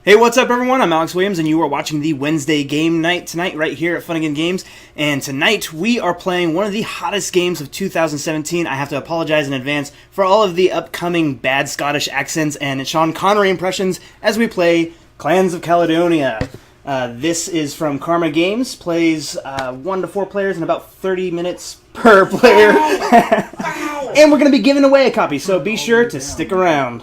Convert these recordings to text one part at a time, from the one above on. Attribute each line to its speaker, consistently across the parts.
Speaker 1: Hey, what's up, everyone? I'm Alex Williams, and you are watching the Wednesday game night tonight right here at Fun Again Games. And tonight, we are playing one of the hottest games of 2017. I have to apologize in advance for all of the upcoming bad Scottish accents and Sean Connery impressions as we play Clans of Caledonia. This is from Karma Games, plays 1 to 4 players in about 30 minutes per player. And we're going to be giving away a copy, so be sure to stick around.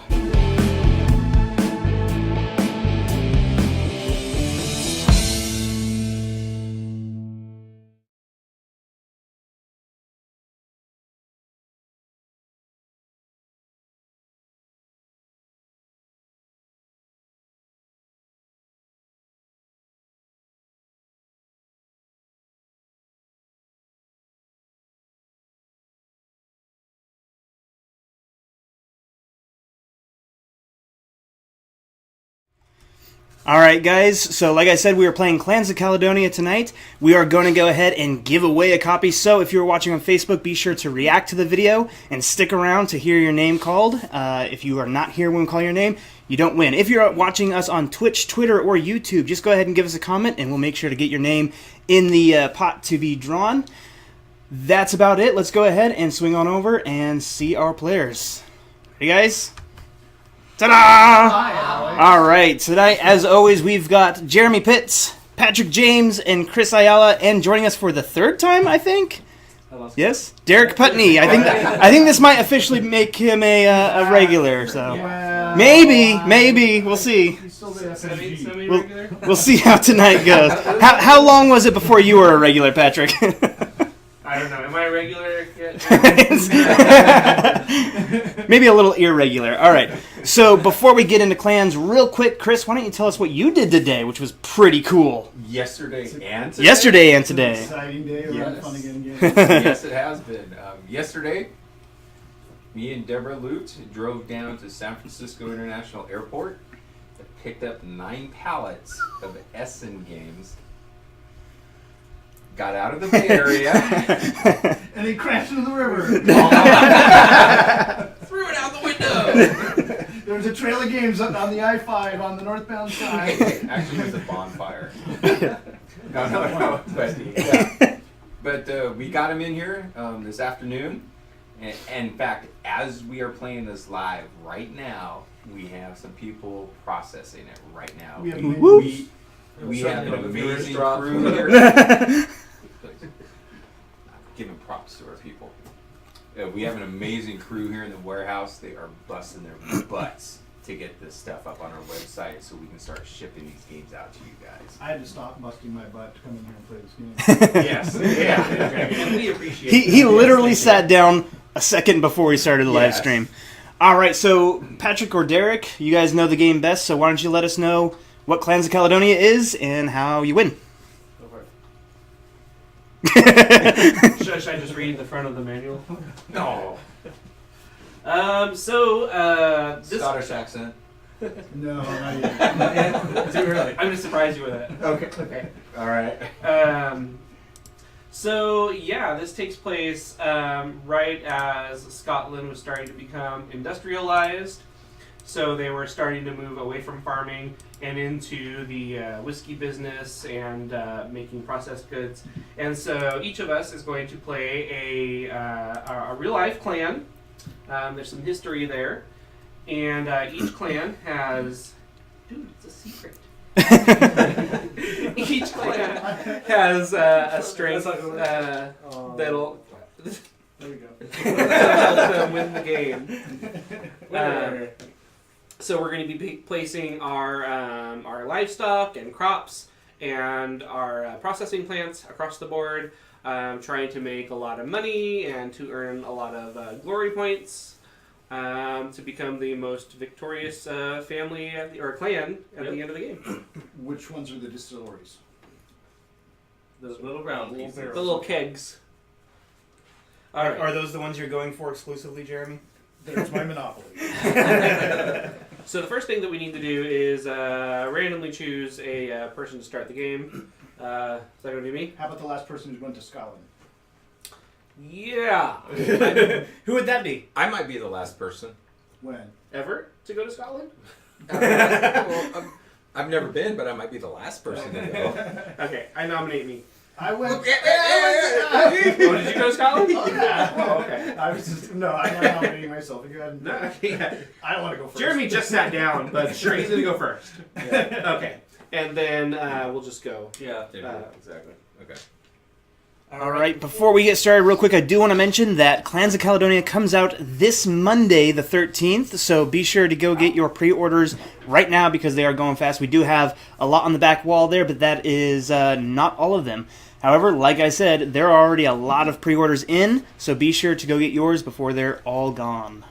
Speaker 1: Alright guys, so like I said, we are playing Clans of Caledonia tonight. We are going to go ahead and give away a copy, so if you're watching on Facebook, be sure to react to the video and stick around to hear your name called. If you are not here when we call your name, you don't win. If you're watching us on Twitch, Twitter, or YouTube, just go ahead and give us a comment and we'll make sure to get your name in the pot to be drawn. That's about it. Let's go ahead and swing on over and see our players. Ready guys? Ta-da!
Speaker 2: Hi, Alex.
Speaker 1: All right, tonight, as always, we've got Jeremy Pitts, Patrick James, and Chris Ayala, and joining us for the third time, I think. Yes, Derek Putney. I think this might officially make him a regular. So maybe we'll see. We'll see how tonight goes. How long was it before you were a regular, Patrick?
Speaker 3: I don't know. Am I a regular yet?
Speaker 1: Maybe a little irregular. All right. So before we get into clans, real quick, Chris, why don't you tell us what you did today, which was pretty cool.
Speaker 4: Yesterday and
Speaker 1: today.
Speaker 2: Exciting day around Fun Again Games.
Speaker 4: Yes, it has been. Yesterday, me and Deborah Lute drove down to San Francisco International Airport and picked up 9 pallets of Essen games. Got out of the Bay Area.
Speaker 2: And he crashed into the river.
Speaker 4: Threw it out the window.
Speaker 2: There was a trail of games up on the I-5 on the northbound side.
Speaker 4: Actually, it was a bonfire. No. But we got him in here this afternoon. And in fact, as we are playing this live right now, we have some people processing it right now.
Speaker 2: We have
Speaker 4: We have an amazing crew here. Giving props to our people. We have an amazing crew here in the warehouse. They are busting their butts to get this stuff up on our website so we can start shipping these games out to you guys.
Speaker 2: I had to stop busting my butt to come in here and play this game.
Speaker 4: Yes. Yeah. And we appreciate it.
Speaker 1: He literally sat down a second before we started the live stream. All right, so Patrick or Derek, you guys know the game best, so why don't you let us know what Clans of Caledonia is and how you win.
Speaker 3: Go for it. Should I just read the front of the manual?
Speaker 4: No.
Speaker 3: This
Speaker 4: Scottish accent.
Speaker 2: No, not yet.
Speaker 3: Too early. I'm gonna surprise you with it.
Speaker 4: Okay. All right.
Speaker 3: This takes place right as Scotland was starting to become industrialized. So they were starting to move away from farming and into the whiskey business and making processed goods. And so each of us is going to play a real life clan. There's some history there. And each clan has... Dude, it's a secret. Each clan has a strength that'll...
Speaker 2: There we go.
Speaker 3: help them win the game. So we're going to be placing our livestock and crops and our processing plants across the board, trying to make a lot of money and to earn a lot of glory points to become the most victorious family or clan at the end of the game.
Speaker 2: Which ones are the distilleries?
Speaker 3: Those little round pieces.
Speaker 2: barrels.
Speaker 3: The little kegs. All right.
Speaker 1: Are those the ones you're going for exclusively, Jeremy?
Speaker 2: There's my monopoly.
Speaker 3: So the first thing that we need to do is randomly choose a person to start the game. Is that going to be me?
Speaker 2: How about the last person who went to Scotland?
Speaker 3: Yeah.
Speaker 1: Who would that be?
Speaker 4: I might be the last person.
Speaker 2: When?
Speaker 3: Ever to go to Scotland?
Speaker 4: I've never been, but I might be the last person to go.
Speaker 3: Okay, I nominate me.
Speaker 2: I went.
Speaker 3: Oh, did you go to Scotland?
Speaker 2: Oh, yeah.
Speaker 3: Oh, okay.
Speaker 2: I'm not nominating myself. You go ahead and,
Speaker 3: No, yeah.
Speaker 2: I don't want to go first.
Speaker 3: Jeremy just sat down, but sure, he's gonna go first.
Speaker 5: Yeah.
Speaker 3: Okay, and then we'll just go.
Speaker 5: Yeah.
Speaker 4: Exactly. Okay.
Speaker 1: All right, before we get started, real quick, I do want to mention that Clans of Caledonia comes out this Monday, the 13th, so be sure to go get your pre-orders right now because they are going fast. We do have a lot on the back wall there, but that is not all of them. However, like I said, there are already a lot of pre-orders in, so be sure to go get yours before they're all gone.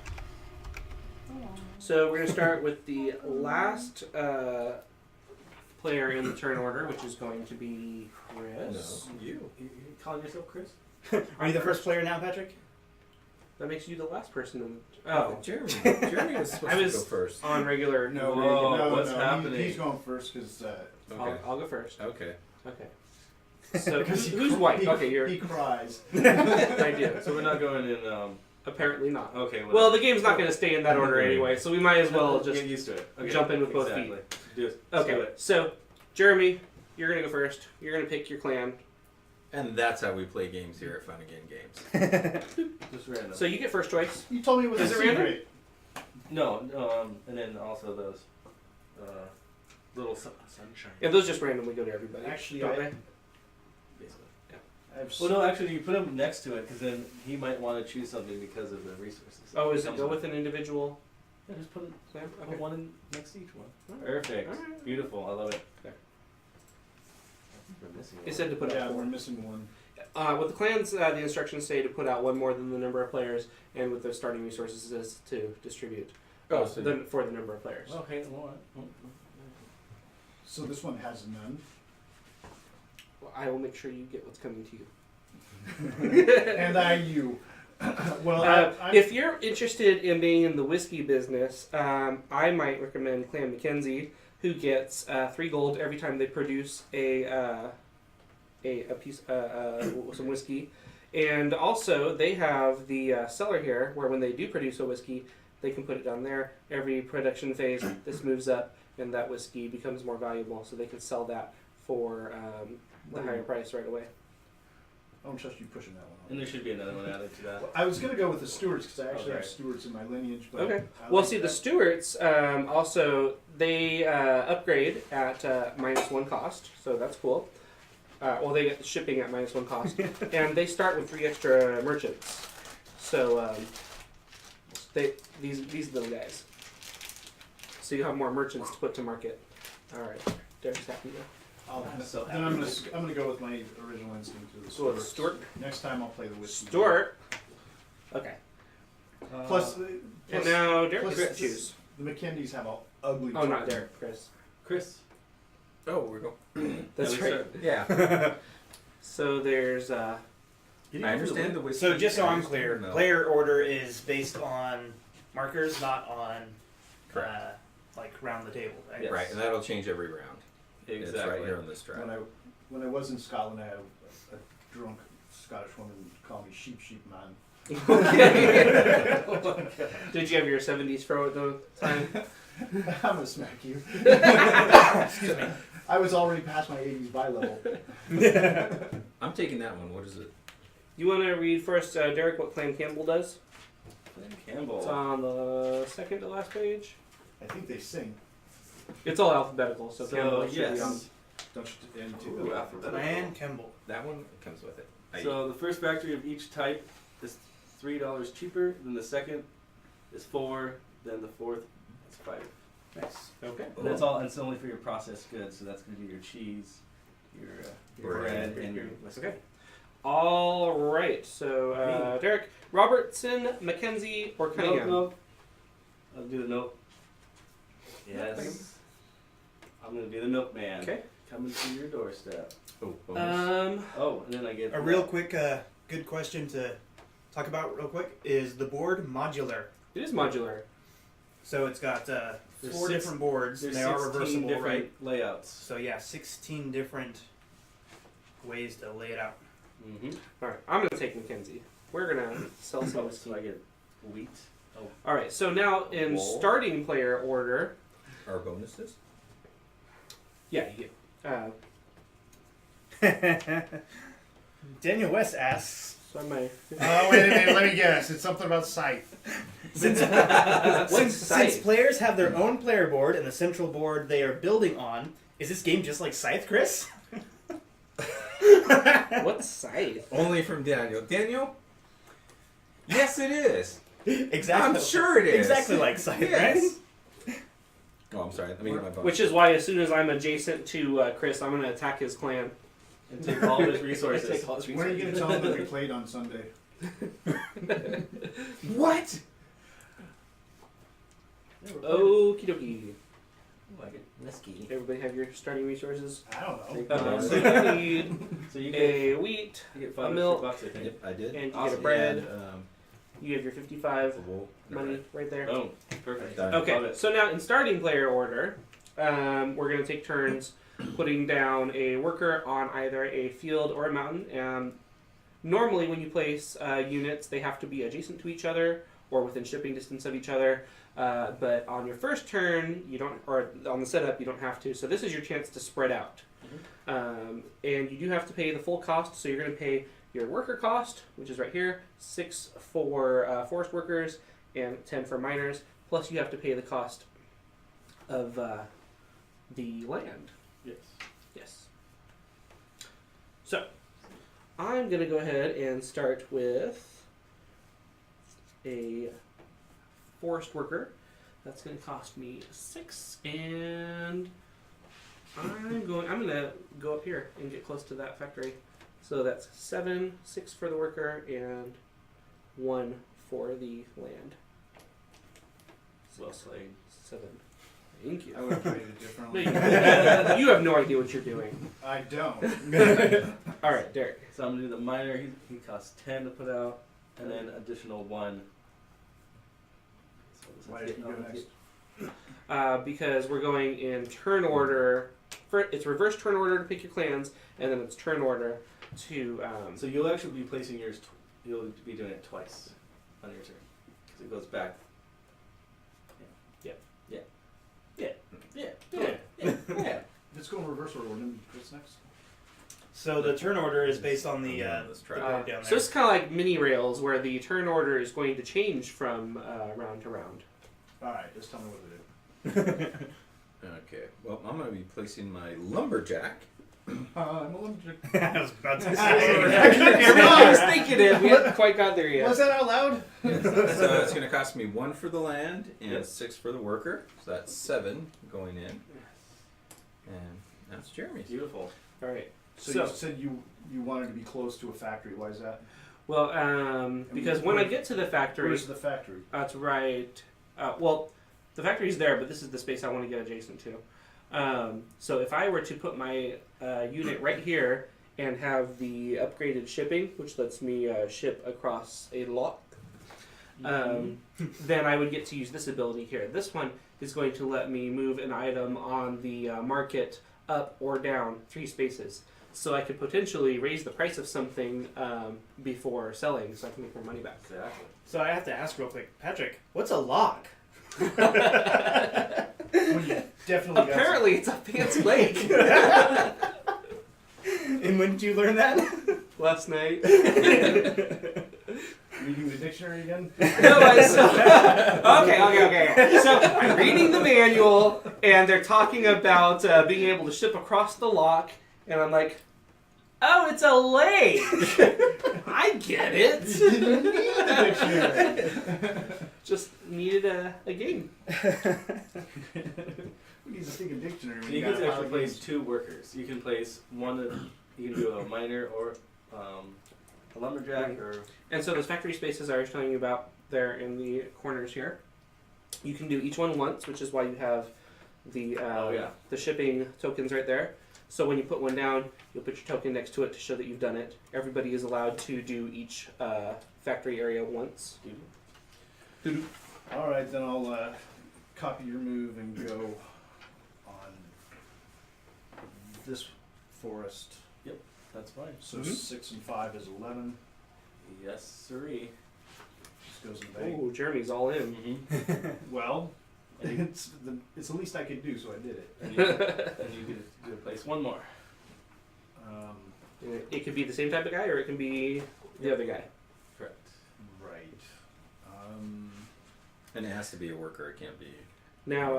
Speaker 3: So we're gonna start with the last player in the turn order, which is going to be Chris.
Speaker 4: No, you.
Speaker 5: You calling yourself Chris?
Speaker 1: Are you the first player now, Patrick?
Speaker 3: That makes you the last person in.
Speaker 4: Oh, Jeremy. Jeremy was supposed to go first.
Speaker 3: On regular.
Speaker 2: No,
Speaker 5: Whoa,
Speaker 2: no,
Speaker 5: what's
Speaker 2: no.
Speaker 5: happening?
Speaker 2: He's going first because.
Speaker 4: Okay.
Speaker 3: I'll go first.
Speaker 4: Okay.
Speaker 3: Okay. So who's white? Okay, you're.
Speaker 2: He cries.
Speaker 3: I do.
Speaker 5: So we're not going in.
Speaker 3: Apparently not.
Speaker 5: Okay.
Speaker 3: Well, the game's not going to stay in that order anyway, so we might as well just
Speaker 5: get used to it. Okay.
Speaker 3: jump in with both
Speaker 5: exactly.
Speaker 3: feet.
Speaker 5: Do it.
Speaker 3: Okay.
Speaker 5: Do it.
Speaker 3: So, Jeremy, you're going to go first. You're going to pick your clan.
Speaker 4: And that's how we play games here at Fun Again Games.
Speaker 5: Just random.
Speaker 3: So you get first choice.
Speaker 2: You told me it was
Speaker 3: Is
Speaker 2: a
Speaker 3: it random?
Speaker 2: secret.
Speaker 5: No, and then also those little sunshine.
Speaker 3: Yeah, those just randomly go to everybody.
Speaker 2: Actually,
Speaker 3: don't
Speaker 2: I-
Speaker 3: they?
Speaker 5: Basically.
Speaker 2: I have
Speaker 5: Well, no, actually, you put them next to it because then he might want to choose something because of the resources.
Speaker 3: Oh, is it
Speaker 5: Comes
Speaker 3: go with an individual
Speaker 5: Yeah, just put
Speaker 3: clan?
Speaker 5: put one in next to each one.
Speaker 3: Alright.
Speaker 5: Perfect.
Speaker 3: Alright.
Speaker 5: Beautiful. I love it.
Speaker 3: Okay.
Speaker 5: We're missing
Speaker 3: It
Speaker 5: one.
Speaker 3: said to put
Speaker 2: Yeah,
Speaker 3: out
Speaker 2: we're
Speaker 3: 4.
Speaker 2: missing one.
Speaker 3: With the clans, the instructions say to put out one more than the number of players, and with the starting resources is to distribute
Speaker 4: Oh, so
Speaker 3: for the number of players.
Speaker 5: Okay, all right.
Speaker 2: So this one has none.
Speaker 3: Well, I will make sure you get what's coming to you.
Speaker 2: And you. Well,
Speaker 3: If you're interested in being in the whiskey business, I might recommend Clan Mackenzie, who gets 3 gold every time they produce a piece some whiskey, and also they have the cellar here, where when they do produce a whiskey, they can put it down there. Every production phase, this moves up, and that whiskey becomes more valuable, so they can sell that for the higher price right away.
Speaker 2: I don't trust you pushing that one.
Speaker 5: And there should be another one added to that.
Speaker 2: I was gonna go with the Stewarts because I actually
Speaker 5: Okay.
Speaker 2: have Stewarts in my lineage. But
Speaker 3: Okay.
Speaker 2: I
Speaker 3: Well,
Speaker 2: like
Speaker 3: see, the
Speaker 2: that.
Speaker 3: Stewarts also they upgrade at -1 cost, so that's cool. Well, they get the shipping at -1 cost, and they start with 3 extra merchants. So these little guys. So you have more merchants to put to market. All right, Derek's happy now.
Speaker 5: So
Speaker 2: then I'm gonna go with my original instinct to the
Speaker 3: So
Speaker 2: Stewarts.
Speaker 3: Stewart.
Speaker 2: Next time I'll play the whiskey.
Speaker 3: Stuart. Okay.
Speaker 2: Plus,
Speaker 3: And now Derek
Speaker 2: plus
Speaker 3: gets to choose.
Speaker 2: the McKendies have a ugly.
Speaker 3: Oh, not
Speaker 2: turn.
Speaker 3: Derek, Chris.
Speaker 5: Chris.
Speaker 4: Oh, we're going.
Speaker 3: That's
Speaker 5: Yeah, we
Speaker 3: right.
Speaker 4: Yeah.
Speaker 3: So there's
Speaker 4: I understand the whiskey.
Speaker 1: So just so
Speaker 4: I
Speaker 1: I'm
Speaker 4: understand
Speaker 1: clear,
Speaker 4: the milk.
Speaker 1: player order is based on markers, not on
Speaker 4: Correct.
Speaker 1: like round the table, right?
Speaker 5: Yes.
Speaker 4: Right, and that'll change every round.
Speaker 5: Exactly.
Speaker 4: It's right here on this track.
Speaker 2: When I was in Scotland, I had a drunk Scottish woman call me sheep man.
Speaker 3: Did you have your 70s fro at the time?
Speaker 2: I'm gonna smack you. I was already past my 80s by level.
Speaker 4: I'm taking that one. What is it?
Speaker 3: You want to read first, Derek, what Clan Campbell does?
Speaker 5: Clan Campbell.
Speaker 3: It's on the second to last page.
Speaker 2: I think they sing.
Speaker 3: It's all alphabetical, so Campbell should be on.
Speaker 5: yes.
Speaker 2: Don't you? And
Speaker 5: Ooh,
Speaker 2: two.
Speaker 5: alphabetical.
Speaker 1: Clan Kemble.
Speaker 4: That one comes with it.
Speaker 5: So the first factory of each type is $3 cheaper. Then the second is 4. Then the fourth is 5.
Speaker 1: Nice.
Speaker 3: Okay.
Speaker 5: And that's all. And it's only for your processed goods. So that's going to be your cheese, your bread, and your whiskey.
Speaker 3: Okay. All right. So Derek, Robertson, Mackenzie, or Cunningham?
Speaker 5: Nope. I'll do the milk. Yes. I'm going to be the milkman.
Speaker 3: Okay.
Speaker 5: Coming to your doorstep.
Speaker 4: Oh, bonus.
Speaker 5: Oh, and then I get
Speaker 1: A real quick, good question to talk about real quick is the board modular.
Speaker 3: It is modular.
Speaker 1: So it's got
Speaker 5: There's
Speaker 1: 4
Speaker 5: six-
Speaker 1: different boards.
Speaker 5: There's
Speaker 1: They are
Speaker 5: 16
Speaker 1: reversible,
Speaker 5: different
Speaker 1: right?
Speaker 5: layouts.
Speaker 1: So yeah, 16 different ways to lay it out.
Speaker 5: Mm-hmm.
Speaker 3: All right. I'm going to take Mackenzie. We're going to sell some whiskey.
Speaker 5: So I get wheat. Oh,
Speaker 3: All right. So now in
Speaker 4: Wool.
Speaker 3: starting player order,
Speaker 4: Our bonuses?
Speaker 3: Yeah, you get.
Speaker 1: Daniel West asks,
Speaker 3: So I might.
Speaker 2: Oh, wait a minute, let me guess. It's something about Scythe.
Speaker 1: since players have their own player board and the central board they are building on, is this game just like Scythe, Chris?
Speaker 3: What's Scythe?
Speaker 4: Only from Daniel. Daniel? Yes, it is.
Speaker 1: Exactly.
Speaker 4: I'm sure it is.
Speaker 1: Exactly like Scythe,
Speaker 4: Yes.
Speaker 1: right?
Speaker 4: Oh, I'm sorry. Let me get my phone.
Speaker 3: Which is why as soon as I'm adjacent to Chris, I'm going to attack his clan.
Speaker 5: And take all his resources.
Speaker 3: Take all his
Speaker 2: When are you going to
Speaker 3: resources.
Speaker 2: tell them that we played on Sunday?
Speaker 4: What?
Speaker 3: Okie dokie.
Speaker 5: Like it. Whiskey.
Speaker 3: Everybody have your starting resources?
Speaker 2: I don't
Speaker 5: Take
Speaker 2: know.
Speaker 3: So you need
Speaker 5: So you get,
Speaker 3: a wheat,
Speaker 5: you get
Speaker 3: a
Speaker 5: 5
Speaker 3: milk,
Speaker 5: bucks, I think.
Speaker 4: Yep, I did.
Speaker 3: and you get
Speaker 5: Awesome.
Speaker 3: a bread.
Speaker 4: And,
Speaker 3: You have your 55
Speaker 4: wool.
Speaker 3: money right there.
Speaker 5: Oh, perfect.
Speaker 4: Done.
Speaker 3: Okay,
Speaker 5: Love it.
Speaker 3: so now in starting player order, we're going to take turns putting down a worker on either a field or a mountain. Normally, when you place units, they have to be adjacent to each other or within shipping distance of each other. But on your first turn, you don't, or on the setup, you don't have to. So this is your chance to spread out. And you do have to pay the full cost. So you're going to pay your worker cost, which is right here, 6 for forest workers and 10 for miners. Plus, you have to pay the cost of the land.
Speaker 5: Yes.
Speaker 3: Yes. So, I'm going to go ahead and start with a forest worker. That's going to cost me 6, and I'm going to go up here and get close to that factory. So that's 7, 6 for the worker, and 1 for the land.
Speaker 5: Well played.
Speaker 3: 7. Thank you.
Speaker 2: I would have played it
Speaker 3: No,
Speaker 2: differently.
Speaker 3: you have no idea what you're doing.
Speaker 2: I don't.
Speaker 3: All right, Derek.
Speaker 5: So I'm gonna do the miner. He costs 10 to put out, and then additional 1. So this
Speaker 2: Why
Speaker 5: has
Speaker 2: did
Speaker 5: to
Speaker 2: you
Speaker 5: get-
Speaker 2: go next?
Speaker 3: Because we're going in turn order. It's reverse turn order to pick your clans, and then it's turn order to.
Speaker 5: So you'll actually be placing yours. You'll be doing it twice on your turn because it goes back.
Speaker 3: yeah.
Speaker 2: Let's go in reverse order. Then Chris next.
Speaker 1: So the turn order is based on the
Speaker 4: Let's try.
Speaker 1: board down
Speaker 3: So
Speaker 1: there.
Speaker 3: it's kind of like mini rails, where the turn order is going to change from round to round.
Speaker 2: All right, just tell me what to do.
Speaker 4: Okay. Well, I'm going to be placing my lumberjack.
Speaker 2: I'm a lumberjack.
Speaker 1: I was about to
Speaker 2: Sorry.
Speaker 1: say.
Speaker 3: Everybody was thinking it. We haven't quite got there yet.
Speaker 2: Was that out loud?
Speaker 4: So it's going to cost me 1 for the land and
Speaker 3: Yep.
Speaker 4: 6 for the worker. So that's 7 going in. And that's Jeremy's.
Speaker 5: Beautiful.
Speaker 3: All right.
Speaker 2: So,
Speaker 3: So-
Speaker 2: you said you wanted to be close to a factory. Why is that?
Speaker 3: Well, because when I get to the factory,
Speaker 2: Where's the factory?
Speaker 3: that's right. Well, the factory's there, but this is the space I want to get adjacent to. So if I were to put my unit right here and have the upgraded shipping, which lets me ship across a lot, then I would get to use this ability here. This one is going to let me move an item on the market up or down 3 spaces. So I could potentially raise the price of something before selling, so I can make more money back.
Speaker 5: Exactly.
Speaker 1: So I have to ask real quick, Patrick, what's a lock?
Speaker 2: When you definitely
Speaker 3: Apparently, it's a fancy lake.
Speaker 1: And when did you learn that?
Speaker 3: Last night.
Speaker 2: reading the dictionary again.
Speaker 3: Okay. So I'm reading the manual, and they're talking about being able to ship across the lock, and I'm like, oh, it's a lake. I get
Speaker 2: You
Speaker 3: it.
Speaker 2: didn't need the dictionary.
Speaker 3: Just needed a game.
Speaker 2: Who needs a stinking dictionary?
Speaker 5: So
Speaker 2: When
Speaker 5: you
Speaker 2: you
Speaker 5: can
Speaker 2: got
Speaker 5: actually
Speaker 2: a
Speaker 5: place 2 workers. You can place one that you can do a miner or a lumberjack or
Speaker 3: And so those factory spaces I was telling you about there in the corners here, you can do each one once, which is why you have the the shipping tokens right there. So when you put one down, you'll put your token next to it to show that you've done it. Everybody is allowed to do each factory area once.
Speaker 2: All right, then I'll copy your move and go on this forest.
Speaker 5: that's fine.
Speaker 2: So 6 and 5 is 11.
Speaker 5: Yes, sirree.
Speaker 2: Just goes in the bank.
Speaker 3: Oh, Jeremy's all in.
Speaker 5: Mm-hmm.
Speaker 2: Well,
Speaker 5: And you
Speaker 2: it's the least I could do, so I did it.
Speaker 5: And you get to place one more.
Speaker 3: It could be the same type of guy, or it can be the other guy.
Speaker 5: Correct.
Speaker 2: Right.
Speaker 4: And it has to be a worker. It can't be.
Speaker 3: Now,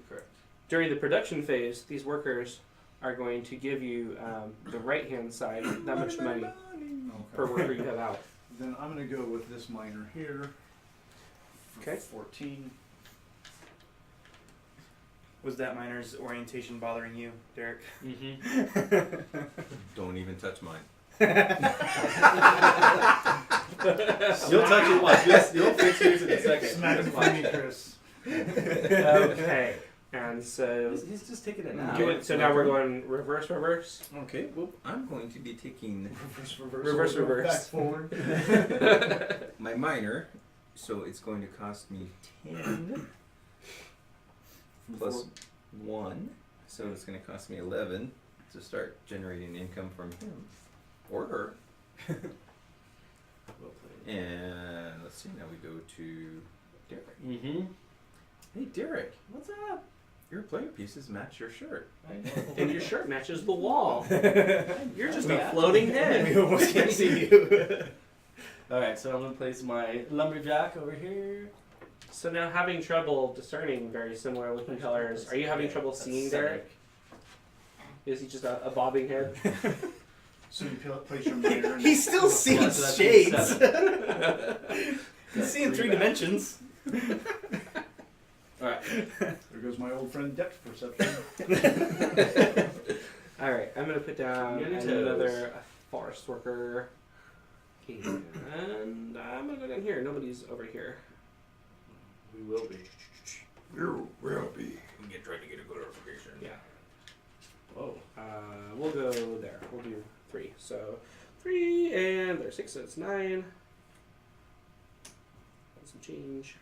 Speaker 5: Correct.
Speaker 3: during the production phase, these workers are going to give you the right-hand side that much money per worker you have out.
Speaker 2: Then I'm going to go with this miner here. For
Speaker 3: Okay.
Speaker 2: 14.
Speaker 1: Was that miner's orientation bothering you, Derek?
Speaker 3: Mm-hmm.
Speaker 4: Don't even touch mine.
Speaker 5: You'll touch it once. You'll fix yours in a second.
Speaker 2: Smack
Speaker 5: That's
Speaker 2: it
Speaker 5: fine.
Speaker 2: for me, Chris.
Speaker 3: Okay. And so,
Speaker 5: He's just taking it now.
Speaker 3: so now we're going reverse, reverse.
Speaker 4: Okay. Well, I'm going to be taking
Speaker 3: Reverse,
Speaker 2: We'll go
Speaker 3: reverse.
Speaker 2: Back forward.
Speaker 4: my miner, so it's going to cost me 10 plus 1, so it's going to cost me 11 to start generating income from him or her.
Speaker 5: Well played.
Speaker 4: And let's see, now we go to Derek.
Speaker 5: Mm-hmm.
Speaker 4: Hey, Derek,
Speaker 5: What's up?
Speaker 4: your player pieces match your shirt.
Speaker 5: I know.
Speaker 3: And your shirt matches the wall. You're just a
Speaker 5: Yeah.
Speaker 3: floating head.
Speaker 1: We almost can't see you.
Speaker 5: All right, so I'm gonna place my lumberjack over here.
Speaker 3: So now, having trouble discerning very similar looking colors, are you having trouble
Speaker 5: That's
Speaker 3: seeing
Speaker 5: seven.
Speaker 3: Derek? Is he just a bobbing head?
Speaker 2: So you place your miner in
Speaker 1: He still
Speaker 5: Yeah,
Speaker 1: sees
Speaker 5: so that's
Speaker 1: shades.
Speaker 5: seven.
Speaker 1: He's seeing 3 dimensions.
Speaker 5: All right.
Speaker 2: There goes my old friend depth perception.
Speaker 3: All right, I'm gonna put down
Speaker 5: Your toes.
Speaker 3: another forest worker, and I'm gonna go down here. Nobody's over here.
Speaker 5: We will be.
Speaker 4: You will be. We get trying to get a good notification.
Speaker 3: Yeah.
Speaker 5: Whoa.
Speaker 3: We'll go there. We'll do 3. So 3 and there's 6. So it's 9. That's some change.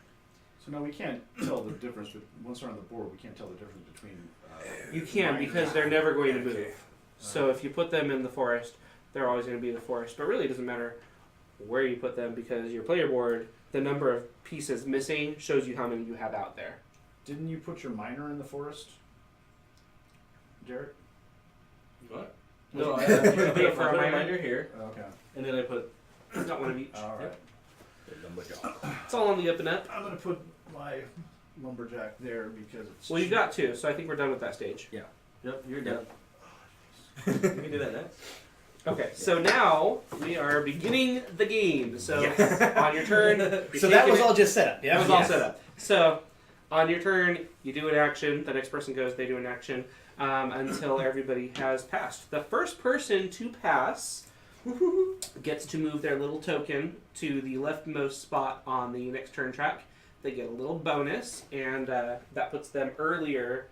Speaker 2: So now we can't tell the difference. Once they're on the board, we can't tell the difference between.
Speaker 3: You can
Speaker 2: mine
Speaker 3: because
Speaker 2: and-
Speaker 3: they're never going to move.
Speaker 2: Okay.
Speaker 3: So if you put them in the forest, they're always going to be in the forest. But really, it doesn't matter where you put them because your player board, the number of pieces missing shows you how many you have out there.
Speaker 2: Didn't you put your miner in the forest, Derek?
Speaker 5: What?
Speaker 2: Was
Speaker 5: No,
Speaker 2: it-
Speaker 5: I
Speaker 3: Pay
Speaker 5: put
Speaker 3: for a
Speaker 5: a
Speaker 3: miner?
Speaker 5: miner here,
Speaker 2: Okay.
Speaker 5: and then I put.
Speaker 3: Got one of each.
Speaker 2: All right.
Speaker 3: It's all on the up and up.
Speaker 2: I'm gonna put my lumberjack there because it's.
Speaker 3: Well, you've got 2, so I think we're done with that stage.
Speaker 5: Yep, you're done. You can do that next.
Speaker 3: Okay, so now we are beginning the game. So
Speaker 1: Yes.
Speaker 3: on your turn,
Speaker 1: So that was all just set up, yeah?
Speaker 3: That was all set up. So on your turn, you do an action. The next person goes, they do an action until everybody has passed. The first person to pass gets to move their little token to the leftmost spot on the next turn track. They get a little bonus, and that puts them earlier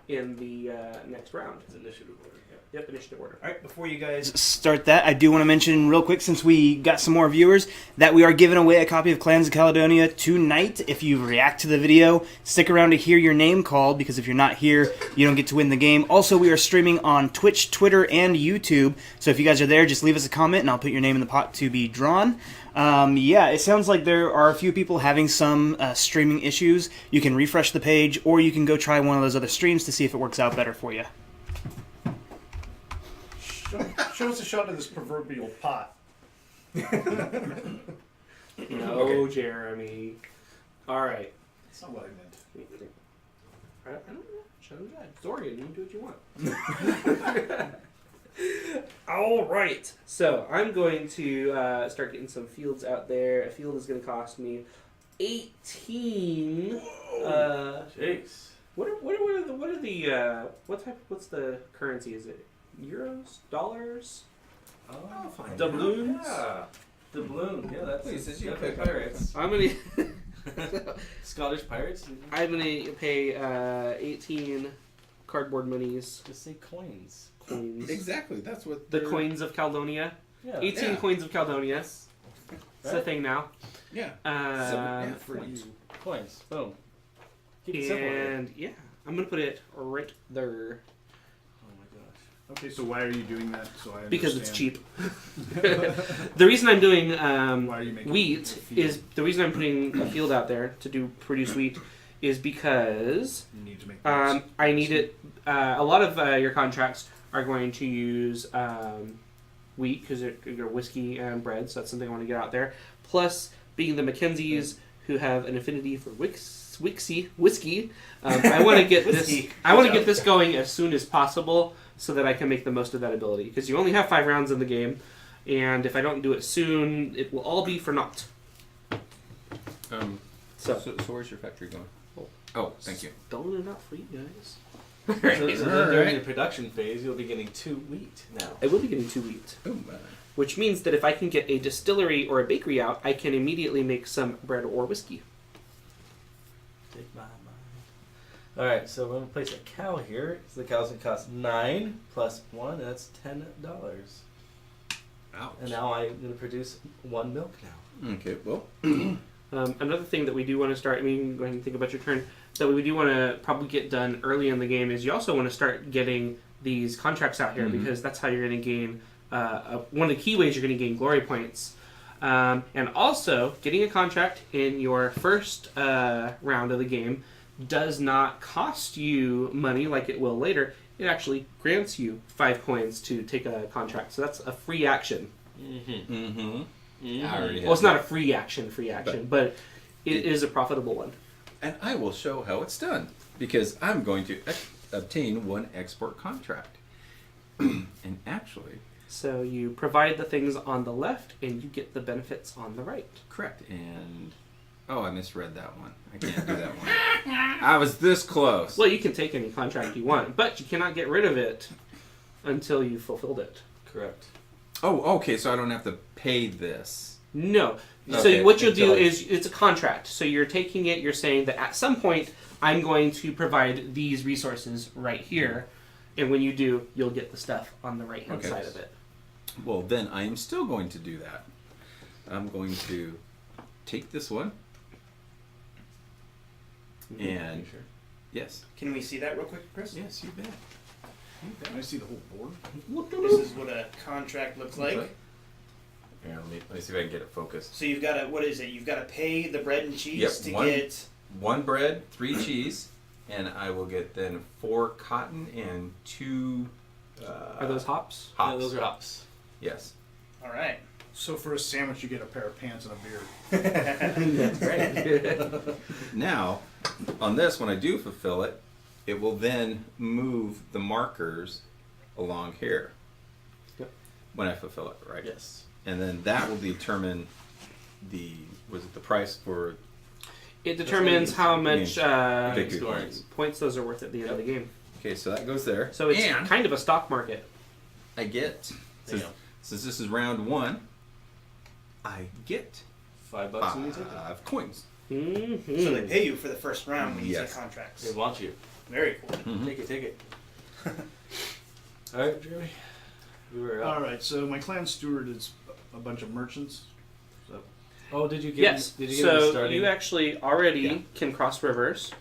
Speaker 3: in the next round.
Speaker 5: It's initiative order.
Speaker 3: Yep, initiative order.
Speaker 1: All right, before you guys start that, I do want to mention real quick, since we got some more viewers, that we are giving away a copy of Clans of Caledonia tonight. If you react to the video, stick around to hear your name called, because if you're not here, you don't get to win the game. Also, we are streaming on Twitch, Twitter, and YouTube, so if you guys are there, just leave us a comment, and I'll put your name in the pot to be drawn. Yeah, it sounds like there are a few people having some streaming issues. You can refresh the page, or you can go try one of those other streams to see if it works out better for you.
Speaker 2: Show us a shot of this proverbial pot.
Speaker 3: No, Jeremy. All right.
Speaker 2: That's not what I meant.
Speaker 3: I don't know. Show that. Dorian, you can do what you want. All right. So I'm going to start getting some fields out there. A field is going to cost me 18.
Speaker 5: Jeez.
Speaker 3: What's the currency? Is it euros, dollars?
Speaker 4: I'll find
Speaker 3: Doubloons?
Speaker 5: Yeah. Doubloon. Yeah, that's.
Speaker 4: Wait, since you
Speaker 5: that's
Speaker 4: pick
Speaker 5: pirates.
Speaker 3: I'm gonna
Speaker 5: Scottish pirates.
Speaker 3: I'm gonna pay 18 cardboard monies,
Speaker 5: Just say coins.
Speaker 3: coins.
Speaker 4: Exactly, that's what
Speaker 3: The coins of Caledonia.
Speaker 5: Yeah.
Speaker 3: 18
Speaker 4: Yeah.
Speaker 3: coins of Caledonia. It's a
Speaker 5: Right.
Speaker 3: thing now.
Speaker 4: Yeah.
Speaker 3: Um,
Speaker 4: for you.
Speaker 5: Coins. Boom. Keep it simple. Here.
Speaker 3: and yeah, I'm gonna put it right there
Speaker 5: Oh my gosh.
Speaker 2: Okay, so why are you doing that? So I
Speaker 3: because it's
Speaker 2: understand.
Speaker 3: cheap. The reason I'm doing
Speaker 2: Why are you making
Speaker 3: wheat
Speaker 2: a field?
Speaker 3: is the reason I'm putting a field out there to do produce wheat is because
Speaker 2: You need to make notes.
Speaker 3: I need it. A lot of your contracts are going to use wheat because they're whiskey and bread, so that's something I want to get out there. Plus, being the Mackenzies who have an affinity for whiskey, I want to get this. I want to get this going as soon as possible so that I can make the most of that ability. Because you only have 5 rounds in the game, and if I don't do it soon, it will all be for naught.
Speaker 4: So where's your factory going? Oh, thank you.
Speaker 3: Stolen it out for you guys.
Speaker 5: So then during
Speaker 4: Alright.
Speaker 5: the production phase, you'll be getting 2 wheat now.
Speaker 3: I will be getting 2 wheat.
Speaker 4: Ooh,
Speaker 3: Which means that if I can get a distillery or a bakery out, I can immediately make some bread or whiskey.
Speaker 5: Take my mind. Alright, so we're going to place a cow here. So the cow's going to cost 9 plus 1, and that's $10.
Speaker 4: ouch.
Speaker 5: And now I'm going to produce 1 milk now.
Speaker 4: Okay, well.
Speaker 3: Another thing that we do want to start, I mean, go ahead and think about your turn, that we do want to probably get done early in the game is you also want to start getting these contracts out here because that's how you're going to gain, one of the key ways you're going to gain glory points. And also, getting a contract in your first round of the game does not cost you money like it will later. It actually grants you 5 coins to take a contract. So that's a free action.
Speaker 5: Mm-hmm.
Speaker 4: Mm-hmm. I already have
Speaker 3: Well, it's
Speaker 4: that.
Speaker 3: not a free action, but it is a profitable one.
Speaker 4: And I will show how it's done because I'm going to obtain 1 export contract. And actually,
Speaker 3: So you provide the things on the left, and you get the benefits on the right.
Speaker 4: correct. And I misread that one. I can't do that one. I was this close.
Speaker 3: Well, you can take any contract you want, but you cannot get rid of it until you've fulfilled it.
Speaker 5: Correct.
Speaker 4: Oh, okay. So I don't have to pay this.
Speaker 3: No.
Speaker 4: Okay,
Speaker 3: So what you'll do
Speaker 5: until-
Speaker 3: is it's a contract. So you're taking it. You're saying that at some point I'm going to provide these resources right here, and when you do, you'll get the stuff on the right hand
Speaker 4: Okay.
Speaker 3: side of it.
Speaker 4: Well, then I am still going to do that. I'm going to take this one. And
Speaker 5: Sure.
Speaker 4: yes,
Speaker 1: Can we see that real quick, Chris?
Speaker 4: yes, you bet.
Speaker 2: Can I see the whole board?
Speaker 1: This is what a contract looks like.
Speaker 4: Here, let me see if I can get it focused.
Speaker 1: So you've got to, what is it? You've got to pay the bread and cheese
Speaker 4: Yep,
Speaker 1: to
Speaker 4: one-
Speaker 1: get...
Speaker 4: 1 bread, 3 cheese, and I will get then 4 cotton and 2.
Speaker 3: Are those hops?
Speaker 4: hops?
Speaker 5: Yeah, those are hops.
Speaker 4: Yes.
Speaker 1: All right.
Speaker 2: So for a sandwich, you get a pair of pants and a beer.
Speaker 3: That's right.
Speaker 4: Now, on this, when I do fulfill it, it will then move the markers along here.
Speaker 3: Yep.
Speaker 4: When I fulfill it, right?
Speaker 5: Yes.
Speaker 4: And then that will determine the price for
Speaker 3: It determines how much
Speaker 4: victory
Speaker 5: scores.
Speaker 4: points.
Speaker 3: those are worth at the end of the game.
Speaker 4: Okay, so that goes there.
Speaker 3: So it's
Speaker 4: and
Speaker 3: kind of a stock market.
Speaker 4: I get since,
Speaker 5: Yeah.
Speaker 4: since this is round 1, I get
Speaker 5: $5 when you take it.
Speaker 4: 5 coins.
Speaker 3: Mm-hmm.
Speaker 1: So they pay you for the first round when you
Speaker 4: Yes.
Speaker 1: take contracts.
Speaker 5: They want you.
Speaker 1: Very cool.
Speaker 4: Mhm.
Speaker 5: Take it. Alright, Jeremy. You were up.
Speaker 2: All right, so my clan steward is a bunch of merchants. So
Speaker 5: Oh, did you get
Speaker 3: Yes.
Speaker 5: Did you get him
Speaker 3: So
Speaker 5: starting?
Speaker 3: you actually already
Speaker 5: Yeah.
Speaker 3: can cross rivers,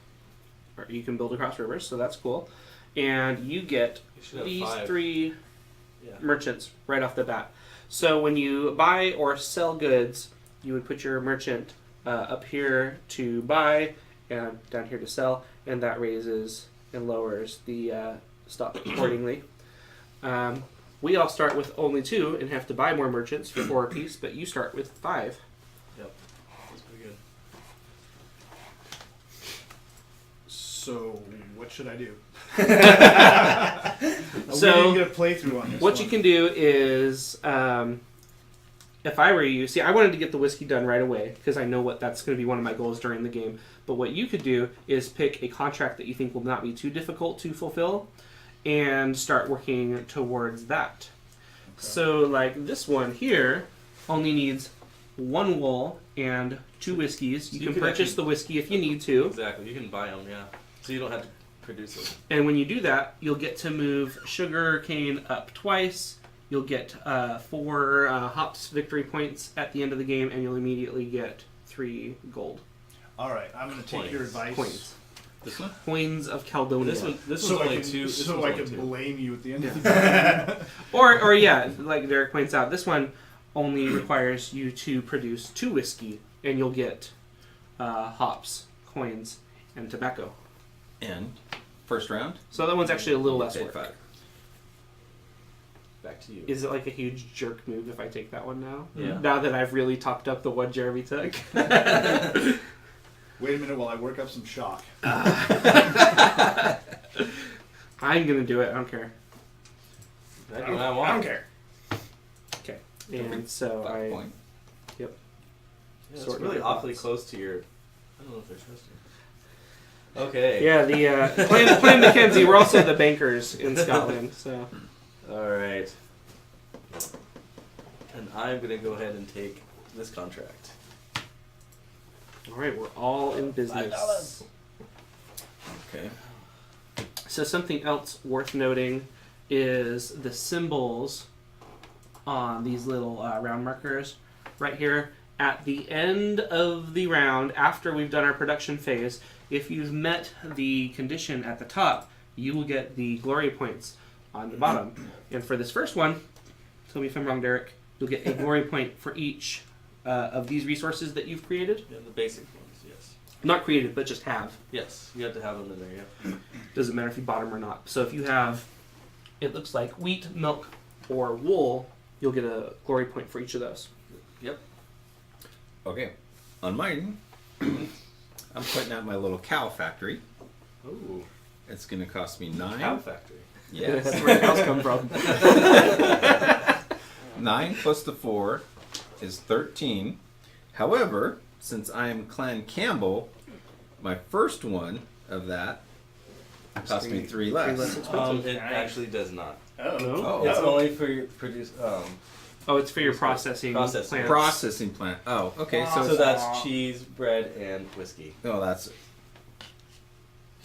Speaker 3: or you can build across rivers. So that's cool, and you get
Speaker 5: You should have
Speaker 3: these
Speaker 5: 5.
Speaker 3: 3
Speaker 5: Yeah.
Speaker 3: merchants right off the bat. So when you buy or sell goods, you would put your merchant up here to buy and down here to sell, and that raises and lowers the stock accordingly. We all start with only 2 and have to buy more merchants for 4 apiece, but you start with 5.
Speaker 5: Yep. That's pretty good.
Speaker 2: So what should I do?
Speaker 3: So,
Speaker 2: we didn't get a playthrough on this.
Speaker 3: What
Speaker 2: one.
Speaker 3: you can do is, if I were you, see, I wanted to get the whiskey done right away because I know that's going to be one of my goals during the game. But what you could do is pick a contract that you think will not be too difficult to fulfill and start working towards that. So, like this one here only needs 1 wool and 2 whiskeys.
Speaker 5: So
Speaker 3: You
Speaker 5: you
Speaker 3: can
Speaker 5: could
Speaker 3: purchase
Speaker 5: actually-
Speaker 3: the whiskey if you need to.
Speaker 5: Exactly. You can buy them, yeah. So you don't have to produce it.
Speaker 3: And when you do that, you'll get to move sugar cane up twice. You'll get 4 hops victory points at the end of the game, and you'll immediately get 3 gold
Speaker 2: All right, I'm going to take your advice.
Speaker 3: coins.
Speaker 4: This one?
Speaker 3: Coins of Caledonia.
Speaker 5: This
Speaker 2: So
Speaker 5: one's
Speaker 2: I
Speaker 5: only
Speaker 2: can,
Speaker 5: 2. This
Speaker 2: so
Speaker 5: one's
Speaker 2: I
Speaker 5: only
Speaker 2: can
Speaker 5: 2.
Speaker 2: blame you at the end of the game.
Speaker 3: or yeah, like Derek points out, this one only requires you to produce 2 whiskey, and you'll get hops, coins, and tobacco.
Speaker 4: And first round.
Speaker 3: So that one's actually a little less
Speaker 4: Take
Speaker 3: work.
Speaker 4: 5.
Speaker 5: Back to you.
Speaker 3: Is it like a huge jerk move if I take that one now?
Speaker 5: Yeah.
Speaker 3: Now that I've really talked up the one Jeremy took.
Speaker 2: Wait a minute while I work up some shock.
Speaker 3: I'm gonna do it. I don't care.
Speaker 5: I want.
Speaker 1: care.
Speaker 3: Okay. And so
Speaker 4: 5
Speaker 3: I.
Speaker 4: point.
Speaker 5: Yeah, it's
Speaker 3: Sort of
Speaker 5: really
Speaker 3: like
Speaker 5: awfully
Speaker 3: that.
Speaker 5: close to your. I don't know if they're supposed to. Okay.
Speaker 3: Yeah, the Clan Mackenzie. We're also the bankers in Scotland. So.
Speaker 5: All right. And I'm gonna go ahead and take this contract.
Speaker 3: All right, we're all in business.
Speaker 4: Okay.
Speaker 3: So something else worth noting is the symbols on these little round markers right here. At the end of the round, after we've done our production phase, if you've met the condition at the top, you will get the glory points on the bottom. And for this first one, tell me if I'm wrong, Derek, you'll get a glory point for each of these resources that you've created.
Speaker 5: Yeah, the basic ones, yes.
Speaker 3: Not created, but just have.
Speaker 5: Yes, you have to have them in there, yeah.
Speaker 3: Doesn't matter if you bought them or not. So if you have, it looks like wheat, milk, or wool, you'll get a glory point for each of those.
Speaker 5: Yep.
Speaker 4: Okay. On mine, I'm putting out my little cow factory.
Speaker 5: Ooh.
Speaker 4: It's going to cost me 9.
Speaker 5: Cow factory.
Speaker 4: Yes.
Speaker 3: That's where the cows come from.
Speaker 4: 9 plus the 4 is 13. However, since I am Clan Campbell, my first one of that cost me 3 less.
Speaker 5: It actually does not.
Speaker 1: Oh.
Speaker 3: No?
Speaker 4: Oh.
Speaker 5: It's only for your produce.
Speaker 3: Oh, it's for your processing
Speaker 5: Processing.
Speaker 3: plants.
Speaker 4: Processing plant. Oh, okay.
Speaker 5: So
Speaker 4: So,
Speaker 5: that's cheese, bread, and whiskey.
Speaker 4: oh, that's.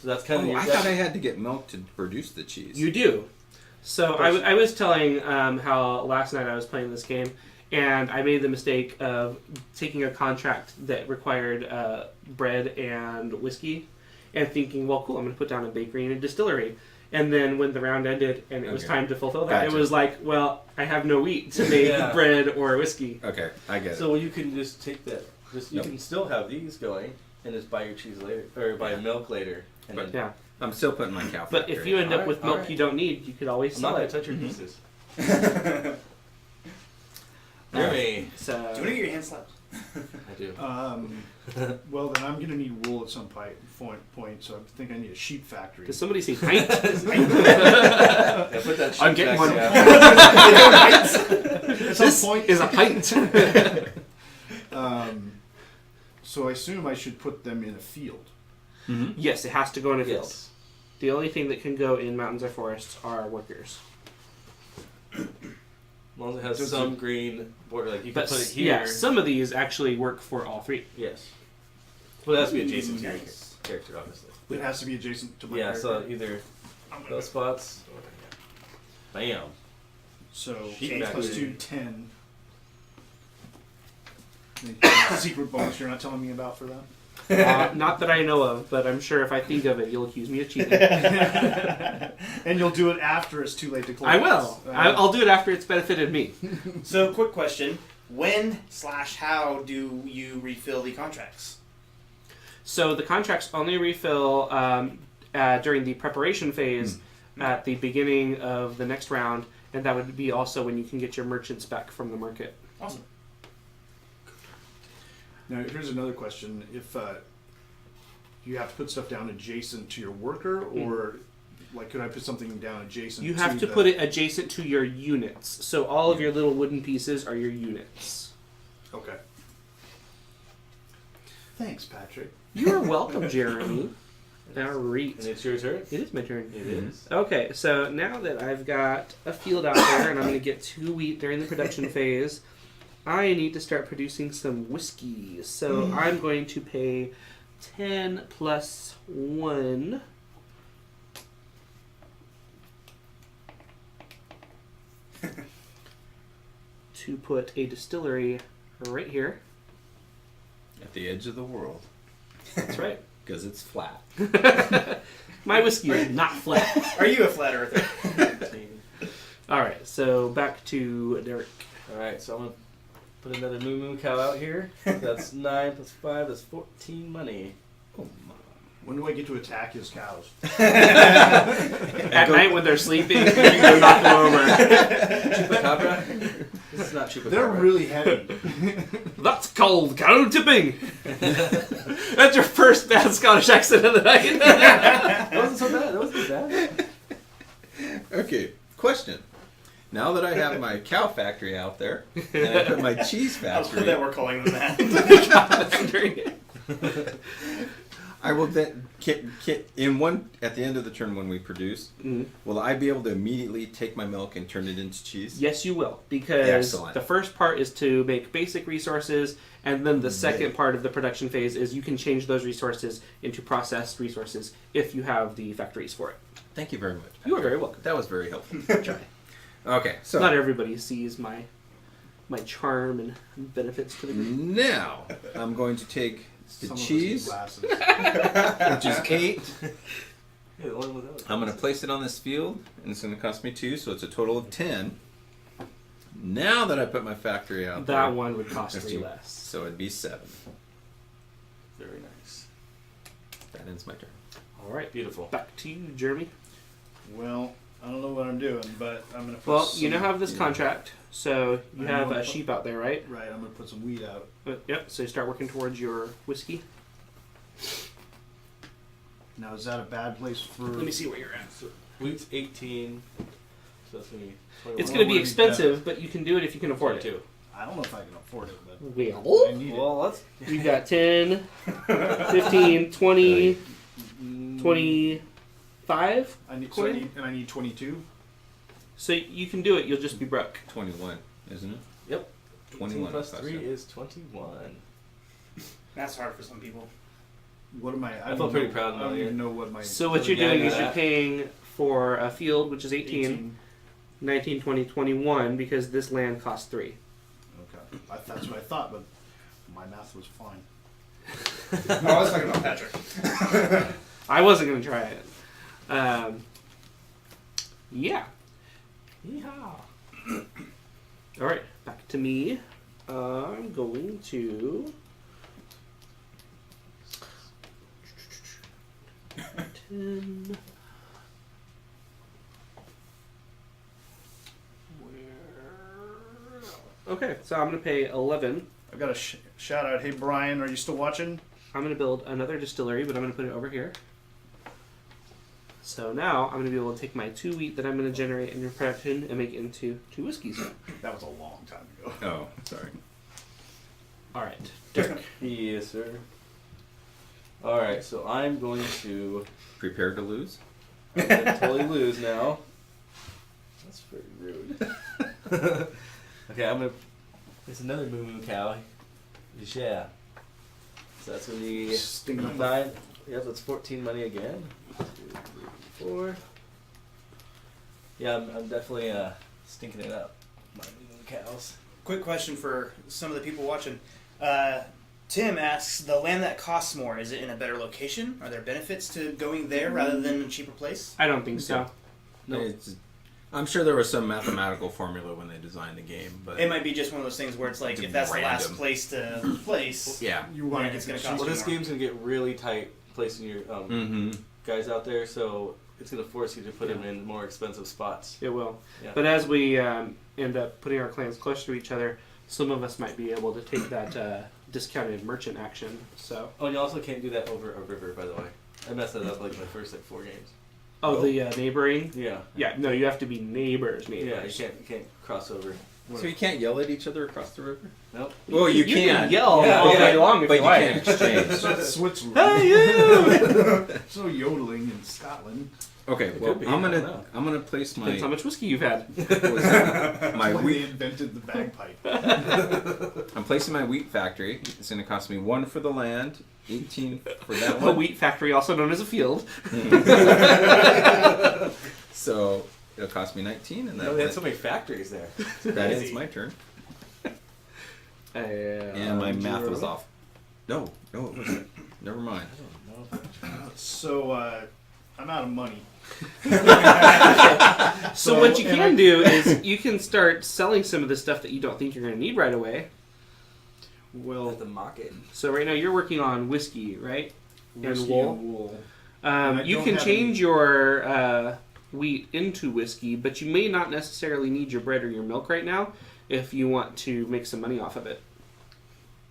Speaker 5: So that's kind of
Speaker 4: Oh,
Speaker 5: your.
Speaker 4: I thought I had to get milk to produce the cheese.
Speaker 3: You do. So I was telling how last night I was playing this game, and I made the mistake of taking a contract that required bread and whiskey, and thinking, well, cool, I'm going to put down a bakery and a distillery. And then when the round ended and it was
Speaker 4: Okay.
Speaker 3: time to fulfill that,
Speaker 4: Gotcha.
Speaker 3: it was like, well, I have no wheat to make
Speaker 5: Yeah.
Speaker 3: bread or whiskey.
Speaker 4: Okay, I get it.
Speaker 5: So you can just take that. Just you
Speaker 4: Yep.
Speaker 5: can still have these going, and just buy your cheese later, or buy milk later. And
Speaker 4: But-
Speaker 5: then,
Speaker 3: Yeah.
Speaker 4: I'm still putting my cow
Speaker 3: But
Speaker 4: factory.
Speaker 3: if you end up
Speaker 5: Alright,
Speaker 3: with milk
Speaker 5: alright.
Speaker 3: you don't need, you could always
Speaker 5: I'm not
Speaker 3: sell
Speaker 5: gonna
Speaker 3: it.
Speaker 5: touch your
Speaker 4: Mhm.
Speaker 5: pieces.
Speaker 1: Do
Speaker 5: Jeremy.
Speaker 3: So,
Speaker 1: you want to get your hand slapped?
Speaker 5: I do.
Speaker 2: Well, then I'm going to need wool at some point, so I think I need a sheep factory.
Speaker 3: does somebody say pint?
Speaker 5: Yeah, put that
Speaker 3: I'm
Speaker 5: sheet
Speaker 3: getting
Speaker 5: back
Speaker 3: one.
Speaker 5: down.
Speaker 2: At some
Speaker 3: This
Speaker 2: point,
Speaker 3: is a pint.
Speaker 2: so I assume I should put them in a field.
Speaker 4: Mhm.
Speaker 3: Yes, it has to go in a field.
Speaker 5: Yes.
Speaker 3: The only thing that can go in mountains or forests are workers.
Speaker 5: As long as it has
Speaker 2: Does
Speaker 5: some
Speaker 2: it-
Speaker 5: green border, like you can
Speaker 3: But
Speaker 5: put it here.
Speaker 3: yeah, some of these actually work for all three.
Speaker 5: Yes. Well, it has to be adjacent to your
Speaker 1: Nice.
Speaker 5: character, obviously.
Speaker 2: It has to be adjacent to my
Speaker 5: Yeah, so
Speaker 2: character.
Speaker 5: either
Speaker 2: I'm gonna-
Speaker 5: those spots or bam.
Speaker 2: So
Speaker 5: Sheep
Speaker 2: 8 plus
Speaker 5: factory.
Speaker 2: 2, 10. Secret bonus you're not telling me about for that?
Speaker 3: Not that I know of, but I'm sure if I think of it, you'll accuse me of cheating.
Speaker 2: And you'll do it after it's too late to close.
Speaker 3: I will. I'll do it after it's benefited me.
Speaker 1: So, quick question: when/how do you refill the contracts?
Speaker 3: So the contracts only refill during the preparation phase at the beginning of the next round, and that would be also when you can get your merchants back from the market.
Speaker 1: Awesome.
Speaker 2: Now, here's another question. If you have to put stuff down adjacent to your worker, or like could I put something down adjacent
Speaker 3: You have to
Speaker 2: the-
Speaker 3: put it adjacent to your units. So all of your little wooden pieces are your units.
Speaker 2: Okay. Thanks, Patrick.
Speaker 3: You are welcome, Jeremy. All
Speaker 5: And
Speaker 3: right.
Speaker 5: it's your turn?
Speaker 3: It is my turn.
Speaker 5: It is.
Speaker 3: Okay, so now that I've got a field out there and I'm going to get 2 wheat during the production phase, I need to start producing some whiskey. So I'm going to pay 10 plus 1. To put a distillery right here.
Speaker 4: At the edge of the world.
Speaker 3: That's right.
Speaker 4: Because it's flat.
Speaker 3: My whiskey is not flat.
Speaker 1: Are you a flat earther?
Speaker 3: Alright, so back to Derek.
Speaker 5: Alright, so I'm going to put another moo moo cow out here. That's 9 plus 5, that's 14 money.
Speaker 4: Oh,
Speaker 2: When do I get to attack his cows?
Speaker 3: At night when they're sleeping, you can go knock them over.
Speaker 5: Chupacabra? This is not Chupacabra.
Speaker 2: They're really heavy.
Speaker 3: That's called cow tipping. That's your first bad Scottish accent of the night.
Speaker 5: That wasn't so bad. That wasn't bad.
Speaker 6: Okay, question. Now that I have my cow factory out there, and I put my cheese
Speaker 1: I love
Speaker 6: factory,
Speaker 1: that we're calling them that.
Speaker 6: I will then at the end of the turn when we produce, will I be able to immediately take my milk and turn it into cheese?
Speaker 3: Yes, you will, because
Speaker 6: Excellent.
Speaker 3: the first part is to make basic resources, and then the second part of the production phase is you can change those resources into processed resources if you have the factories for it.
Speaker 6: Thank you very much.
Speaker 3: You are very welcome.
Speaker 6: That was very helpful. Okay, so
Speaker 3: Not everybody sees my charm and benefits to the group.
Speaker 6: now I'm going to take the
Speaker 2: Some of us
Speaker 6: cheese,
Speaker 2: need glasses.
Speaker 6: which is 8.
Speaker 5: Yeah, the one without.
Speaker 6: I'm going to place it on this field, and it's going to cost me 2, so it's a total of 10. Now that I put my factory out there,
Speaker 3: That one would cost 3
Speaker 6: 15.
Speaker 3: less.
Speaker 6: So it'd be 7.
Speaker 5: Very nice.
Speaker 6: That ends my turn.
Speaker 3: All right,
Speaker 5: Beautiful.
Speaker 3: back to you, Jeremy.
Speaker 2: Well, I don't know what I'm doing, but I'm gonna. Put
Speaker 3: Well,
Speaker 2: some,
Speaker 3: you now have this contract, so you
Speaker 2: I
Speaker 3: have
Speaker 2: know.
Speaker 3: a sheep out there, right?
Speaker 2: Right, I'm gonna put some weed out.
Speaker 3: Yep. So you start working towards your whiskey.
Speaker 2: Now, is that a bad place for?
Speaker 3: Let me see where you're at.
Speaker 5: Wheat's 18. So that's going to be 21.
Speaker 3: It's
Speaker 2: Well,
Speaker 3: going to be
Speaker 2: would be
Speaker 3: expensive, but you can do it if you can afford it too.
Speaker 2: I don't know if I can afford it, but
Speaker 3: Well,
Speaker 2: I need it.
Speaker 5: Well, let's.
Speaker 3: you've got 10, 15, 20, 25.
Speaker 2: I need,
Speaker 3: Coin?
Speaker 2: I need 22.
Speaker 3: So you can do it. You'll just be broke.
Speaker 6: 21, isn't it?
Speaker 5: Yep.
Speaker 6: 21
Speaker 5: 18 plus
Speaker 6: plus
Speaker 5: 3
Speaker 6: seven.
Speaker 5: is 21.
Speaker 1: That's hard for some people.
Speaker 2: What am I?
Speaker 5: I
Speaker 2: don't
Speaker 5: felt pretty
Speaker 2: know-
Speaker 5: proud of
Speaker 2: I don't
Speaker 5: that,
Speaker 2: even
Speaker 5: yeah.
Speaker 2: know what my.
Speaker 3: So what
Speaker 5: So
Speaker 3: you're
Speaker 5: yeah,
Speaker 3: doing
Speaker 5: I
Speaker 3: is
Speaker 5: got
Speaker 3: you're
Speaker 5: that.
Speaker 3: paying for a field, which is 18,
Speaker 2: 18.
Speaker 3: 19, 20, 21, because this land costs 3.
Speaker 2: Okay, that's what I thought, but my math was fine.
Speaker 1: Oh, I was talking about Patrick.
Speaker 3: I wasn't going to try it. Yeah.
Speaker 5: Yeehaw.
Speaker 3: All right, back to me. I'm going to 10. Okay, so I'm going to pay 11.
Speaker 2: I've got a shout out. Hey Brian, are you still watching?
Speaker 3: I'm going to build another distillery, but I'm going to put it over here. So now I'm going to be able to take my 2 wheat that I'm going to generate in your production and make it into 2 whiskeys.
Speaker 2: That was a long time ago.
Speaker 6: Oh, sorry.
Speaker 3: All right, Dirk.
Speaker 5: Yes, sir. Alright, so I'm going to
Speaker 6: Prepare to lose.
Speaker 5: totally lose now. That's pretty rude. Okay, I'm going to. There's another moo moo cow. Yeah. So that's going to be
Speaker 2: Sting up
Speaker 5: 9. Yep, that's 14 money again. 2, 3, 4. Yeah, I'm definitely stinking it up. My moo moo cows.
Speaker 1: Quick question for some of the people watching. Tim asks, the land that costs more, is it in a better location? Are there benefits to going there rather than a cheaper place?
Speaker 3: I don't think so.
Speaker 5: No.
Speaker 6: I'm sure there was some mathematical formula when they designed the game, but
Speaker 1: It might be just one of those things where it's like, if that's the last
Speaker 6: Random.
Speaker 1: place to place,
Speaker 6: yeah.
Speaker 2: You want
Speaker 1: then
Speaker 2: to
Speaker 1: it's
Speaker 2: get
Speaker 1: going
Speaker 2: the
Speaker 1: to cost
Speaker 5: Well,
Speaker 1: you
Speaker 5: this
Speaker 1: more.
Speaker 5: game's going to get really tight placing your
Speaker 6: Mm-hmm.
Speaker 5: guys out there, so it's going to force you to put them in more expensive spots.
Speaker 3: It will.
Speaker 5: Yeah.
Speaker 3: But as we end up putting our clans closer to each other, some of us might be able to take that discounted merchant action. So,
Speaker 5: Oh, and you also can't do that over a river, by the way. I messed that up like my first 4 games.
Speaker 3: the neighboring.
Speaker 5: Yeah.
Speaker 3: Yeah, no, you have to be neighbors.
Speaker 5: Yeah, you can't cross over.
Speaker 6: So you can't yell at each other across the river?
Speaker 5: Nope.
Speaker 6: Well, you
Speaker 3: can
Speaker 6: can.
Speaker 3: yell
Speaker 5: Yeah,
Speaker 3: all
Speaker 5: yeah,
Speaker 3: day long if
Speaker 6: but
Speaker 3: you
Speaker 6: you
Speaker 3: like.
Speaker 6: can't exchange.
Speaker 2: So that's Switzerland.
Speaker 3: Hey you!
Speaker 2: There's no yodeling in Scotland.
Speaker 6: Okay, well,
Speaker 5: could be,
Speaker 6: I'm
Speaker 5: I don't know.
Speaker 6: gonna place
Speaker 3: Depends how
Speaker 6: my
Speaker 3: much whiskey you've had.
Speaker 6: my
Speaker 2: That's why they
Speaker 6: wheat.
Speaker 2: invented the bagpipe.
Speaker 6: I'm placing my wheat factory. It's gonna cost me 1 for the land, 18 for that
Speaker 3: A
Speaker 6: one.
Speaker 3: wheat factory, also known as a field.
Speaker 6: So it'll cost me 19, and
Speaker 5: No, they
Speaker 6: that
Speaker 5: had so many factories there.
Speaker 6: that ends my turn. And my math was
Speaker 5: zero.
Speaker 6: off. No, it wasn't. Never mind.
Speaker 5: I don't know.
Speaker 2: So I'm out of money.
Speaker 3: So what you
Speaker 2: and
Speaker 3: can
Speaker 2: I-
Speaker 3: do is you can start selling some of the stuff that you don't think you're going to need right away.
Speaker 2: Well,
Speaker 5: At the market.
Speaker 3: So right now you're working on whiskey, right?
Speaker 2: Whiskey
Speaker 3: wool.
Speaker 2: and wool. And I
Speaker 3: You
Speaker 2: don't
Speaker 3: can
Speaker 2: have
Speaker 3: change your wheat into whiskey, but you may not necessarily need your bread or your milk right now if you want to make some money off of it.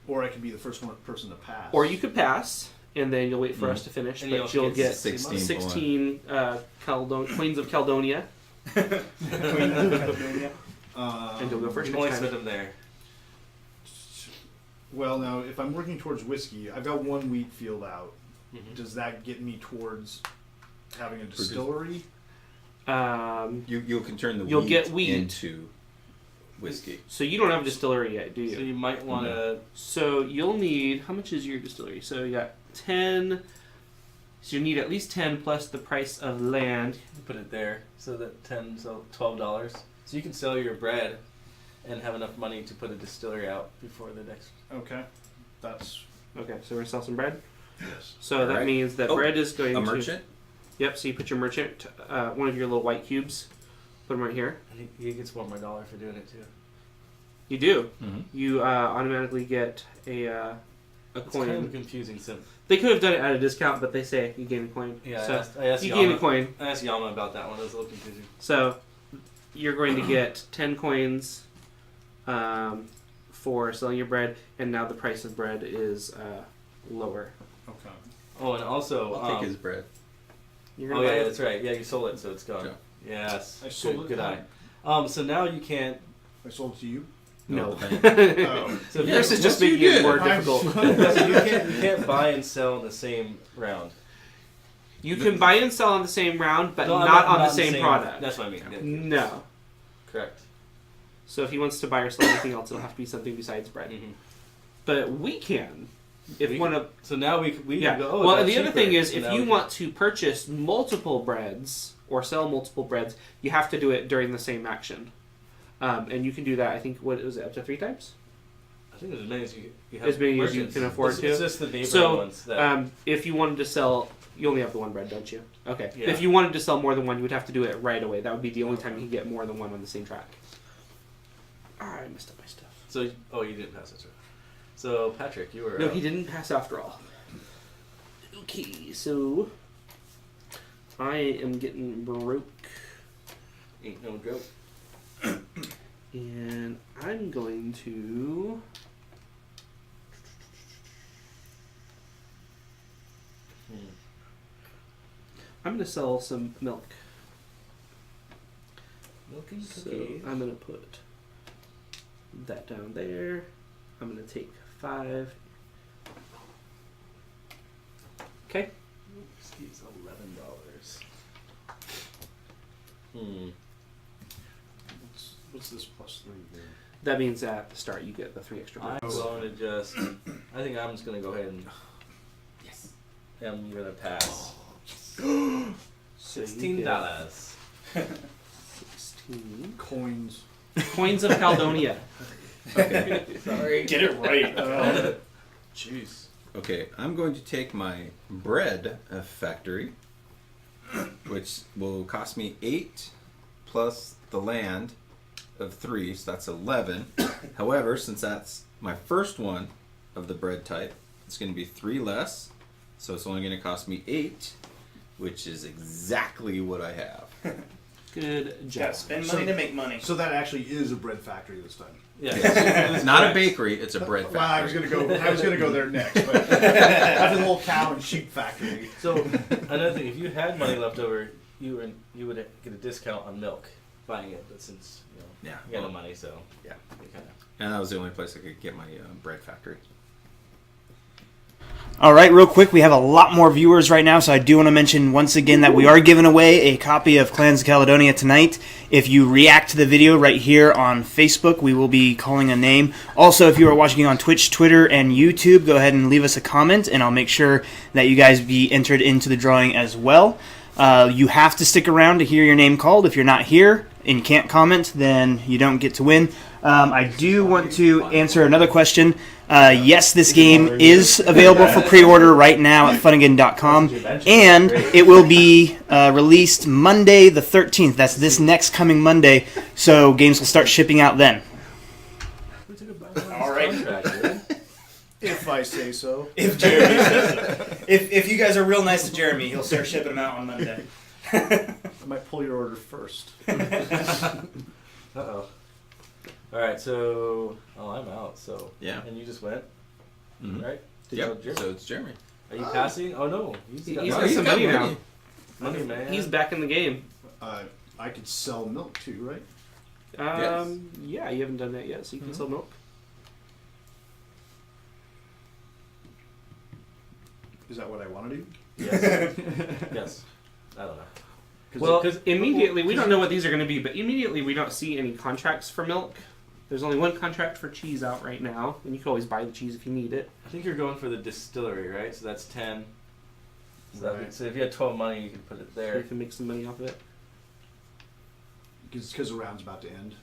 Speaker 2: Or I could be the first person to pass.
Speaker 3: Or you could pass, and then you'll wait for us to finish,
Speaker 5: And you
Speaker 3: but
Speaker 5: also
Speaker 3: you'll
Speaker 5: get
Speaker 3: get
Speaker 6: 16
Speaker 3: 16 Queens of Caledonia, and you'll go first
Speaker 5: You can only
Speaker 3: next
Speaker 5: spend
Speaker 3: time.
Speaker 5: them there.
Speaker 2: Well, now, if I'm working towards whiskey, I've got one wheat field out.
Speaker 5: Mhm.
Speaker 2: Does that get me towards having a distillery?
Speaker 6: You can turn the
Speaker 3: You'll
Speaker 6: wheat,
Speaker 3: get wheat.
Speaker 6: into whiskey.
Speaker 3: So you don't have a distillery yet, do
Speaker 5: So
Speaker 3: you?
Speaker 5: you might want to.
Speaker 3: So you'll need, how much is your distillery? So you got 10, so you need at least 10 plus the price of land.
Speaker 5: Put it there, so that $12. So you can sell your bread and have enough money to put a distillery out before the next.
Speaker 2: Okay. That's.
Speaker 3: Okay, so we're gonna sell some bread.
Speaker 2: Yes.
Speaker 3: So that
Speaker 6: Alright.
Speaker 3: means that
Speaker 6: Oh,
Speaker 3: bread is going
Speaker 6: A
Speaker 3: to...
Speaker 6: merchant?
Speaker 3: Yep, so you put your merchant, one of your little white cubes, put them right here.
Speaker 5: And he gets $1 more for doing it too.
Speaker 3: You do.
Speaker 6: Mm-hmm.
Speaker 3: You automatically get a
Speaker 5: It's
Speaker 3: coin.
Speaker 5: kind of confusing. So
Speaker 3: They could have done it at a discount, but they say you gain a coin.
Speaker 5: yeah,
Speaker 3: So
Speaker 5: I asked
Speaker 3: you gain a
Speaker 5: Yama.
Speaker 3: coin.
Speaker 5: I asked Yama about that one. It was a little confusing.
Speaker 3: So you're going to get 10 coins for selling your bread, and now the price of bread is lower.
Speaker 2: Okay.
Speaker 5: Oh, and also,
Speaker 6: I'll take his bread.
Speaker 3: You're
Speaker 5: oh
Speaker 3: gonna
Speaker 5: yeah,
Speaker 3: buy-
Speaker 5: that's right. Yeah, you sold it, so it's gone.
Speaker 6: Yeah.
Speaker 5: Yes,
Speaker 2: I sold
Speaker 5: good,
Speaker 2: it.
Speaker 5: good eye. So now you can't.
Speaker 2: I sold it to you.
Speaker 3: No.
Speaker 6: the bank.
Speaker 2: Oh.
Speaker 5: So if
Speaker 3: Yours
Speaker 5: you,
Speaker 3: is just
Speaker 6: Yes, you
Speaker 3: making it
Speaker 6: did.
Speaker 3: more
Speaker 2: I'm-
Speaker 3: difficult.
Speaker 5: so you can't buy and sell in the same round.
Speaker 3: You can buy and sell on the same round, but
Speaker 5: No,
Speaker 3: not on
Speaker 5: not
Speaker 3: the same product.
Speaker 5: That's what I mean. Yeah,
Speaker 3: No.
Speaker 5: correct.
Speaker 3: So if he wants to buy or sell anything else, it'll have to be something besides bread.
Speaker 5: Mm-hmm.
Speaker 3: But we can. If
Speaker 5: We
Speaker 3: one of
Speaker 5: So now we
Speaker 3: yeah.
Speaker 5: can go. Oh,
Speaker 3: well,
Speaker 5: that's
Speaker 3: the other
Speaker 5: cheaper.
Speaker 3: thing is,
Speaker 5: So
Speaker 3: if
Speaker 5: now
Speaker 3: you
Speaker 5: we
Speaker 3: want to purchase multiple breads or sell multiple breads, you have to do it during the same action. And you can do that. I think what was it, up to 3 times?
Speaker 5: I think as many as you have.
Speaker 3: As many as you
Speaker 5: merchants.
Speaker 3: can afford
Speaker 5: it's,
Speaker 3: to.
Speaker 5: It's just the neighboring
Speaker 3: So,
Speaker 5: ones that.
Speaker 3: if you wanted to sell, you only have the one bread, don't you? Okay.
Speaker 5: Yeah.
Speaker 3: If you wanted to sell more than one, you would have to do it right away. That would be the only time you could get more than one on the same track. I messed up my stuff.
Speaker 5: So you didn't pass it. So Patrick, you were.
Speaker 3: No, he didn't pass after all. Okay, so I am getting broke,
Speaker 5: Ain't no joke.
Speaker 3: and I'm going to. I'm going to sell some milk.
Speaker 5: Milk and
Speaker 3: So
Speaker 5: cookies.
Speaker 3: I'm going to put that down there. I'm going to take 5. Okay.
Speaker 5: Whiskey's $11. Hmm.
Speaker 2: What's this plus 3 here?
Speaker 3: That means at the start you get the 3 extra
Speaker 5: I'm
Speaker 3: points.
Speaker 5: going to just. I think I'm just going to go ahead and. Yes. I'm going to pass.
Speaker 3: So you
Speaker 5: $16.
Speaker 3: get 16
Speaker 2: Coins.
Speaker 3: coins of Caledonia.
Speaker 6: Okay.
Speaker 5: Sorry.
Speaker 1: Get it right.
Speaker 2: Jeez.
Speaker 6: Okay, I'm going to take my bread factory, which will cost me 8 plus the land of 3, so that's 11. However, since that's my first one of the bread type, it's going to be 3 less, so it's only going to cost me 8, which is exactly what I have.
Speaker 3: Good job.
Speaker 1: Gotta spend money to make money.
Speaker 2: So that actually is a bread factory this time.
Speaker 5: Yeah.
Speaker 6: It's not a bakery, it's a bread
Speaker 2: Well, I was
Speaker 6: factory.
Speaker 2: gonna go there next, but after the whole cow and sheep factory.
Speaker 5: So another thing, if you had money left over, you would get a discount on milk buying it. But since
Speaker 6: Yeah,
Speaker 5: you got no
Speaker 6: well,
Speaker 5: money, so
Speaker 6: yeah.
Speaker 5: you kind of.
Speaker 6: And that was the only place I could get my bread factory.
Speaker 1: All right, real quick, we have a lot more viewers right now, so I do want to mention once again that we are giving away a copy of Clans of Caledonia tonight. If you react to the video right here on Facebook, we will be calling a name. Also, if you are watching on Twitch, Twitter, and YouTube, go ahead and leave us a comment, and I'll make sure that you guys be entered into the drawing as well. You have to stick around to hear your name called. If you're not here and you can't comment, then you don't get to win. I do want to answer another question. Yes, this game is available for pre-order right now at funagain.com, and it will be released Monday the 13th. That's this next coming Monday, so games will start shipping out then.
Speaker 5: All
Speaker 1: right.
Speaker 2: If I say so.
Speaker 1: If Jeremy says so. If you guys are real nice to Jeremy, he'll start shipping them out on Monday.
Speaker 2: I might pull your order first.
Speaker 5: Uh-oh. Alright, so... Oh, I'm out, so...
Speaker 6: Yeah.
Speaker 5: And you just went,
Speaker 6: Mhm.
Speaker 5: right?
Speaker 6: Yep. So it's Jeremy.
Speaker 5: Are you passing? Oh, no.
Speaker 3: He's
Speaker 5: got
Speaker 3: got some money now.
Speaker 5: money, man.
Speaker 3: He's back in the game.
Speaker 2: I could sell milk too, right?
Speaker 3: Yeah, you haven't done that yet, so you can sell milk.
Speaker 2: Is that what I want to do?
Speaker 5: Yes. Yes. I don't know.
Speaker 3: Well,
Speaker 5: 'cause
Speaker 3: immediately, we don't know what these are going to be, but immediately we don't see any contracts for milk. There's only one contract for cheese out right now, and you can always buy the cheese if you need it.
Speaker 5: I think you're going for the distillery, right? So that's 10. So,
Speaker 2: Right.
Speaker 5: so if you had 12 money, you could put it
Speaker 3: You
Speaker 5: there.
Speaker 3: can make some money off of it.
Speaker 2: Because the round's about to end.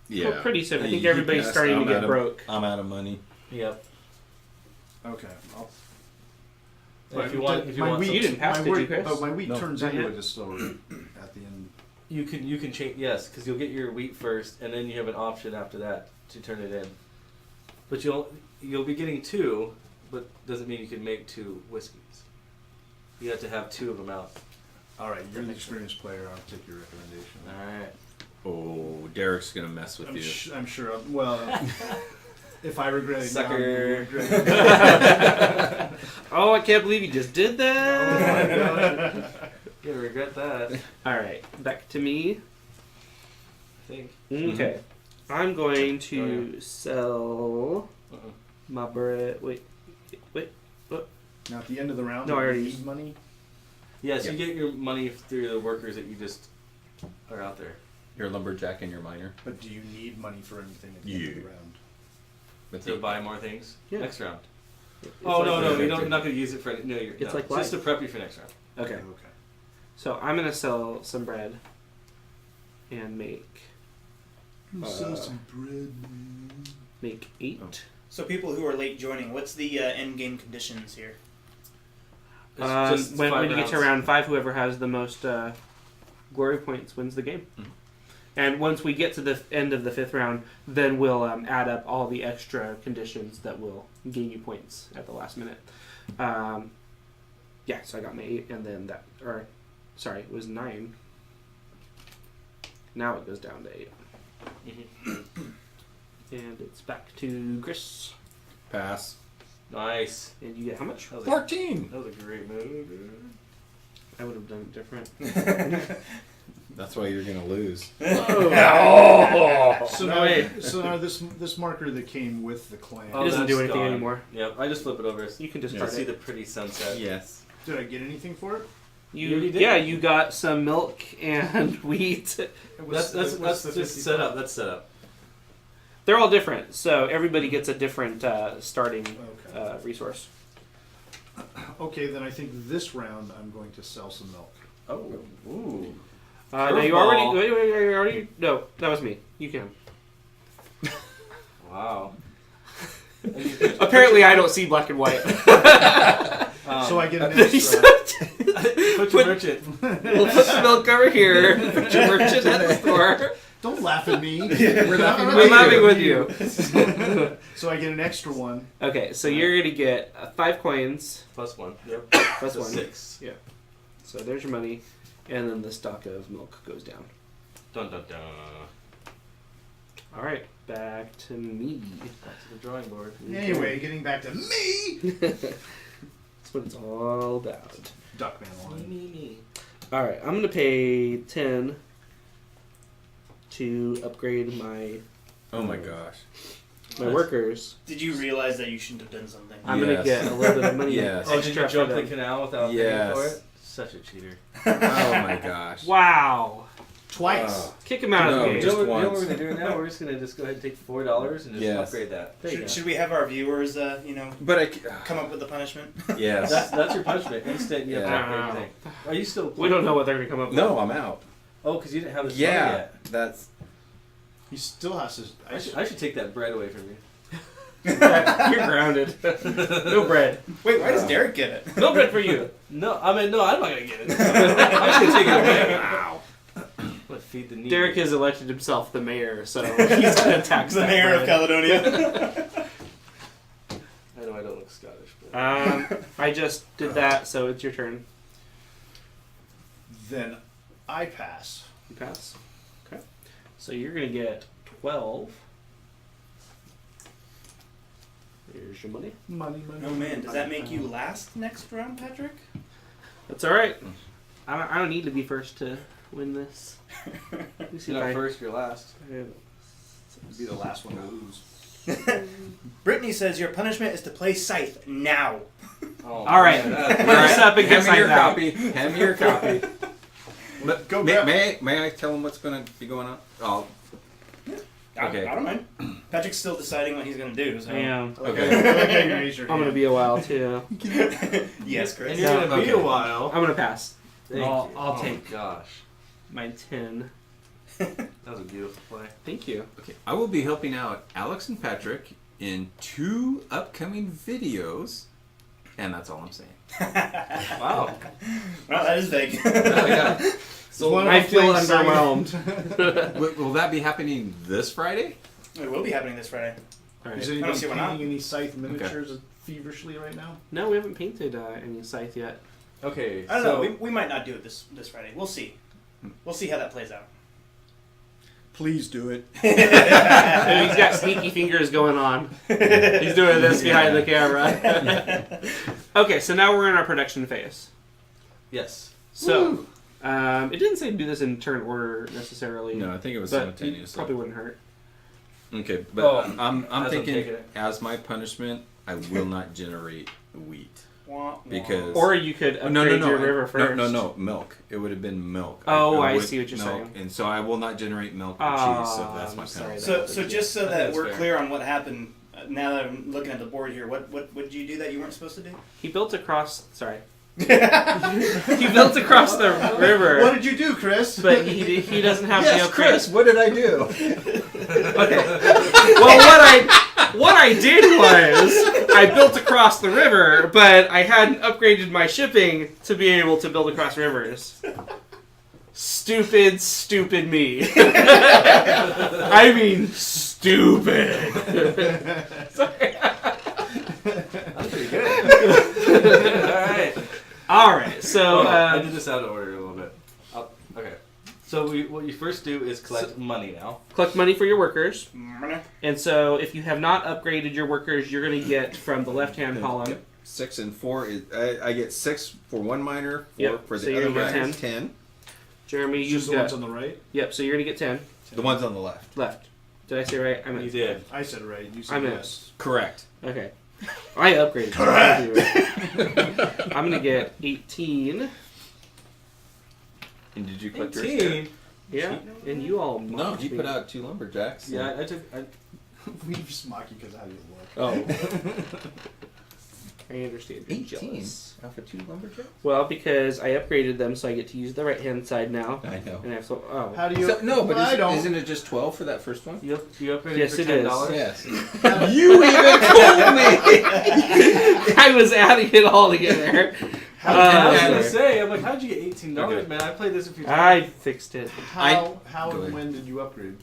Speaker 6: Yeah.
Speaker 3: Well, pretty soon. I think
Speaker 6: You
Speaker 3: everybody's
Speaker 6: passed.
Speaker 3: starting to
Speaker 6: I'm
Speaker 3: get
Speaker 6: out of-
Speaker 3: broke.
Speaker 6: I'm out of money.
Speaker 5: Yep.
Speaker 2: Okay.
Speaker 5: And if you want,
Speaker 2: my
Speaker 5: some-
Speaker 2: wheat,
Speaker 3: You didn't pass,
Speaker 2: my
Speaker 3: did you,
Speaker 2: wheat-
Speaker 3: Chris?
Speaker 2: But my wheat
Speaker 5: No.
Speaker 2: turns
Speaker 3: Not
Speaker 2: into
Speaker 3: yet?
Speaker 2: a distillery at the end.
Speaker 5: you can change. Yes, because you'll get your wheat first, and then you have an option after that to turn it in. But you'll be getting 2, but doesn't mean you can make 2 whiskeys. You have to have 2 of them out.
Speaker 2: All right, you're the experienced player. I'll take your recommendation.
Speaker 5: All right.
Speaker 6: Oh, Derek's gonna mess with you.
Speaker 2: I'm sure. Well, if I regret it, now,
Speaker 5: Sucker.
Speaker 2: you'll regret it.
Speaker 3: Oh, I can't believe you just did that!
Speaker 5: Oh my gosh. You're gonna regret that.
Speaker 3: Alright, back to me.
Speaker 5: I think.
Speaker 3: Okay. I'm going to sell
Speaker 5: Uh-uh.
Speaker 3: my bread. Wait.
Speaker 2: Now at the end of the round,
Speaker 3: No, I
Speaker 2: do you
Speaker 3: already
Speaker 2: need
Speaker 3: used-
Speaker 2: money.
Speaker 5: Yes,
Speaker 6: Yeah.
Speaker 5: you get your money through the workers that you just are out there.
Speaker 6: Your lumberjack and your miner.
Speaker 2: But do you need money for anything at the end of the
Speaker 6: Yeah.
Speaker 2: round?
Speaker 6: But
Speaker 5: To buy more things
Speaker 3: Yeah.
Speaker 5: next round.
Speaker 3: It's
Speaker 5: Oh
Speaker 3: like-
Speaker 5: no,
Speaker 6: that.
Speaker 5: you're not gonna use it for any. No, you're.
Speaker 3: It's
Speaker 5: no.
Speaker 3: like
Speaker 5: It's just to
Speaker 3: life.
Speaker 5: prep you for next round.
Speaker 3: Okay.
Speaker 2: Okay.
Speaker 3: So I'm going to sell some bread and make
Speaker 2: Sell some bread, man.
Speaker 3: 8.
Speaker 6: Oh.
Speaker 1: So people who are late joining, what's the end game conditions here?
Speaker 5: It's just
Speaker 3: When
Speaker 5: 5
Speaker 3: you get to
Speaker 5: rounds.
Speaker 3: round 5, whoever has the most glory points wins the game.
Speaker 6: Mhm.
Speaker 3: And once we get to the end of the 5th round, then we'll add up all the extra conditions that will gain you points at the last minute. Yeah, so I got my 8, and then that, or sorry, it was 9. Now it goes down to 8.
Speaker 5: Mhm.
Speaker 3: And it's back to Chris.
Speaker 6: Pass.
Speaker 5: Nice.
Speaker 3: And you get how much?
Speaker 5: That was,
Speaker 6: 14.
Speaker 5: that was a great move, dude.
Speaker 3: I would have done it different.
Speaker 6: That's why you're gonna lose.
Speaker 3: Oh.
Speaker 2: So
Speaker 5: No,
Speaker 2: now,
Speaker 5: wait.
Speaker 2: so now this marker that came with the clan.
Speaker 3: It doesn't
Speaker 5: that's
Speaker 3: do anything
Speaker 5: gone.
Speaker 3: anymore.
Speaker 5: Yep, I just flip it over.
Speaker 3: You can
Speaker 5: You
Speaker 3: discard
Speaker 5: see
Speaker 3: it.
Speaker 5: the pretty sunset.
Speaker 6: Yes.
Speaker 2: Did I get anything for it?
Speaker 5: You already did.
Speaker 3: Yeah, you got some milk and wheat.
Speaker 2: What's
Speaker 5: That's
Speaker 2: the
Speaker 5: just
Speaker 2: 55?
Speaker 5: set up. That's set up.
Speaker 3: They're all different, so everybody gets a different starting
Speaker 2: Okay.
Speaker 3: resource.
Speaker 2: Okay, then I think this round I'm going to sell some milk.
Speaker 5: Oh. Ooh.
Speaker 3: No, you
Speaker 5: Curveball.
Speaker 3: already. Wait, you already. No, that was me. You can.
Speaker 5: Wow.
Speaker 3: Apparently, I don't see black and white.
Speaker 2: So I get an
Speaker 3: He
Speaker 2: extra.
Speaker 5: Put your merchant.
Speaker 3: We'll put the milk over here. Put your merchant at the store.
Speaker 2: Don't laugh at me. We're laughing
Speaker 3: We're laughing with you.
Speaker 2: So I get an extra one.
Speaker 3: Okay, so you're gonna get 5 coins
Speaker 5: Plus 1. Yep.
Speaker 3: plus
Speaker 5: So
Speaker 3: 1.
Speaker 5: 6.
Speaker 3: So there's your money, and then the stock of milk goes down.
Speaker 5: Dun dun dun.
Speaker 3: All right, back to me.
Speaker 5: Back to the drawing board.
Speaker 2: Anyway, getting back to me.
Speaker 3: That's what it's all about.
Speaker 2: Duckman line.
Speaker 5: Me.
Speaker 3: All right, I'm gonna pay 10 to upgrade my
Speaker 6: Oh my gosh.
Speaker 3: workers.
Speaker 1: Did you realize that you shouldn't have done something?
Speaker 3: I'm gonna
Speaker 6: Yes.
Speaker 3: get a little bit of money.
Speaker 6: Yes.
Speaker 5: Oh, did you
Speaker 3: extra
Speaker 5: jump
Speaker 3: for
Speaker 5: the
Speaker 3: them.
Speaker 5: canal without
Speaker 6: Yes.
Speaker 5: paying for it? Such a cheater.
Speaker 6: Oh my gosh.
Speaker 3: Wow!
Speaker 2: Twice.
Speaker 3: Kick him out of
Speaker 6: No,
Speaker 3: the game.
Speaker 6: just
Speaker 5: You know what
Speaker 6: once.
Speaker 5: we're gonna do now? We're just gonna go ahead and take $4 and just
Speaker 6: Yes.
Speaker 5: upgrade that.
Speaker 3: There you go.
Speaker 1: Should we have our viewers,
Speaker 6: But I.
Speaker 1: come up with the punishment?
Speaker 6: Yes.
Speaker 5: That's your punishment. Instant. You have to
Speaker 6: Yeah.
Speaker 5: upgrade everything. Are you still?
Speaker 3: We don't know what they're gonna come up with.
Speaker 6: No, I'm out.
Speaker 5: Oh, because you didn't have this money
Speaker 6: Yeah.
Speaker 5: yet.
Speaker 6: That's.
Speaker 2: He still has to.
Speaker 5: I should take that bread away from you.
Speaker 3: You're grounded. No bread.
Speaker 1: Wait, why does Derek get it?
Speaker 3: No bread for you.
Speaker 5: No, I'm not gonna get it. I'm just gonna take it away.
Speaker 3: Wow.
Speaker 5: Let's feed the needy.
Speaker 3: Derek has elected himself the mayor, so he's gonna tax
Speaker 1: The
Speaker 3: that
Speaker 1: mayor of
Speaker 3: bread.
Speaker 1: Caledonia.
Speaker 5: I know I don't look
Speaker 3: I just did that, so it's your turn.
Speaker 2: Then I pass.
Speaker 3: You pass. Okay. So you're going to get 12. Here's your money.
Speaker 2: Money.
Speaker 1: Oh man, does that make you last next round, Patrick?
Speaker 3: That's all right. I don't need to be first to win this. Let me see
Speaker 5: You're
Speaker 3: if
Speaker 5: not
Speaker 3: I-
Speaker 5: first, you're last.
Speaker 2: Be the last one to lose.
Speaker 1: Brittany says your punishment is to play Scythe now.
Speaker 5: Oh,
Speaker 3: All right.
Speaker 5: man,
Speaker 3: Put this up and get
Speaker 6: Hand me your
Speaker 3: signed out.
Speaker 6: copy. Hand me your copy.
Speaker 2: Go
Speaker 6: may,
Speaker 2: grab-
Speaker 6: may I tell him what's going to be going on? Oh, Okay.
Speaker 1: I don't mind. Patrick's still deciding what he's going to do. So.
Speaker 3: I am.
Speaker 2: Okay, you raise your
Speaker 3: I'm going to
Speaker 2: hand.
Speaker 3: be a while, too.
Speaker 1: Yes, Chris.
Speaker 5: And you're
Speaker 3: No,
Speaker 5: gonna be
Speaker 6: okay.
Speaker 5: a while.
Speaker 3: I'm going to pass.
Speaker 5: Thank
Speaker 3: I'll
Speaker 5: you. Oh
Speaker 3: take-
Speaker 5: my gosh,
Speaker 3: My 10.
Speaker 5: that was a beautiful play.
Speaker 3: Thank you.
Speaker 6: okay. I will be helping out Alex and Patrick in 2 upcoming videos, and that's all I'm saying.
Speaker 5: Wow.
Speaker 1: Well, that is vague.
Speaker 5: Oh, yeah.
Speaker 2: So one of
Speaker 3: I
Speaker 2: them
Speaker 3: feel
Speaker 2: plays Scythe.
Speaker 3: underwhelmed.
Speaker 6: Will that be happening this Friday?
Speaker 1: It will be happening this Friday.
Speaker 3: All
Speaker 2: Is
Speaker 3: right.
Speaker 1: I don't
Speaker 2: anybody
Speaker 1: see why not.
Speaker 2: painting any Scythe miniatures feverishly right now?
Speaker 3: No, we haven't painted any Scythe yet.
Speaker 5: Okay,
Speaker 1: I don't
Speaker 5: so
Speaker 1: know. We might not do it this Friday. We'll see. We'll see how that plays out.
Speaker 2: Please do it.
Speaker 3: And he's got sneaky fingers going on. He's doing this behind the camera. Okay, so now we're in our production phase.
Speaker 5: yes,
Speaker 3: So, it didn't say to do this in turn order necessarily.
Speaker 6: No, I think it was
Speaker 3: but it
Speaker 6: simultaneously.
Speaker 3: probably wouldn't hurt.
Speaker 6: Okay, but
Speaker 5: Oh,
Speaker 6: I'm
Speaker 5: as I'm
Speaker 6: thinking
Speaker 5: taking it.
Speaker 6: as my punishment, I will not generate wheat.
Speaker 1: Wah, wah.
Speaker 6: Because-
Speaker 3: Or you could
Speaker 6: Oh,
Speaker 3: upgrade
Speaker 6: no,
Speaker 3: your river first.
Speaker 6: No, milk. It would have been milk.
Speaker 3: Oh, I
Speaker 6: would-
Speaker 3: see what you're
Speaker 6: no,
Speaker 3: saying.
Speaker 6: And so I will not generate milk or
Speaker 3: Ah,
Speaker 6: cheese, so that's
Speaker 3: I'm
Speaker 6: my
Speaker 3: sorry.
Speaker 6: penalty.
Speaker 1: So just so
Speaker 5: I think
Speaker 1: that
Speaker 5: that's
Speaker 1: we're
Speaker 5: fair.
Speaker 1: clear on what happened, now that I'm looking at the board here, what did you do that you weren't supposed to do?
Speaker 3: He built across. Sorry. He built across the river.
Speaker 2: What did you do, Chris?
Speaker 3: But he doesn't have the upgrade.
Speaker 6: what did I do?
Speaker 3: Okay. Well, what I did was I built across the river, but I hadn't upgraded my shipping to be able to build across rivers. Stupid me. I mean, stupid. Sorry.
Speaker 5: that's pretty good. All right.
Speaker 3: So,
Speaker 5: I did this out of order a little bit. Okay. So what you first do is collect money now.
Speaker 3: collect money for your workers. And so if you have not upgraded your workers, you're going to get from the left-hand column.
Speaker 6: Yep. 6 and 4. I get 6 for one miner. 4
Speaker 3: Yep,
Speaker 6: for
Speaker 3: so
Speaker 6: the
Speaker 3: you're
Speaker 6: other
Speaker 3: gonna get
Speaker 6: miner. 10.
Speaker 3: Jeremy,
Speaker 2: Just
Speaker 3: you've
Speaker 2: the ones
Speaker 3: got...
Speaker 2: on the right.
Speaker 3: Yep, so you're going to get 10
Speaker 6: The ones on the left.
Speaker 3: left. Did I say right? I
Speaker 5: You
Speaker 3: meant...
Speaker 5: did.
Speaker 2: I said right. You said
Speaker 3: I meant-
Speaker 2: yes.
Speaker 6: Correct.
Speaker 3: Okay. I upgraded. Correct. I'm going to get 18.
Speaker 6: And did you collect yours?
Speaker 5: 18.
Speaker 3: Yeah, and you all
Speaker 6: No,
Speaker 3: mocked
Speaker 6: he
Speaker 3: me.
Speaker 6: put out 2 lumberjacks.
Speaker 5: Yeah,
Speaker 2: We just mock you because of how you look.
Speaker 3: Oh. I understand. You're
Speaker 6: 18
Speaker 3: jealous.
Speaker 6: out of 2 lumberjacks?
Speaker 3: Well, because I upgraded them, so I get to use the right-hand side now.
Speaker 6: I know.
Speaker 3: And I have so... Oh.
Speaker 2: How do you?
Speaker 6: So, no, but
Speaker 2: I don't.
Speaker 6: isn't it just 12 for that first one?
Speaker 5: You upgraded
Speaker 3: Yes,
Speaker 5: for
Speaker 3: it is.
Speaker 5: $10?
Speaker 6: Yes. You even told me!
Speaker 3: I was adding it all together.
Speaker 5: I was
Speaker 3: Uh,
Speaker 5: gonna say, I'm like, how'd you get $18,
Speaker 6: Okay.
Speaker 5: man? I played this a few
Speaker 3: I
Speaker 5: times.
Speaker 3: fixed it.
Speaker 2: How
Speaker 6: Go
Speaker 2: and
Speaker 6: ahead.
Speaker 2: when did you upgrade?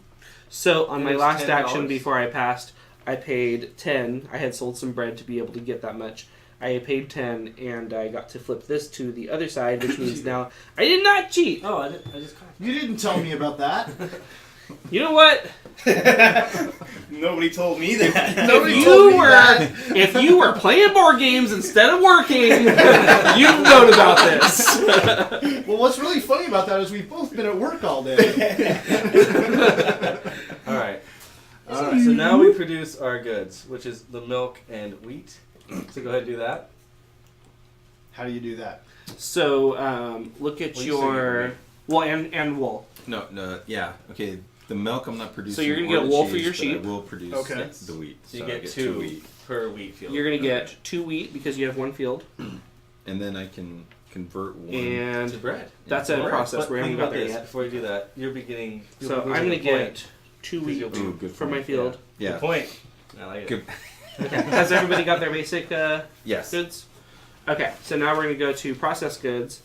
Speaker 3: So on
Speaker 5: It
Speaker 3: my
Speaker 5: was
Speaker 3: last
Speaker 5: $10.
Speaker 3: action before I passed, I paid 10. I had sold some bread to be able to get that much. I paid 10, and I got to flip this to the other side, which means now I did not cheat.
Speaker 5: Oh, I just caught
Speaker 2: You didn't tell me about that.
Speaker 3: You know what?
Speaker 1: Nobody told me that.
Speaker 3: If you were playing board games instead of working, you've known about this.
Speaker 2: Well, what's really funny about that is we've both been at work all day.
Speaker 5: All right. So now we produce our goods, which is the milk and wheat. So go ahead and do that.
Speaker 2: How do you do that?
Speaker 3: So look at
Speaker 5: Well, you said
Speaker 3: your
Speaker 5: you
Speaker 3: well and wool.
Speaker 6: No, yeah. Okay, the milk I'm not producing.
Speaker 3: So you're gonna
Speaker 6: or
Speaker 3: get
Speaker 6: the
Speaker 3: wool for
Speaker 6: cheese,
Speaker 3: your
Speaker 6: but
Speaker 3: sheep?
Speaker 6: I will produce
Speaker 2: Okay.
Speaker 6: the wheat.
Speaker 5: So you
Speaker 6: I
Speaker 5: get 2
Speaker 6: wheat.
Speaker 5: per wheat field.
Speaker 3: You're gonna get 2 wheat because you have 1 field,
Speaker 6: And then I can convert 1.
Speaker 5: to
Speaker 3: and
Speaker 5: bread.
Speaker 3: that's a
Speaker 6: Alright,
Speaker 3: process.
Speaker 5: But
Speaker 3: We haven't
Speaker 5: think
Speaker 3: got
Speaker 5: about
Speaker 3: there
Speaker 5: this
Speaker 3: yet.
Speaker 5: before you do that. You'll be getting. you'll
Speaker 3: So
Speaker 5: be
Speaker 3: I'm
Speaker 5: losing
Speaker 3: gonna
Speaker 5: a point.
Speaker 3: get 2
Speaker 5: Because
Speaker 3: wheat
Speaker 5: you'll be-
Speaker 6: Ooh, good
Speaker 3: for
Speaker 6: point.
Speaker 3: my field.
Speaker 6: Yeah.
Speaker 5: Good point. I like it.
Speaker 6: Good.
Speaker 3: Okay. Has everybody got their basic
Speaker 6: Yes.
Speaker 3: goods? Okay, so now we're going to go to processed goods.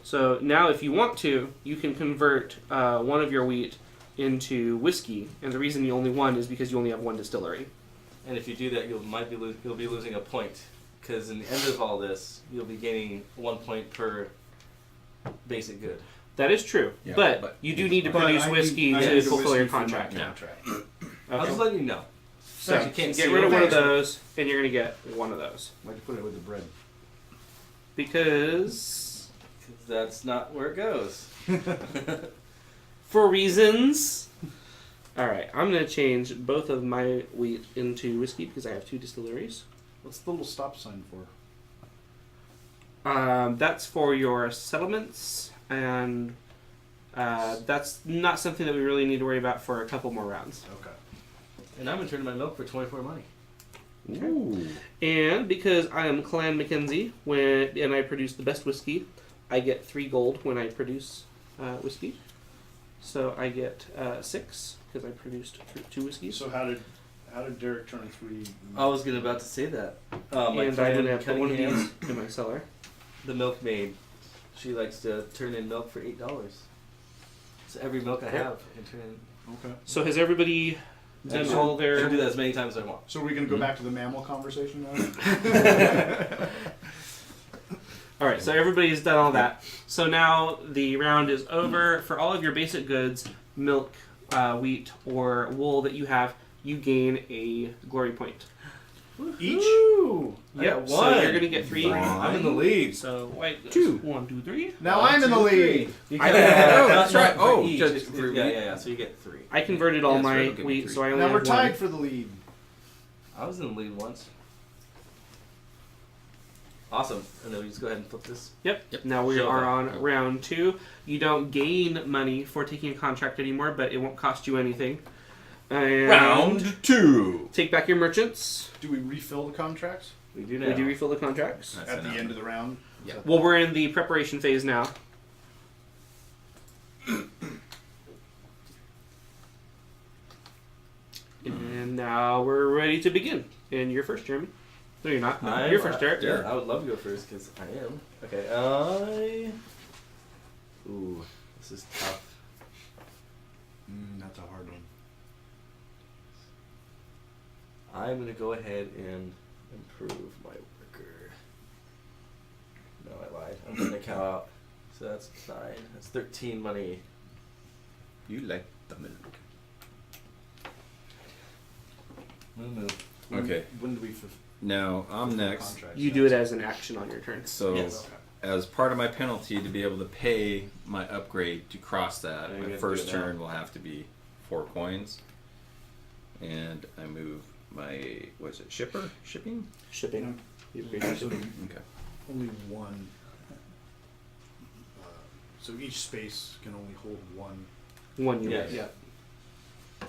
Speaker 3: So now if you want to, you can convert 1 of your wheat into whiskey. And the reason you only 1 is because you only have 1 distillery.
Speaker 5: And if you do that, you'll be losing a point, because in the end of all this, you'll be gaining 1 point per basic good.
Speaker 3: That is true,
Speaker 6: Yeah,
Speaker 3: but you do need to
Speaker 2: But
Speaker 3: produce
Speaker 2: I
Speaker 3: whiskey
Speaker 2: need
Speaker 3: to
Speaker 2: the
Speaker 3: fulfill your
Speaker 2: whiskey for my
Speaker 3: contract.
Speaker 2: contract.
Speaker 5: I'll
Speaker 3: Okay.
Speaker 5: just let you know.
Speaker 3: So
Speaker 5: You can't
Speaker 3: get
Speaker 5: see
Speaker 3: rid of
Speaker 5: it.
Speaker 3: one of those, and you're gonna get one of those
Speaker 2: Why'd you put it with the bread?
Speaker 3: because
Speaker 5: 'Cause that's not where it goes.
Speaker 3: for reasons. All right, I'm gonna change both of my wheat into whiskey because I have 2 distilleries.
Speaker 2: What's the little stop sign for?
Speaker 3: That's for your settlements, and that's not something that we really need to worry about for a couple more rounds.
Speaker 2: Okay.
Speaker 5: And I'm returning my milk for 24 money.
Speaker 6: Ooh.
Speaker 3: And because I am Clan Mackenzie, and I produce the best whiskey, I get 3 gold when I produce whiskey. So I get 6 because I produced 2 whiskeys.
Speaker 2: So how did Derek turn 3?
Speaker 5: I was about to say that. My
Speaker 3: and I'm
Speaker 5: friend
Speaker 3: gonna put one of
Speaker 5: Cunningham,
Speaker 3: these in my cellar.
Speaker 5: the milkmaid, she likes to turn in milk for $8. So every milk I have, and turn in.
Speaker 2: Okay.
Speaker 3: So has everybody done
Speaker 2: So-
Speaker 3: all
Speaker 5: I can
Speaker 3: their?
Speaker 5: do that as many times as I want.
Speaker 2: So we can go back to the mammal conversation now?
Speaker 3: All right, so everybody's done all that. So now the round is over. For all of your basic goods, milk, wheat, or wool that you have, you gain a glory point.
Speaker 2: Each?
Speaker 5: Ooh, I
Speaker 3: Yep.
Speaker 5: got
Speaker 3: So
Speaker 5: one.
Speaker 3: you're gonna get 3.
Speaker 5: I'm in the lead.
Speaker 3: So white goes
Speaker 6: 2.
Speaker 3: 1, 2, 3.
Speaker 2: Now I'm in the lead.
Speaker 5: You
Speaker 3: I-
Speaker 5: can
Speaker 3: Oh,
Speaker 6: that's right.
Speaker 5: for
Speaker 6: Oh,
Speaker 5: each.
Speaker 6: just
Speaker 5: It's-
Speaker 6: for
Speaker 5: yeah. So you get 3.
Speaker 3: I converted all
Speaker 6: Yeah, that's
Speaker 3: my
Speaker 6: right, I'll give you
Speaker 3: wheat,
Speaker 6: 3.
Speaker 3: so I only
Speaker 2: Now
Speaker 3: have
Speaker 2: we're tied
Speaker 3: one.
Speaker 2: for the lead.
Speaker 5: I was in the lead once. Awesome. And then we just go ahead and flip this.
Speaker 3: Yep. Now we
Speaker 5: Show
Speaker 3: are
Speaker 5: that.
Speaker 3: on round 2. You don't gain money for taking a contract anymore, but it won't cost you anything. And
Speaker 6: Round 2.
Speaker 3: take back your merchants.
Speaker 2: Do we refill the contracts
Speaker 5: We do now.
Speaker 3: We do refill the contracts.
Speaker 6: That's
Speaker 2: at the
Speaker 6: enough.
Speaker 2: end of the round?
Speaker 6: Yeah.
Speaker 3: Well, we're in the preparation phase now. And now we're ready to begin. And you're first, Jeremy. No, you're not. You're first, Derek.
Speaker 5: Yeah, I would love to go first because I am. Okay, Ooh, this is tough.
Speaker 2: That's a hard one.
Speaker 5: I'm gonna go ahead and improve my worker. No, I lied. I'm gonna count out. So that's 9. That's 13 money.
Speaker 6: You like the milk.
Speaker 5: Move.
Speaker 6: Okay.
Speaker 2: When do we
Speaker 6: Now I'm next.
Speaker 3: You do it as an action on your turn.
Speaker 6: So
Speaker 5: Yes.
Speaker 6: as part of my penalty to be able to pay my upgrade to cross that,
Speaker 5: Yeah, you
Speaker 6: my
Speaker 5: gotta
Speaker 6: first
Speaker 5: do it now.
Speaker 6: turn will have to be 4 coins. And I move my shipping?
Speaker 3: Shipping. You agree
Speaker 2: So
Speaker 3: to shipping.
Speaker 6: Okay.
Speaker 2: only one. So each space can only hold one.
Speaker 3: 1 unit.
Speaker 5: Yeah.
Speaker 3: Yeah.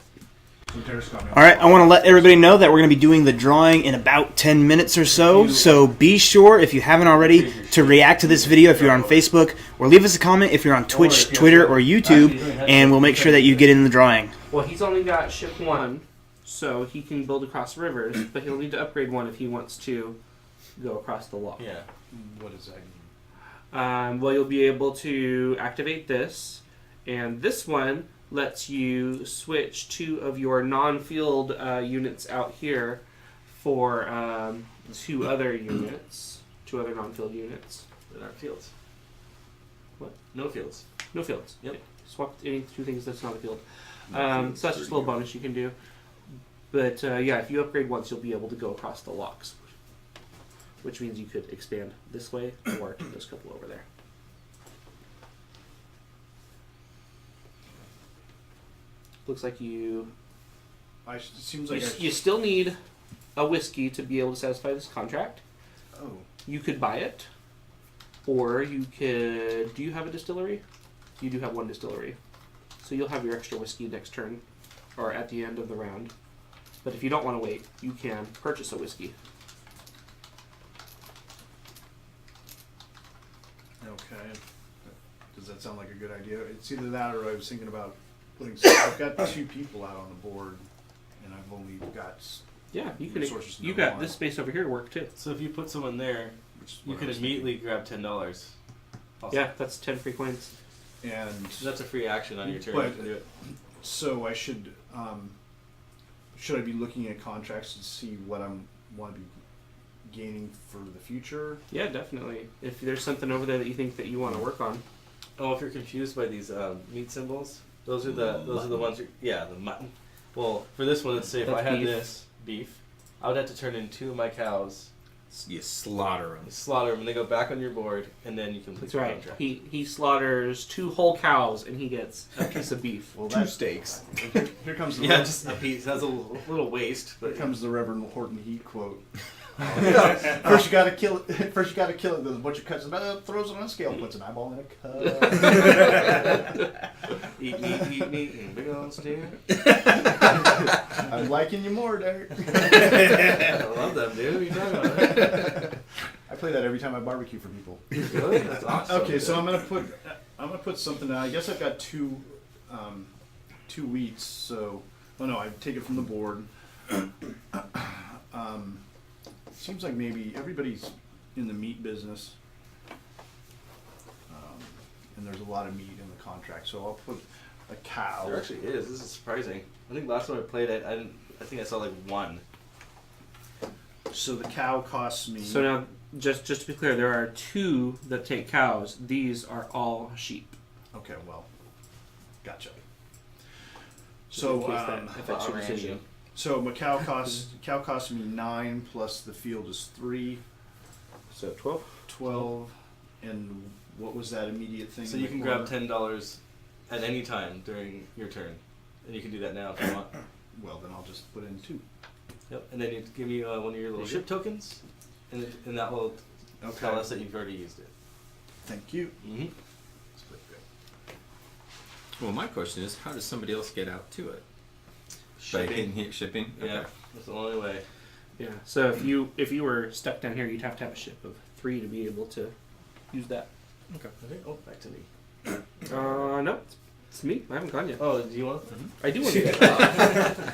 Speaker 2: So Derek's got me on
Speaker 1: All right, I want to let everybody know that we're going to be doing the drawing in about 10 minutes or so. So be sure, if you haven't already, to react to this video if you're on Facebook, or leave us a comment if you're on Twitch, Twitter, or YouTube, and we'll make sure that you get in the drawing.
Speaker 3: Well, he's only got ship 1, so he can build across rivers, but he'll need to upgrade 1 if he wants to go across the lock.
Speaker 5: Yeah.
Speaker 2: What does that mean?
Speaker 3: Well, you'll be able to activate this, and this one lets you switch 2 of your non-field units out here for 2 other units, 2 other non-field units.
Speaker 5: There aren't fields.
Speaker 3: What?
Speaker 5: No fields.
Speaker 3: No fields.
Speaker 5: Yep.
Speaker 3: Swap any 2 things that's not a field.
Speaker 6: fields,
Speaker 3: So that's just a little bonus you can do. But yeah, if you upgrade once, you'll be able to go across the locks, which means you could expand this way or there's a couple over there. Looks like you
Speaker 2: It seems like
Speaker 3: you still need a whiskey to be able to satisfy this contract.
Speaker 2: Oh,
Speaker 3: You could buy it, or you could. Do you have a distillery? You do have 1 distillery, so you'll have your extra whiskey next turn, or at the end of the round. But if you don't want to wait, you can purchase a whiskey.
Speaker 2: okay. Does that sound like a good idea? It's either that or I was thinking about putting. I've got 2 people out on the board, and I've only got.
Speaker 3: Yeah, you can.
Speaker 2: Resources
Speaker 3: You
Speaker 2: no
Speaker 3: got
Speaker 2: more.
Speaker 3: this space over here to work too.
Speaker 5: So if you put someone there,
Speaker 2: Which is
Speaker 5: you
Speaker 2: what
Speaker 5: can
Speaker 2: I was
Speaker 5: immediately grab $10. Also.
Speaker 3: Yeah, that's 10 free coins.
Speaker 2: thinking. And
Speaker 5: That's a free action on your turn.
Speaker 2: But-
Speaker 5: You can do it.
Speaker 2: so I should. should I be looking at contracts to see what I'm want to be gaining for the future?
Speaker 3: Yeah, definitely. If there's something over there that you think that you want to work on.
Speaker 5: Oh, if you're confused by these meat symbols, those are the ones. Yeah, the mutton. Well, for this one, let's say if
Speaker 3: That's
Speaker 5: I had
Speaker 3: beef.
Speaker 5: this beef, I would have to turn in 2 of my cows,
Speaker 6: You slaughter them.
Speaker 5: slaughter them, and they go back on your board, and then you complete
Speaker 3: That's
Speaker 5: your
Speaker 3: right.
Speaker 5: contract.
Speaker 3: He slaughters 2 whole cows and he gets a piece of beef.
Speaker 2: Well,
Speaker 6: 2 steaks.
Speaker 2: here comes the
Speaker 5: Yeah, just a piece. Has a little waste,
Speaker 2: here
Speaker 5: but
Speaker 2: comes the Reverend Horton Heat quote. First you gotta kill it. First you gotta kill it. The butcher cuts it up, throws it on a scale, puts an eyeball in a cup.
Speaker 5: eat meat, and big old stew.
Speaker 2: I'm liking you more, Derek.
Speaker 5: I love them, dude. What are you talking about?
Speaker 2: I play that every time I barbecue for people.
Speaker 5: Really? That's awesome.
Speaker 2: Okay, so I'm gonna put something down. I guess I've got two wheats. So, oh no, I take it from the board. Seems like maybe everybody's in the meat business, and there's a lot of meat in the contract. So I'll put a cow.
Speaker 5: There actually is. This is surprising. I think last time I played it, I think I saw like 1.
Speaker 2: So the cow costs me.
Speaker 3: So now, just to be clear, there are 2 that take cows. These are all sheep.
Speaker 2: Okay, well, gotcha.
Speaker 3: In
Speaker 2: So
Speaker 3: case that affects your decision.
Speaker 2: so my cow costs me 9 plus the field is 3,
Speaker 3: So 12.
Speaker 2: 12, and what was that immediate thing?
Speaker 5: So
Speaker 2: in
Speaker 5: you
Speaker 2: the
Speaker 5: can grab
Speaker 2: corner?
Speaker 5: $10 at any time during your turn, and you can do that now if you want.
Speaker 2: Well, then I'll just put in 2.
Speaker 5: Yep. And then you give me one of your little ship tokens, and that will tell us that you've already used it.
Speaker 2: Thank you.
Speaker 5: Mm-hmm.
Speaker 6: Well, my question is, how does somebody else get out to it?
Speaker 5: Shipping.
Speaker 6: Shipping?
Speaker 5: Yeah,
Speaker 6: Okay.
Speaker 5: that's the only way.
Speaker 3: Yeah. So if you were stuck down here, you'd have to have a ship of 3 to be able to use that.
Speaker 5: Okay. Oh, back to me.
Speaker 3: No, it's me. I haven't gone yet.
Speaker 5: Oh, do you want?
Speaker 3: I do want to get that.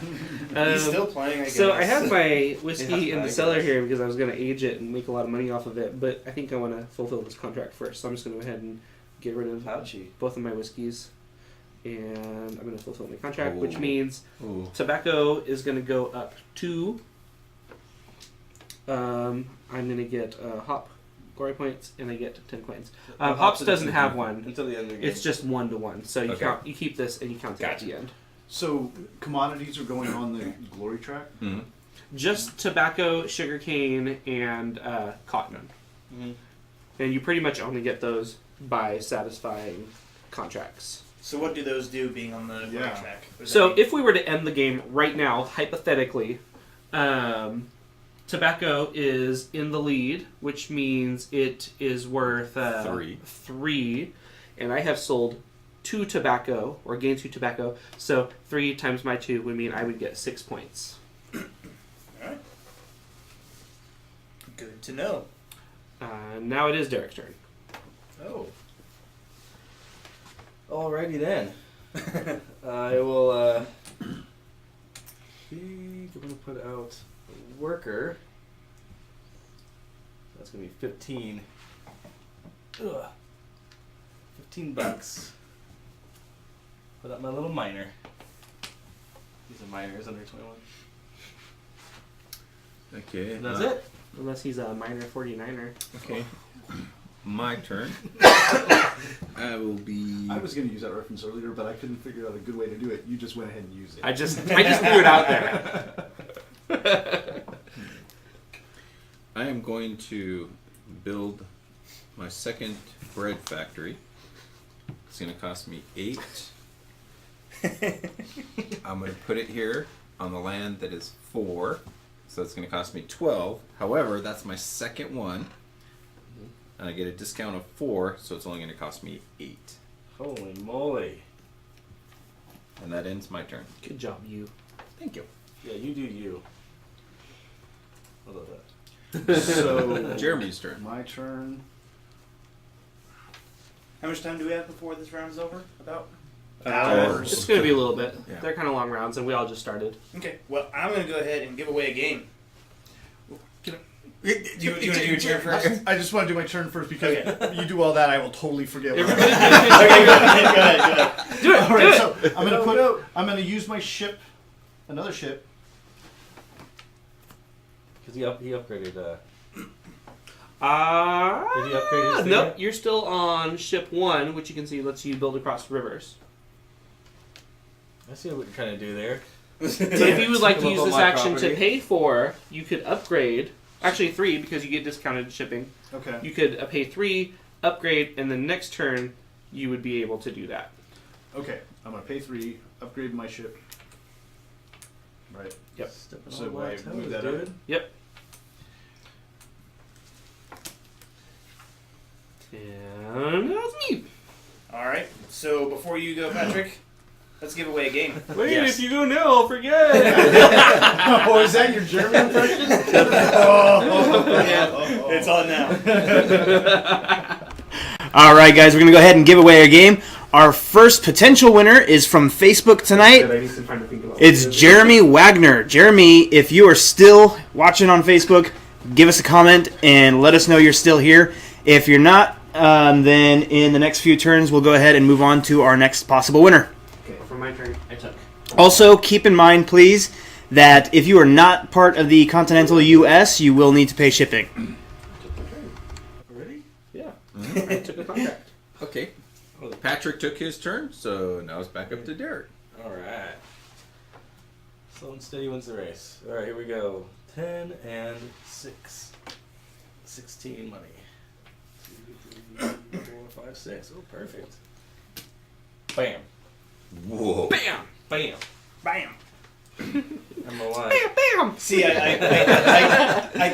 Speaker 1: He's still playing, I guess.
Speaker 3: So I have my whiskey
Speaker 5: Yeah,
Speaker 3: in
Speaker 5: I
Speaker 3: the cellar
Speaker 5: guess.
Speaker 3: here because I was going to age it and make a lot of money off of it, but I think I want to fulfill this contract first. So I'm just going to go ahead and get rid of
Speaker 5: Ouchie.
Speaker 3: both of my whiskeys, and I'm going to fulfill my contract, which
Speaker 6: Ooh.
Speaker 3: means
Speaker 6: Ooh.
Speaker 3: tobacco is going to go up 2. I'm going to get hop glory points, and I get 10 coins. Hops doesn't have one.
Speaker 5: Until the end of the game.
Speaker 3: It's just 1 to 1. So you
Speaker 6: Okay.
Speaker 3: count. You keep this, and you count it at
Speaker 6: Gotcha.
Speaker 3: the end.
Speaker 2: So commodities are going on the glory track.
Speaker 6: Mhm.
Speaker 3: Just tobacco, sugarcane, and cotton.
Speaker 5: Mhm.
Speaker 3: And you pretty much only get those by satisfying contracts.
Speaker 1: So what do those do being on the
Speaker 2: Yeah.
Speaker 1: track? What does
Speaker 3: So
Speaker 1: that mean?
Speaker 3: if we were to end the game right now, hypothetically, tobacco is in the lead, which means it is worth 3, and I have sold 2 tobacco, or gained 2 tobacco, so 3 times my 2 would mean I would get 6 points.
Speaker 1: Alright. Good to know.
Speaker 3: Now it is Derek's turn.
Speaker 5: Oh. Alrighty then. I will I'm gonna put out a worker. That's gonna be 15. Ugh. $15. Put out my little miner. These are miners under 21.
Speaker 6: Okay.
Speaker 5: And that's it.
Speaker 3: Unless he's a minor 49er.
Speaker 6: Okay. My turn. I will be.
Speaker 2: I was going to use that reference earlier, but I couldn't figure out a good way to do it. You just went ahead and used it.
Speaker 3: I just threw it out there.
Speaker 6: I am going to build my second bread factory. It's going to cost me 8. I'm going to put it here on the land that is 4. So it's going to cost me 12. However, that's my second one. And I get a discount of 4, so it's only going to cost me 8.
Speaker 5: Holy moly.
Speaker 6: And that ends my turn.
Speaker 3: Good job, you.
Speaker 6: Thank you.
Speaker 5: Yeah, you do you. I love that.
Speaker 2: So
Speaker 6: Jeremy's turn.
Speaker 2: my turn.
Speaker 1: How much time do we have before this round's over? About?
Speaker 2: Hours.
Speaker 3: It's going to be a little bit.
Speaker 6: Yeah.
Speaker 3: They're kind of long rounds, and we all just started.
Speaker 1: Okay, well, I'm going to go ahead and give away a game. Do you want to do your turn first?
Speaker 2: I just want to do my turn first because you do all that, I will totally forget. What
Speaker 1: Okay, go ahead.
Speaker 3: Do it!
Speaker 2: All
Speaker 3: Do
Speaker 2: right,
Speaker 3: it!
Speaker 2: so I'm gonna use my ship, another ship,
Speaker 5: Because he upgraded. Did he upgrade his
Speaker 3: Nope,
Speaker 5: thing yet?
Speaker 3: you're still on ship 1, which you can see lets you build across rivers.
Speaker 5: I see what you're trying to do there.
Speaker 3: If you would like to
Speaker 5: Come
Speaker 3: use
Speaker 5: up on
Speaker 3: this
Speaker 5: my
Speaker 3: action to
Speaker 5: property.
Speaker 3: pay 4, you could upgrade. Actually, 3 because you get discounted shipping.
Speaker 2: Okay.
Speaker 3: You could pay 3, upgrade, and the next turn you would be able to do that.
Speaker 2: Okay. I'm gonna pay 3, upgrade my ship. Right.
Speaker 3: Yep.
Speaker 5: Stepping
Speaker 2: So
Speaker 5: on my
Speaker 2: I
Speaker 5: toes,
Speaker 2: move that
Speaker 5: dude.
Speaker 2: up.
Speaker 3: Yep. And that's me.
Speaker 1: All right. So before you go, Patrick, let's give away a game.
Speaker 3: Wait,
Speaker 1: Yes.
Speaker 3: if you go now, I'll forget.
Speaker 2: Oh, is that your German impression?
Speaker 1: It's on now. All right, guys, we're gonna go ahead and give away our game. Our first potential winner is from Facebook tonight. It's Jeremy Wagner. Jeremy, if you are still watching on Facebook, give us a comment and let us know you're still here. If you're not, then in the next few turns, we'll go ahead and move on to our next possible winner.
Speaker 3: Okay, for my turn, I took.
Speaker 1: Also, keep in mind, please, that if you are not part of the continental U.S., you will need to pay shipping.
Speaker 5: Ready?
Speaker 3: Yeah, I took a contract.
Speaker 6: Okay. Patrick took his turn, so now it's back up to Derek.
Speaker 5: All right. Slow and steady wins the race. All right, here we go. 10 and 6. 16 money. 2, 3, 4, 5, 6. Oh, perfect. Bam.
Speaker 6: Whoa.
Speaker 3: Bam!
Speaker 5: Bam.
Speaker 1: Bam.
Speaker 5: I'm alive.
Speaker 3: Bam!
Speaker 1: See, I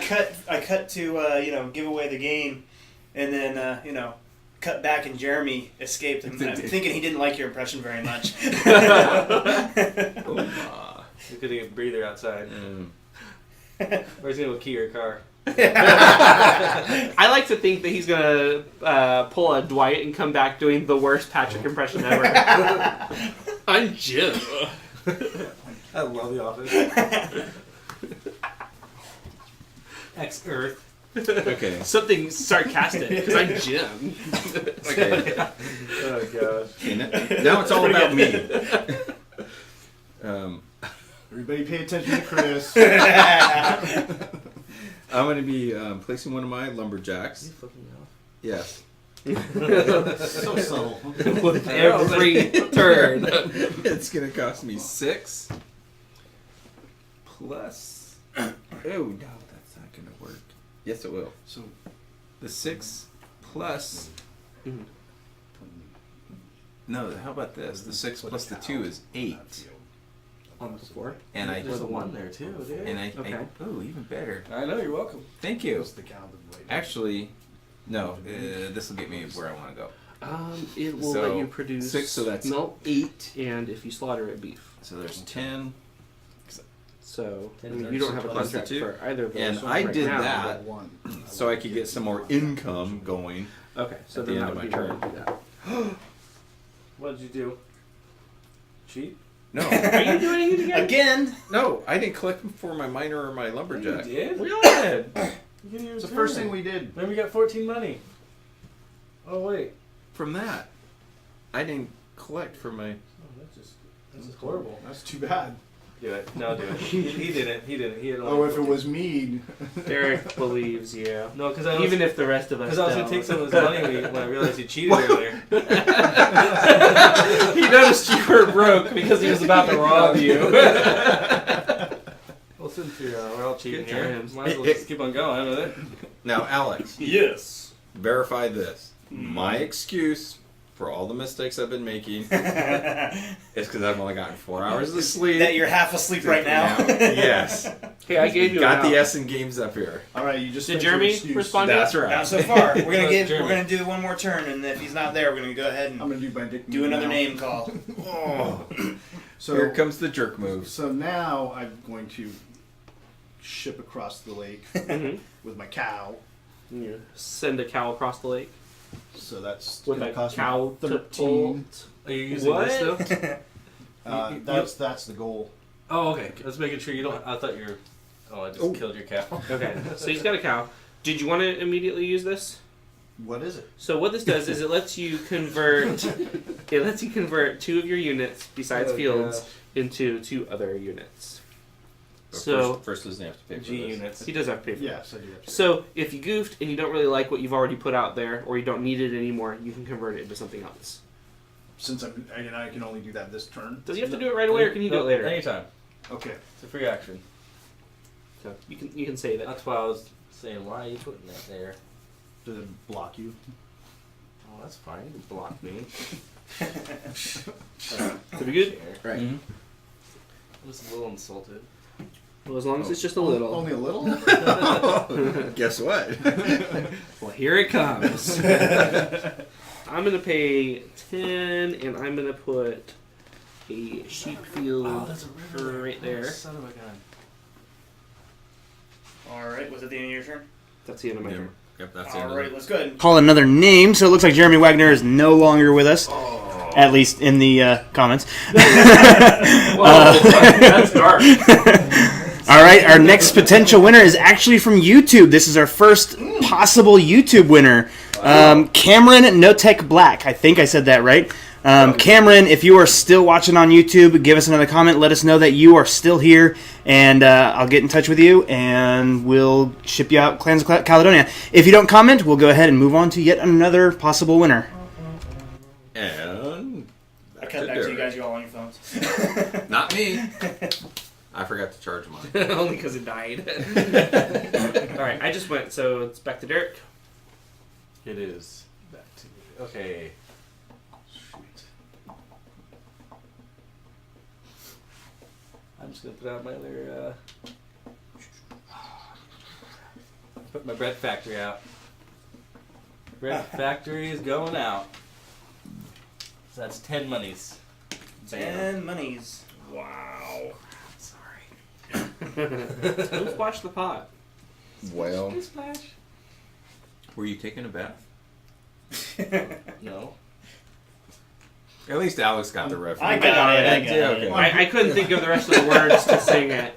Speaker 1: cut to give away the game, and then cut back, and Jeremy escaped. And I'm thinking he didn't like your impression very much.
Speaker 5: You could get a breather outside. Or he's gonna key your car.
Speaker 3: I like to think that he's gonna pull a Dwight and come back doing the worst Patrick impression ever. I'm Jim.
Speaker 5: I love The Office. Ex-Earth.
Speaker 6: Okay.
Speaker 3: Something sarcastic, because I'm Jim.
Speaker 6: Okay.
Speaker 5: Oh gosh.
Speaker 6: Okay, now it's all about me.
Speaker 2: Everybody pay attention to Chris.
Speaker 6: I'm going to be placing one of my
Speaker 5: Is
Speaker 6: lumberjacks.
Speaker 5: he flipping me off?
Speaker 6: Yes.
Speaker 2: So subtle.
Speaker 3: With every turn.
Speaker 6: It's going to cost me 6 plus. Oh, no, that's not going to work. Yes, it will.
Speaker 2: So
Speaker 6: The 6 plus.
Speaker 3: Mhm.
Speaker 6: No, how about this? The 6 plus the 2 is 8.
Speaker 3: On the floor.
Speaker 6: And I.
Speaker 5: There's a 1 there too, dude.
Speaker 6: And I.
Speaker 3: Okay.
Speaker 6: Oh, even better.
Speaker 5: I know, you're welcome.
Speaker 6: Thank you.
Speaker 2: what's the count of the weight?
Speaker 6: Actually, no. This will get me where I want to go.
Speaker 3: It will
Speaker 6: So,
Speaker 3: let you produce
Speaker 6: 6, so that's-
Speaker 3: milk, 8, and if you slaughter it, beef.
Speaker 6: So there's 10.
Speaker 3: So I
Speaker 5: 10
Speaker 3: mean, you don't have a
Speaker 6: plus the
Speaker 3: contract
Speaker 6: 2.
Speaker 3: for either of those.
Speaker 6: And
Speaker 3: so
Speaker 6: I
Speaker 3: right
Speaker 6: did
Speaker 3: now-
Speaker 6: that.
Speaker 2: One.
Speaker 6: So I could get some more income going.
Speaker 3: Okay, so
Speaker 6: At
Speaker 3: then
Speaker 6: the
Speaker 3: that
Speaker 6: end
Speaker 3: would
Speaker 6: of
Speaker 3: be
Speaker 6: my
Speaker 3: where
Speaker 6: turn.
Speaker 3: to do that.
Speaker 5: What did you do? Cheat?
Speaker 6: No.
Speaker 3: Are you doing it again?
Speaker 1: Again.
Speaker 6: No, I didn't collect for my miner or my lumberjack.
Speaker 5: You did?
Speaker 3: We all did.
Speaker 2: It's the first thing we did.
Speaker 5: Then we got 14 money. Oh wait.
Speaker 6: From that. I didn't collect for my...
Speaker 5: Oh, that's just horrible.
Speaker 2: That's too bad.
Speaker 5: Do it. No, do it. He didn't. He didn't. He had only
Speaker 2: Oh, if it
Speaker 5: 14.
Speaker 2: was me.
Speaker 3: Derek believes you.
Speaker 5: No, because I was,
Speaker 3: Even if the rest of us
Speaker 5: because I was gonna
Speaker 3: don't.
Speaker 5: take some of his money when I realized he cheated earlier.
Speaker 3: He noticed you were broke because he was about to rob you.
Speaker 5: Well, since we're all cheating
Speaker 3: Good
Speaker 5: here,
Speaker 3: times.
Speaker 5: might as well just keep on going with it.
Speaker 6: Now, Alex,
Speaker 1: Yes.
Speaker 6: verify this. My excuse for all the mistakes I've been making is because I've only gotten 4 hours of sleep.
Speaker 1: That you're half asleep right now.
Speaker 6: Yes.
Speaker 3: Hey, I gave you
Speaker 6: Got
Speaker 3: an
Speaker 6: the
Speaker 3: out.
Speaker 6: Essen games up here.
Speaker 2: All right, you just
Speaker 3: Did
Speaker 2: spent your
Speaker 3: Jeremy
Speaker 2: excuse.
Speaker 3: respond to
Speaker 6: That's
Speaker 3: that?
Speaker 6: right.
Speaker 1: Not so far. We're gonna
Speaker 5: Jeremy.
Speaker 1: we're gonna do one more turn, and if he's not there, we're gonna go ahead
Speaker 2: I'm
Speaker 1: and
Speaker 2: gonna do my dick.
Speaker 1: do
Speaker 2: move
Speaker 1: another
Speaker 2: now.
Speaker 1: name call.
Speaker 6: Oh.
Speaker 2: So
Speaker 6: Here comes the jerk moves.
Speaker 2: So now I'm going to ship across the lake
Speaker 3: Mhm.
Speaker 2: with my cow.
Speaker 3: You send a cow across the lake
Speaker 2: So that's
Speaker 3: with
Speaker 2: gonna
Speaker 3: a
Speaker 2: cost
Speaker 3: cow
Speaker 2: me
Speaker 3: to
Speaker 2: 13.
Speaker 5: Are you using this
Speaker 3: What?
Speaker 5: though?
Speaker 2: That's the goal.
Speaker 5: Oh, okay. Let's making sure you don't. I thought you were. Oh, I just killed your cow.
Speaker 3: Okay, so he's got a cow. Did you want to immediately use this?
Speaker 2: What is it?
Speaker 3: So what this does is it lets you convert 2 of your units besides
Speaker 5: Oh,
Speaker 3: fields
Speaker 5: gosh.
Speaker 3: into 2 other units.
Speaker 6: But
Speaker 3: So-
Speaker 6: first doesn't have to pay for
Speaker 5: G
Speaker 6: this.
Speaker 5: units.
Speaker 3: He does have to pay for
Speaker 2: Yes, I do have to.
Speaker 3: So if you goofed and you don't really like what you've already put out there, or you don't need it anymore, you can convert it into something else.
Speaker 2: Since I can only do that this turn.
Speaker 3: Does he have to do it right away, or can you do it later?
Speaker 5: Anytime.
Speaker 2: Okay.
Speaker 5: It's a free action.
Speaker 3: So you can save it.
Speaker 5: That's why I was saying, why are you putting that there?
Speaker 2: Does it block you?
Speaker 5: Oh, that's fine. You can block me.
Speaker 3: Could be good.
Speaker 6: Right.
Speaker 5: I'm just a little insulted.
Speaker 3: Well, as long as it's just a little.
Speaker 2: Only a little?
Speaker 6: Guess what?
Speaker 3: Well, here it comes. I'm gonna pay 10, and I'm gonna put a sheep field right there.
Speaker 5: Son of a gun.
Speaker 1: All right, was it the end of your turn?
Speaker 3: That's the end of my
Speaker 6: Yep.
Speaker 3: turn.
Speaker 6: Yep, that's the
Speaker 1: All
Speaker 6: end of
Speaker 1: right,
Speaker 6: it.
Speaker 1: let's go ahead and call another name. So it looks like Jeremy Wagner is no longer with us, at least in the comments.
Speaker 3: Whoa, that's dark.
Speaker 1: All right, our next potential winner is actually from YouTube. This is our first possible YouTube winner. Cameron No Tech Black. I think I said that right. Cameron, if you are still watching on YouTube, give us another comment. Let us know that you are still here, and I'll get in touch with you, and we'll ship you out Clans of Caledonia. If you don't comment, we'll go ahead and move on to yet another possible winner.
Speaker 6: And
Speaker 1: I cut back to you guys. You're all on your phones.
Speaker 6: not me. I forgot to charge mine.
Speaker 3: Only because it died. All right, I just went, so it's back to Derek.
Speaker 5: It is. Back to me. Okay. Shoot. I'm just gonna put out my other. Put my bread factory out. Bread factory is going out. So that's 10 monies. Bam.
Speaker 1: 10 monies. Wow.
Speaker 5: Sorry.
Speaker 3: Don't splash the pot.
Speaker 6: Well,
Speaker 5: Splash.
Speaker 6: were you taking a bath?
Speaker 5: No.
Speaker 6: At least Alex got the reference.
Speaker 1: I got it. I got
Speaker 6: Yeah,
Speaker 1: it.
Speaker 6: okay.
Speaker 3: I couldn't think of the rest of the words to sing it.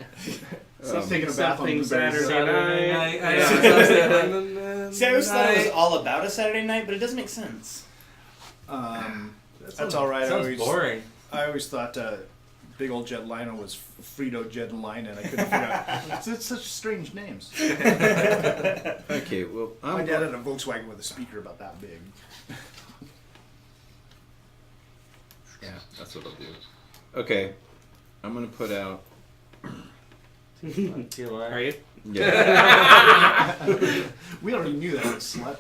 Speaker 2: I'm taking a bath on
Speaker 3: Something
Speaker 2: Blueberry
Speaker 3: Saturday
Speaker 2: Hill.
Speaker 3: night.
Speaker 1: See, I always thought it was all about a Saturday night, but it doesn't make sense.
Speaker 2: That's all right.
Speaker 5: Sounds boring.
Speaker 2: I always thought Big Old Jet Lino was Frito Jet Lina, and I couldn't figure out. It's such strange names.
Speaker 6: Okay, well,
Speaker 2: My dad had a Volkswagen with a speaker about that big.
Speaker 6: yeah, that's what I'll do. Okay, I'm gonna put out.
Speaker 3: Are you?
Speaker 6: Yeah.
Speaker 2: We already knew that, slut.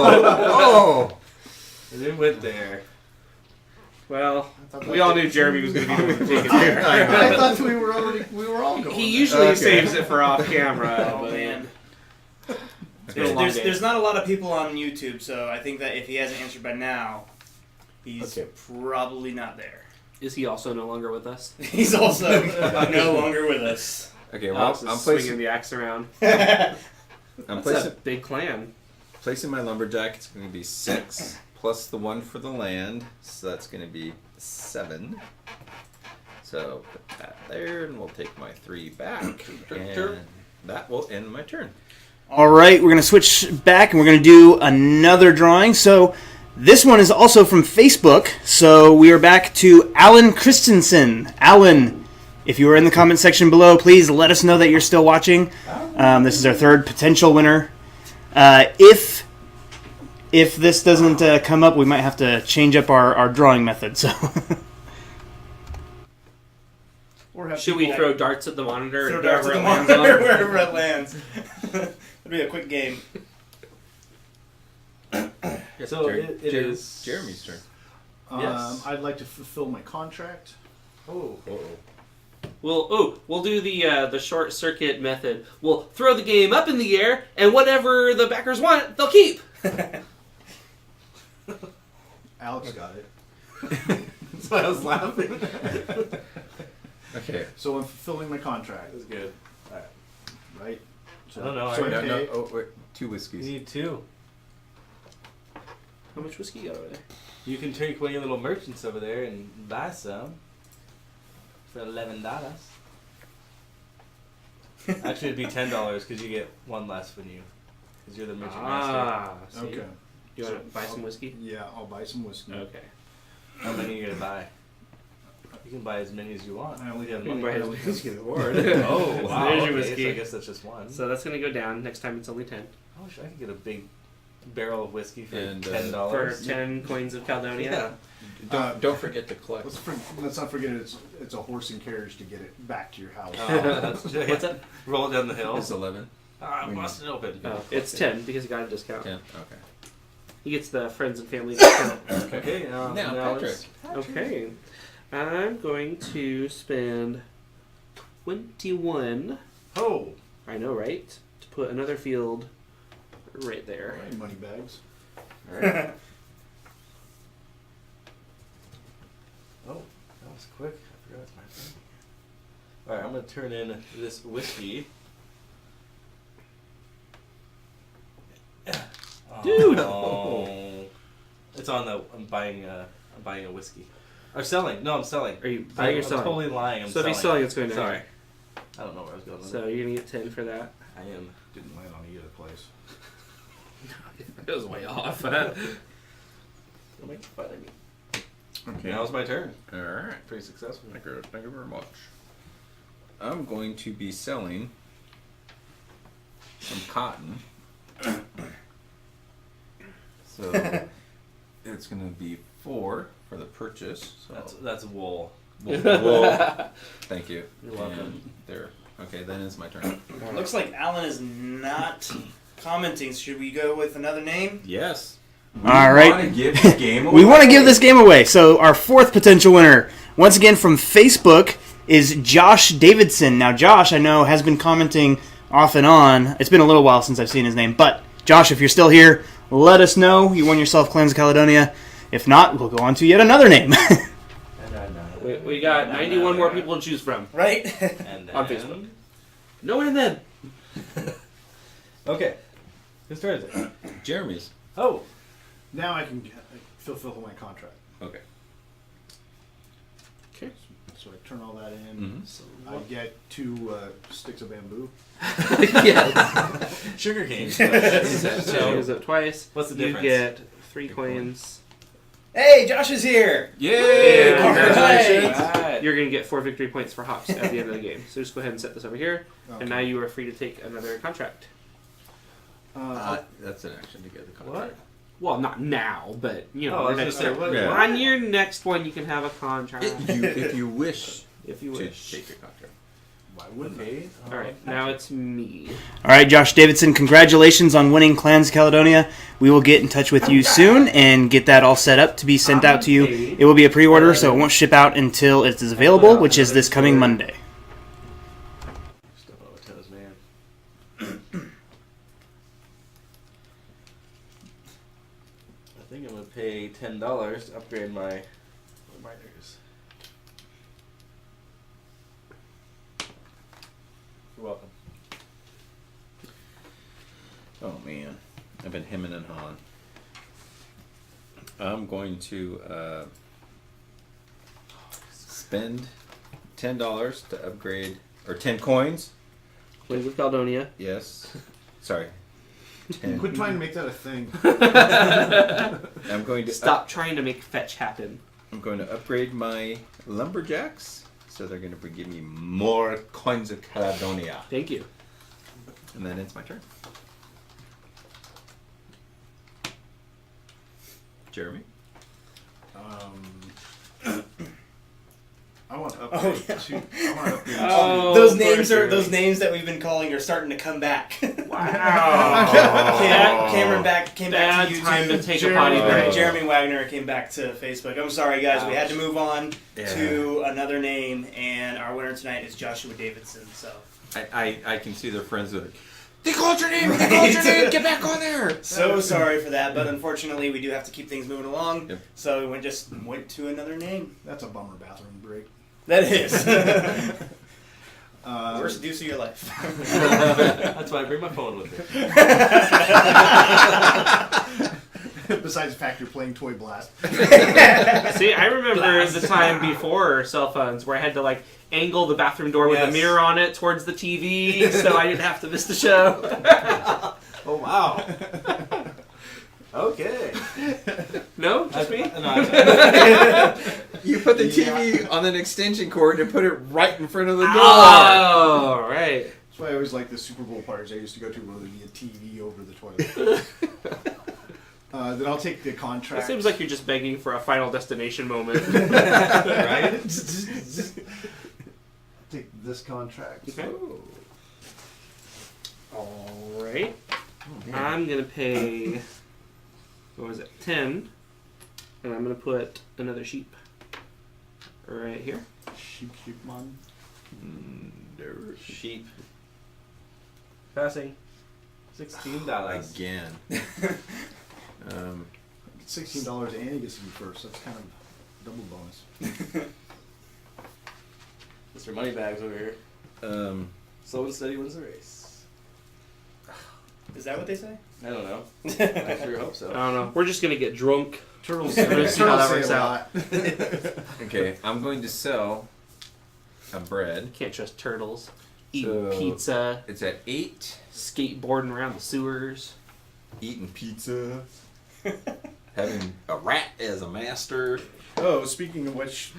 Speaker 6: Oh!
Speaker 5: And it went there.
Speaker 3: Well, we all knew Jeremy was going to be the one to take it there.
Speaker 2: I thought we were all going.
Speaker 3: He usually
Speaker 6: Okay.
Speaker 3: saves it for off camera.
Speaker 1: Oh,
Speaker 3: but
Speaker 1: man.
Speaker 3: been a long day.
Speaker 1: There's not a lot of people on YouTube, so I think that if he hasn't answered by now, he's
Speaker 6: Okay.
Speaker 1: probably not there.
Speaker 3: Is he also no longer with us?
Speaker 1: He's also no longer with us.
Speaker 6: Okay, well,
Speaker 3: Alex is
Speaker 6: I'm
Speaker 3: swinging
Speaker 6: placing.
Speaker 3: the axe around.
Speaker 6: I'm
Speaker 3: That's
Speaker 6: placing.
Speaker 3: a big clan.
Speaker 6: Placing my lumberjack. It's going to be 6 plus the 1 for the land, so that's going to be 7. So put that there, and we'll take my 3 back, and that will end my turn.
Speaker 1: All right, we're going to switch back, and we're going to do another drawing. So this one is also from Facebook. So we are back to Alan Christensen. Alan, if you are in the comment section below, please let us know that you're still watching. This is our third potential winner. If this doesn't come up, we might have to change up our drawing method. So
Speaker 2: Or have
Speaker 3: Should we
Speaker 2: people-
Speaker 3: throw darts at the monitor?
Speaker 1: throw
Speaker 3: and
Speaker 1: darts
Speaker 3: wherever
Speaker 1: at
Speaker 3: it
Speaker 1: the
Speaker 3: lands
Speaker 1: monitor
Speaker 3: on?
Speaker 1: wherever it lands. It'll be a quick game.
Speaker 5: So it is
Speaker 6: Jeremy's turn.
Speaker 5: Yes.
Speaker 2: I'd like to fulfill my contract.
Speaker 5: Oh.
Speaker 3: We'll do the short circuit method. We'll throw the game up in the air, and whatever the backers want, they'll keep.
Speaker 2: Alex got it.
Speaker 5: That's why I was laughing.
Speaker 6: Okay.
Speaker 2: So I'm fulfilling my contract,
Speaker 5: That's good.
Speaker 2: right? So,
Speaker 5: I don't know,
Speaker 2: So
Speaker 5: I
Speaker 2: I
Speaker 6: No,
Speaker 2: pay.
Speaker 6: no, oh, wait, 2
Speaker 5: You
Speaker 6: whiskeys.
Speaker 5: need 2.
Speaker 3: How much whiskey you got over there?
Speaker 5: You can take one of your little merchants over there and buy some for $11. Actually, it'd be $10 because you get 1 less when because you're the merchant master.
Speaker 3: See?
Speaker 2: Okay.
Speaker 3: You want to buy some whiskey?
Speaker 2: Yeah, I'll buy some whiskey.
Speaker 3: Okay.
Speaker 5: How many are you gonna buy? You can buy as many as you want.
Speaker 2: I only have
Speaker 3: You can
Speaker 2: money.
Speaker 3: buy as many as you can afford.
Speaker 5: Oh, wow.
Speaker 3: There's your
Speaker 5: Okay,
Speaker 3: whiskey.
Speaker 5: so I guess that's just one.
Speaker 3: So that's gonna go down. Next time it's only 10
Speaker 5: I wish I could get a big barrel of whiskey for
Speaker 6: And,
Speaker 5: $10.
Speaker 3: for 10 coins of Caledonia.
Speaker 5: Yeah.
Speaker 6: Don't forget to collect.
Speaker 2: Let's not forget it's a horse and carriage to get it back to your house.
Speaker 5: What's that? Roll it down the hill.
Speaker 6: It's 11.
Speaker 5: I lost it open.
Speaker 3: Oh, it's 10 because he got a discount.
Speaker 6: 10. Okay.
Speaker 3: He gets the friends and family discount.
Speaker 5: Okay,
Speaker 6: Now,
Speaker 5: it's-
Speaker 3: Okay. I'm going to spend 21.
Speaker 2: Oh,
Speaker 3: I know, right? To put another field right there.
Speaker 2: hey, money bags.
Speaker 3: Alright.
Speaker 5: Oh, that was quick. I forgot it's my turn. Alright, I'm going to turn in this whiskey.
Speaker 3: Dude!
Speaker 5: Oh. It's on the. I'm buying a whiskey. I'm selling. No, I'm selling.
Speaker 3: Are you buying or
Speaker 5: I'm
Speaker 3: selling?
Speaker 5: totally lying. I'm
Speaker 3: So if
Speaker 5: selling.
Speaker 3: he's selling, it's going down.
Speaker 5: Sorry. I don't know where I was going with
Speaker 3: So you're going to get 10 for that.
Speaker 5: it. I am.
Speaker 2: Didn't land on either place.
Speaker 3: It was way off.
Speaker 5: Don't make fun of me.
Speaker 6: Okay.
Speaker 5: Now it's my turn.
Speaker 6: All right.
Speaker 5: Pretty successful.
Speaker 6: Thank you very much. I'm going to be selling some cotton. So it's going to be 4 for the purchase. So
Speaker 5: That's wool.
Speaker 6: Well, thank you.
Speaker 5: You're welcome.
Speaker 6: And there. Okay, then it's my turn.
Speaker 1: Looks like Alan is not commenting. Should we go with another name?
Speaker 6: Yes.
Speaker 1: All right.
Speaker 4: Want to give the game away?
Speaker 1: We want to give this game away. So our fourth potential winner, once again from Facebook, is Josh Davidson. Now, Josh, I know, has been commenting off and on. It's been a little while since I've seen his name. But, Josh, if you're still here, let us know. You won yourself Clans of Caledonia. If not, we'll go on to yet another name.
Speaker 3: We got 91 more people to choose from.
Speaker 1: Right?
Speaker 5: And
Speaker 3: On
Speaker 5: then-
Speaker 3: Facebook. No one in them.
Speaker 5: Okay. Whose turn is it?
Speaker 6: Jeremy's.
Speaker 5: Oh.
Speaker 2: Now I can fulfill my contract.
Speaker 6: Okay.
Speaker 3: Okay.
Speaker 2: So I turn all that in.
Speaker 6: Mhm.
Speaker 2: So I get 2 sticks of bamboo.
Speaker 3: Yes.
Speaker 5: Sugar cane.
Speaker 3: So use it twice.
Speaker 5: What's the
Speaker 3: You
Speaker 5: difference?
Speaker 3: get 3 coins.
Speaker 1: Hey, Josh is here.
Speaker 6: Yay!
Speaker 3: Yeah,
Speaker 1: congratulations.
Speaker 5: Alright.
Speaker 3: You're going to get 4 victory points for hops at the end of the game. So just go ahead and set this over here.
Speaker 2: Okay.
Speaker 3: And now you are free to take another contract.
Speaker 6: That's an action to get the contract.
Speaker 5: What?
Speaker 3: Well, not now, but, you know,
Speaker 5: Oh, I
Speaker 3: your
Speaker 5: was
Speaker 3: next
Speaker 5: gonna say, what?
Speaker 6: Yeah.
Speaker 3: on your next one, you can have a contract.
Speaker 6: If you wish
Speaker 3: if you
Speaker 6: to
Speaker 3: wish.
Speaker 6: take your contract.
Speaker 2: Why wouldn't I?
Speaker 5: Okay.
Speaker 3: All right, now it's me.
Speaker 1: All right, Josh Davidson, congratulations on winning Clans of Caledonia. We will get in touch with you soon and get that all set up to be sent out to you. It will be a pre-order, so it won't ship out until it is available, which is this coming Monday.
Speaker 5: Step on my toes, man. I think I'm gonna pay $10 to upgrade my reminders. You're welcome.
Speaker 6: Oh man, I've been hemming and hawing. I'm going to spend $10 to upgrade, or 10 coins.
Speaker 3: Queens of Caledonia.
Speaker 6: Yes. Sorry. 10.
Speaker 2: Quit trying to make that a thing.
Speaker 6: I'm going to
Speaker 3: Stop trying to make fetch happen.
Speaker 6: I'm going to upgrade my lumberjacks, so they're going to give me more coins of Caledonia.
Speaker 3: Thank you.
Speaker 6: And then it's my turn. Jeremy?
Speaker 2: I want to upgrade
Speaker 1: yeah.
Speaker 2: to. I want to upgrade
Speaker 3: Oh,
Speaker 1: those
Speaker 3: of
Speaker 1: names
Speaker 3: course
Speaker 1: are
Speaker 3: you're
Speaker 1: those
Speaker 3: right.
Speaker 1: names that we've been calling are starting to come back.
Speaker 3: Wow.
Speaker 1: Cameron came back
Speaker 3: Bad
Speaker 1: to YouTube.
Speaker 3: time to take a
Speaker 2: Jeremy-
Speaker 3: potty break.
Speaker 1: Jeremy Wagner came back to Facebook. I'm sorry, guys. We had to
Speaker 3: Ouch.
Speaker 1: move on
Speaker 6: Yeah.
Speaker 1: to another name, and our winner tonight is Joshua Davidson. So
Speaker 6: I can see their friends are like, they called your name! They called your name! Get back on there!
Speaker 1: so sorry for that, but unfortunately, we do have to keep things moving along.
Speaker 6: Yep.
Speaker 1: So we just went to another name.
Speaker 2: That's a bummer bathroom break.
Speaker 1: That is
Speaker 2: Uh,
Speaker 1: worst deuce of your life.
Speaker 5: That's why I bring my phone with me.
Speaker 2: Besides the fact you're playing Toy Blast.
Speaker 3: See, I remember the time before cell phones where I had to like angle the bathroom door with a
Speaker 1: Yes.
Speaker 3: mirror on it towards the TV so I didn't have to miss the show.
Speaker 5: Oh wow. Okay.
Speaker 3: No, just me.
Speaker 5: No,
Speaker 6: You put the TV on an extension cord and put it right in front of the door.
Speaker 3: Oh, right.
Speaker 2: That's why I always like the Super Bowl parties I used to go to where there'd be a TV over the toilet. Then I'll take the contract.
Speaker 3: It seems like you're just begging for a Final Destination moment.
Speaker 2: right? Take this contract.
Speaker 3: Okay.
Speaker 6: Oh.
Speaker 3: All right. I'm going to pay, what was it, 10. And I'm going to put another sheep right here.
Speaker 2: Sheep, man.
Speaker 5: Sheep. Passing. $16.
Speaker 6: Again.
Speaker 2: $16 and he gets to be first. That's kind of double bonus.
Speaker 5: Mr. Moneybags over here. Slow and steady wins the race.
Speaker 1: Is that what they say?
Speaker 5: I don't know. I sure hope so.
Speaker 3: I don't know. We're just going to get drunk.
Speaker 2: Turtles.
Speaker 3: We're gonna see how that
Speaker 2: Turtles
Speaker 3: works
Speaker 2: say a
Speaker 3: out.
Speaker 2: lot.
Speaker 6: Okay, I'm going to sell a bread.
Speaker 3: Can't trust turtles. Eating
Speaker 6: So-
Speaker 3: pizza.
Speaker 6: It's at 8.
Speaker 3: Skateboarding around the sewers.
Speaker 6: Eating pizza. Having a rat as a master.
Speaker 2: Oh, speaking of which,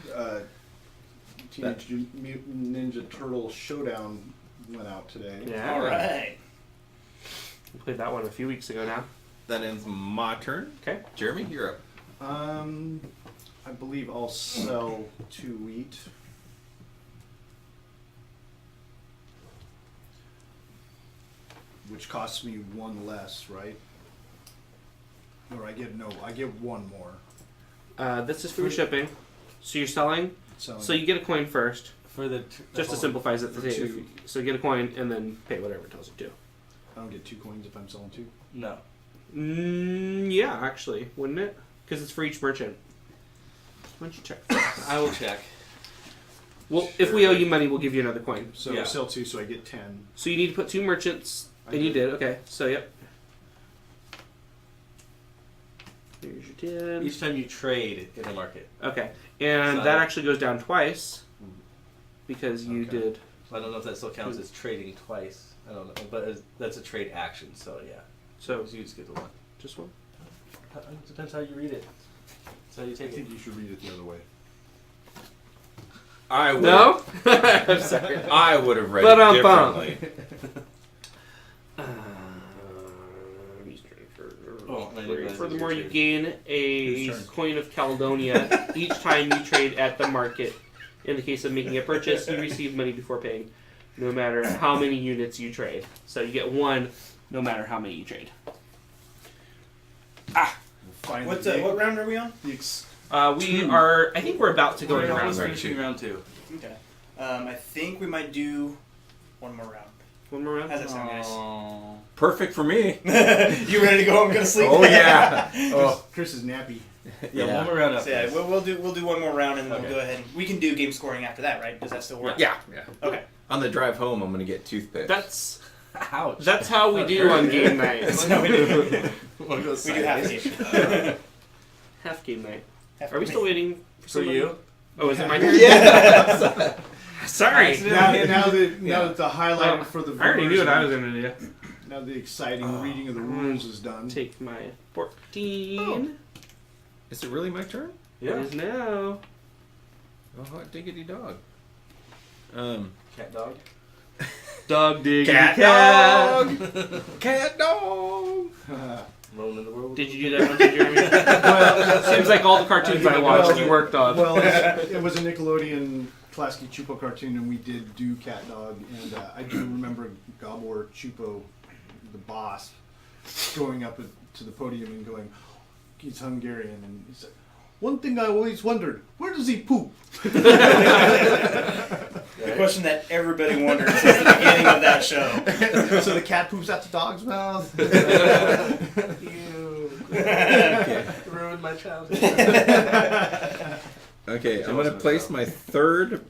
Speaker 2: Teenage Mutant Ninja Turtle Showdown went out today.
Speaker 3: Yeah.
Speaker 1: All right.
Speaker 3: We played that one a few weeks ago now.
Speaker 6: That ends my turn.
Speaker 3: Okay.
Speaker 6: Jeremy, you're up.
Speaker 2: I believe I'll sell 2 wheat. Which costs me 1 less, right? Or I get 1 more.
Speaker 3: This is for your shipping. So you're selling.
Speaker 2: Selling.
Speaker 3: So you get a coin first.
Speaker 5: For the
Speaker 3: Just to simplify it.
Speaker 2: For two.
Speaker 3: So you get a coin and then pay whatever it tells you to.
Speaker 2: I don't get 2 coins if I'm selling 2.
Speaker 5: No.
Speaker 3: Yeah, actually, wouldn't it? Because it's for each merchant. Why don't you check?
Speaker 5: I will check.
Speaker 3: Well, if we owe you money, we'll give you another coin.
Speaker 2: So
Speaker 5: Yeah.
Speaker 2: I sell 2, so I get 10.
Speaker 3: So you need to put 2 merchants,
Speaker 2: I
Speaker 3: and you
Speaker 2: did.
Speaker 3: did. Okay, so yep. Here's your 10.
Speaker 5: Each time you trade in the market.
Speaker 3: Okay, and
Speaker 5: So-
Speaker 3: that actually goes down twice because you
Speaker 2: Okay.
Speaker 3: did.
Speaker 5: I don't know if that still counts as trading twice. I don't know. But that's a trade action, so yeah.
Speaker 3: So
Speaker 5: So you just get the one.
Speaker 3: just one.
Speaker 5: It depends how you read it. That's how you
Speaker 2: I
Speaker 5: take it.
Speaker 2: think you should read it the other way.
Speaker 6: I would.
Speaker 3: No, I'm sorry.
Speaker 6: I would have read
Speaker 3: But
Speaker 6: it differently.
Speaker 5: Oh, I didn't realize
Speaker 3: Furthermore,
Speaker 5: it
Speaker 3: you
Speaker 5: was
Speaker 3: gain a
Speaker 2: Whose turn?
Speaker 3: coin of Caledonia each time you trade at the market. In the case of making a purchase, you receive money before paying, no matter how many units you trade. So you get 1, no matter how many you trade.
Speaker 2: Finally,
Speaker 1: What round are we on?
Speaker 3: We are. I think we're about to go into
Speaker 5: We're
Speaker 3: round
Speaker 5: almost
Speaker 3: 3.
Speaker 5: finishing round 2.
Speaker 1: Okay. I think we might do one more round.
Speaker 3: One more round.
Speaker 1: How's that sound, guys?
Speaker 5: Oh.
Speaker 6: Perfect for me.
Speaker 1: You ready to go home? Gonna sleep?
Speaker 6: Oh yeah. Oh
Speaker 2: Chris is nappy.
Speaker 5: Yeah, one more round up.
Speaker 1: So yeah,
Speaker 5: guys.
Speaker 1: we'll do one more round and then
Speaker 5: Okay.
Speaker 1: we'll go ahead. We can do game scoring after that, right? Does that still work?
Speaker 6: yeah.
Speaker 1: Okay.
Speaker 6: On the drive home, I'm gonna get toothpicks.
Speaker 3: That's
Speaker 5: Ouch.
Speaker 3: that's how we do on game night.
Speaker 1: That's how we do.
Speaker 5: Wanna go
Speaker 1: We do half
Speaker 5: sideways?
Speaker 1: game.
Speaker 3: Half game night.
Speaker 1: Half
Speaker 3: Are we
Speaker 1: game.
Speaker 3: still waiting for
Speaker 5: For
Speaker 3: somebody?
Speaker 5: you?
Speaker 3: Oh, is it my turn?
Speaker 6: Yeah.
Speaker 3: Sorry.
Speaker 2: Now that
Speaker 5: Yeah.
Speaker 2: the highlight for the
Speaker 3: I already knew
Speaker 2: viewers
Speaker 3: what I
Speaker 2: and
Speaker 3: was gonna do.
Speaker 2: now the exciting reading of the rules is done.
Speaker 3: Take my 14.
Speaker 6: Is it really my turn?
Speaker 3: It is now.
Speaker 6: Oh, hot diggity dog.
Speaker 5: Cat dog?
Speaker 3: Dog diggity
Speaker 6: Cat dog. Cat dog.
Speaker 5: Rolling in the world.
Speaker 3: Did you do that one too, Jeremy? Seems like all the cartoons I watched you worked on.
Speaker 2: Well, it was a Nickelodeon Klasky Chupo cartoon, and we did do Cat Dog, and I do remember Gabor Chupo, the boss, going up to the podium and going, he's Hungarian, and he said, "One thing I always wondered, where does he poop?"
Speaker 1: The question that everybody wondered since the beginning of that show.
Speaker 2: So the cat poops out the dog's mouth.
Speaker 5: You ruined my childhood.
Speaker 6: Okay, I'm gonna place my 3rd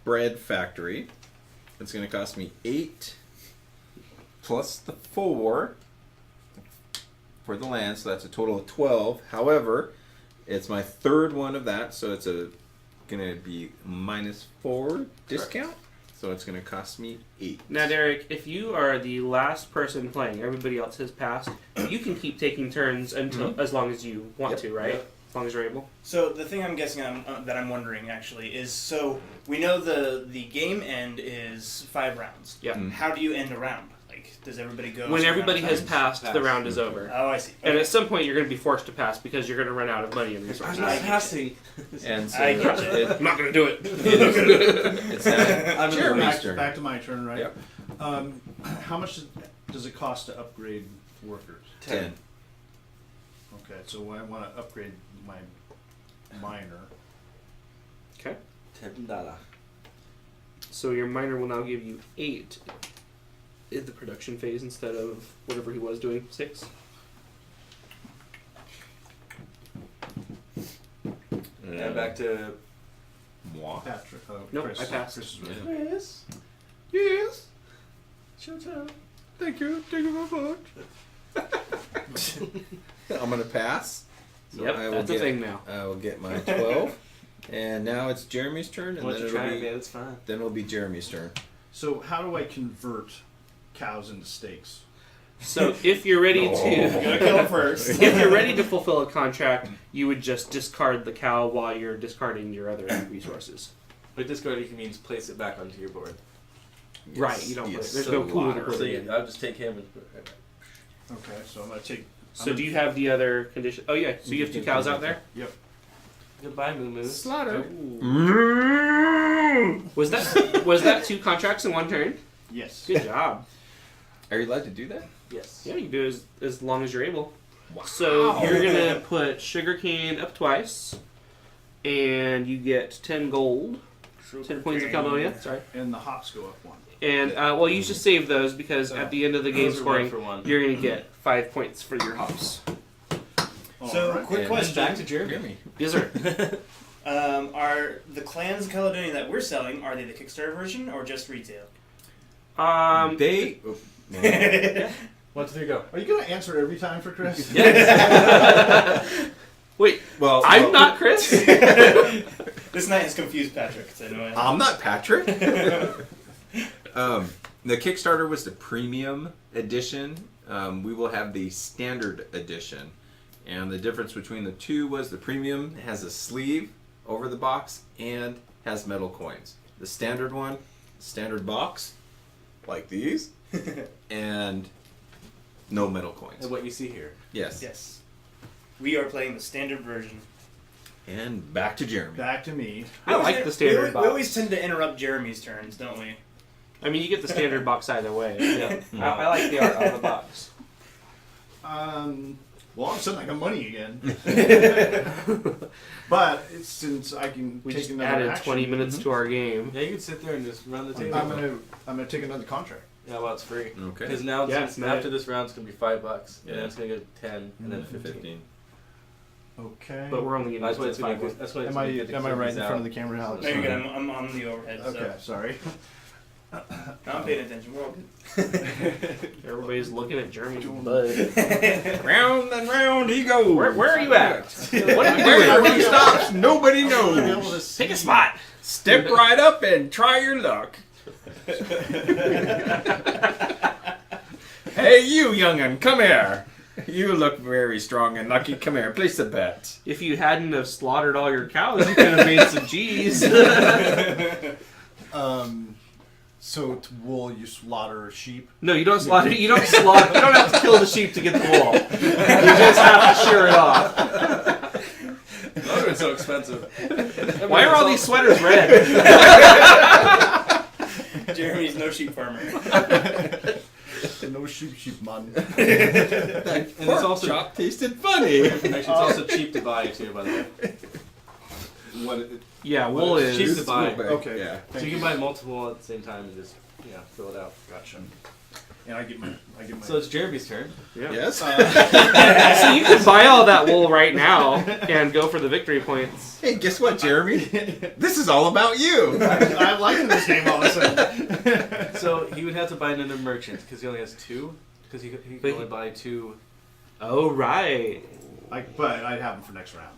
Speaker 6: bread factory. It's gonna cost me 8 plus the 4 for the land, so that's a total of 12. However, it's my 3rd one of that, so it's gonna be -4 discount. So it's gonna cost me 8.
Speaker 3: Now, Derek, if you are the last person playing, everybody else has passed, you can keep taking turns until as long as you want
Speaker 6: Yep.
Speaker 3: to, right? as long as you're able.
Speaker 1: So the thing I'm guessing that I'm wondering actually is, so we know the game end is 5 rounds.
Speaker 3: Yeah.
Speaker 1: How do you end a round? Like, does everybody go?
Speaker 3: When
Speaker 1: some
Speaker 3: everybody
Speaker 1: round
Speaker 3: has
Speaker 1: times?
Speaker 3: passed, the round is over.
Speaker 1: Oh, I see.
Speaker 3: And
Speaker 1: Okay.
Speaker 3: at some point, you're going to be forced to pass because you're going to run out of money and
Speaker 5: I'm
Speaker 3: resources.
Speaker 5: not
Speaker 1: I get
Speaker 5: passing.
Speaker 6: And so
Speaker 1: I get you.
Speaker 3: I'm not going to do it.
Speaker 6: it's now
Speaker 5: I'm in the
Speaker 6: Jeremy's
Speaker 5: race.
Speaker 6: turn.
Speaker 2: Back to my turn, right?
Speaker 6: Yep.
Speaker 2: How much does it cost to upgrade workers?
Speaker 6: 10.
Speaker 2: Okay, so I want to upgrade my miner.
Speaker 3: Okay.
Speaker 5: $10.
Speaker 3: So your miner will now give you 8 in the production phase instead of whatever he was doing, 6.
Speaker 5: And back to
Speaker 6: Moi.
Speaker 2: Patrick.
Speaker 3: Nope,
Speaker 2: Chris.
Speaker 3: I passed.
Speaker 2: Chris is ready.
Speaker 5: Chris.
Speaker 6: Yes.
Speaker 5: Showtime.
Speaker 6: Thank you. Thank you very much. I'm gonna pass. So
Speaker 3: Yep,
Speaker 6: I will
Speaker 3: that's a
Speaker 6: get,
Speaker 3: thing now.
Speaker 6: I will get my 12, and now it's Jeremy's turn, and
Speaker 5: Once
Speaker 6: then
Speaker 5: you try
Speaker 6: it'll
Speaker 5: it,
Speaker 6: be
Speaker 5: man, it's fine.
Speaker 6: then it'll be Jeremy's turn.
Speaker 2: So how do I convert cows into steaks?
Speaker 3: So if you're ready
Speaker 6: No.
Speaker 1: You
Speaker 3: to...
Speaker 1: gotta kill him first.
Speaker 3: If you're ready to fulfill a contract, you would just discard the cow while you're discarding your other resources.
Speaker 5: But discarding means place it back onto your board.
Speaker 3: Right, you don't put it. There's no
Speaker 6: so
Speaker 3: pool to
Speaker 6: water.
Speaker 3: put
Speaker 5: So
Speaker 3: it in.
Speaker 5: I'll just take him and put it right back.
Speaker 2: Okay, so I'm gonna take.
Speaker 3: So do you have the other condition? Oh yeah, so you have 2 cows out there?
Speaker 2: Yep.
Speaker 5: Goodbye, Moo Moo.
Speaker 6: Slaughter.
Speaker 3: Was that 2 contracts in one turn?
Speaker 2: Yes.
Speaker 3: Good job.
Speaker 6: Are you allowed to do that?
Speaker 5: Yes.
Speaker 3: Yeah, you can do it as long as you're able. So you're gonna put sugarcane up twice, and you get 10 gold, 10 points of Caledonia. Sorry,
Speaker 2: And the hops go up 1.
Speaker 3: and well, you should save those because at the end of the game
Speaker 5: Those are one
Speaker 3: scoring,
Speaker 5: for one.
Speaker 3: you're gonna get 5 points for your hops.
Speaker 1: So,
Speaker 2: Alright.
Speaker 1: quick
Speaker 6: And
Speaker 1: question.
Speaker 5: Back to Jeremy.
Speaker 6: Jeremy.
Speaker 3: Yes, sir.
Speaker 1: Are the clans of Caledonia that we're selling, are they the Kickstarter version or just retail?
Speaker 6: They. Oh, no.
Speaker 5: 1, 2, 3, go.
Speaker 2: Are you gonna answer every time for Chris?
Speaker 3: Wait,
Speaker 6: Well,
Speaker 3: I'm not Chris.
Speaker 1: This night has confused Patrick. It's annoying.
Speaker 6: I'm not Patrick. The Kickstarter was the premium edition. We will have the standard edition. And the difference between the two was the premium has a sleeve over the box and has metal coins. The standard one, standard box, like these, and no metal coins.
Speaker 5: And what you see here.
Speaker 6: Yes.
Speaker 1: Yes. We are playing the standard version.
Speaker 6: And back to Jeremy.
Speaker 2: Back to me.
Speaker 3: I like the standard
Speaker 1: we
Speaker 3: box.
Speaker 1: always tend to interrupt Jeremy's turns, don't we?
Speaker 3: I mean, you get the standard box either way.
Speaker 5: Yeah.
Speaker 3: I like the art on the box.
Speaker 2: Well, all of a sudden I got money again. But since I can
Speaker 3: We
Speaker 2: take
Speaker 3: just
Speaker 2: another
Speaker 3: added
Speaker 2: action,
Speaker 3: 20 minutes to our game.
Speaker 5: Yeah, you can sit there and just run the table.
Speaker 2: I'm gonna take another contract.
Speaker 5: Yeah, well, it's free.
Speaker 6: Okay.
Speaker 5: Because now,
Speaker 3: Yeah,
Speaker 5: since
Speaker 3: it's
Speaker 5: after
Speaker 3: nice.
Speaker 5: this round, it's going to be $5. And
Speaker 6: Yeah.
Speaker 5: then it's going to go 10, and then 15.
Speaker 2: Okay.
Speaker 3: But we're only going to
Speaker 5: That's why
Speaker 3: use
Speaker 5: it's going
Speaker 3: 5
Speaker 5: to
Speaker 3: ones.
Speaker 5: That's why it's
Speaker 2: Am
Speaker 5: gonna get the
Speaker 2: I right in
Speaker 5: cuties
Speaker 2: front of
Speaker 5: out.
Speaker 2: the camera, Alex?
Speaker 1: No, you're good. I'm on the overhead.
Speaker 2: Okay, sorry.
Speaker 1: So I'm paying attention. We're all good.
Speaker 3: Everybody's looking at Jeremy's butt.
Speaker 6: Round and round he goes.
Speaker 3: Where are you at? What are you
Speaker 6: Where
Speaker 3: doing?
Speaker 6: he stops, nobody
Speaker 2: Be able
Speaker 6: knows.
Speaker 2: to see.
Speaker 3: Pick a spot.
Speaker 6: Step right up and try your luck. Hey, you young'un, come here. You look very strong and lucky. Come here, place a bet.
Speaker 3: If you hadn't have slaughtered all your cows, you could have made some G's.
Speaker 2: So wool, you slaughter sheep.
Speaker 3: No, you don't slaughter. You don't slaughter. You don't have to kill the sheep to get the wool. You just have to shear it off.
Speaker 5: Oh, it's so expensive.
Speaker 3: Why are all these sweaters red?
Speaker 1: Jeremy's no sheep farmer.
Speaker 2: No sheep, man.
Speaker 5: And it's also
Speaker 6: chop tasted funny.
Speaker 5: actually it's also cheap to buy too, by the way.
Speaker 3: Yeah, wool
Speaker 5: It's cheap
Speaker 3: is.
Speaker 5: to buy.
Speaker 2: Okay.
Speaker 6: Yeah.
Speaker 5: So you can buy multiple at the same time and just fill it out.
Speaker 2: Gotcha. And I get my.
Speaker 5: So it's Jeremy's turn.
Speaker 3: Yeah.
Speaker 6: Yes.
Speaker 3: So you can buy all that wool right now and go for the victory points.
Speaker 6: Hey, guess what, Jeremy? This is all about you.
Speaker 2: I'm liking this game all of a sudden.
Speaker 5: So he would have to buy another merchant because he only has 2. Because he can only buy 2.
Speaker 3: Oh right.
Speaker 2: But I'd have them for next round.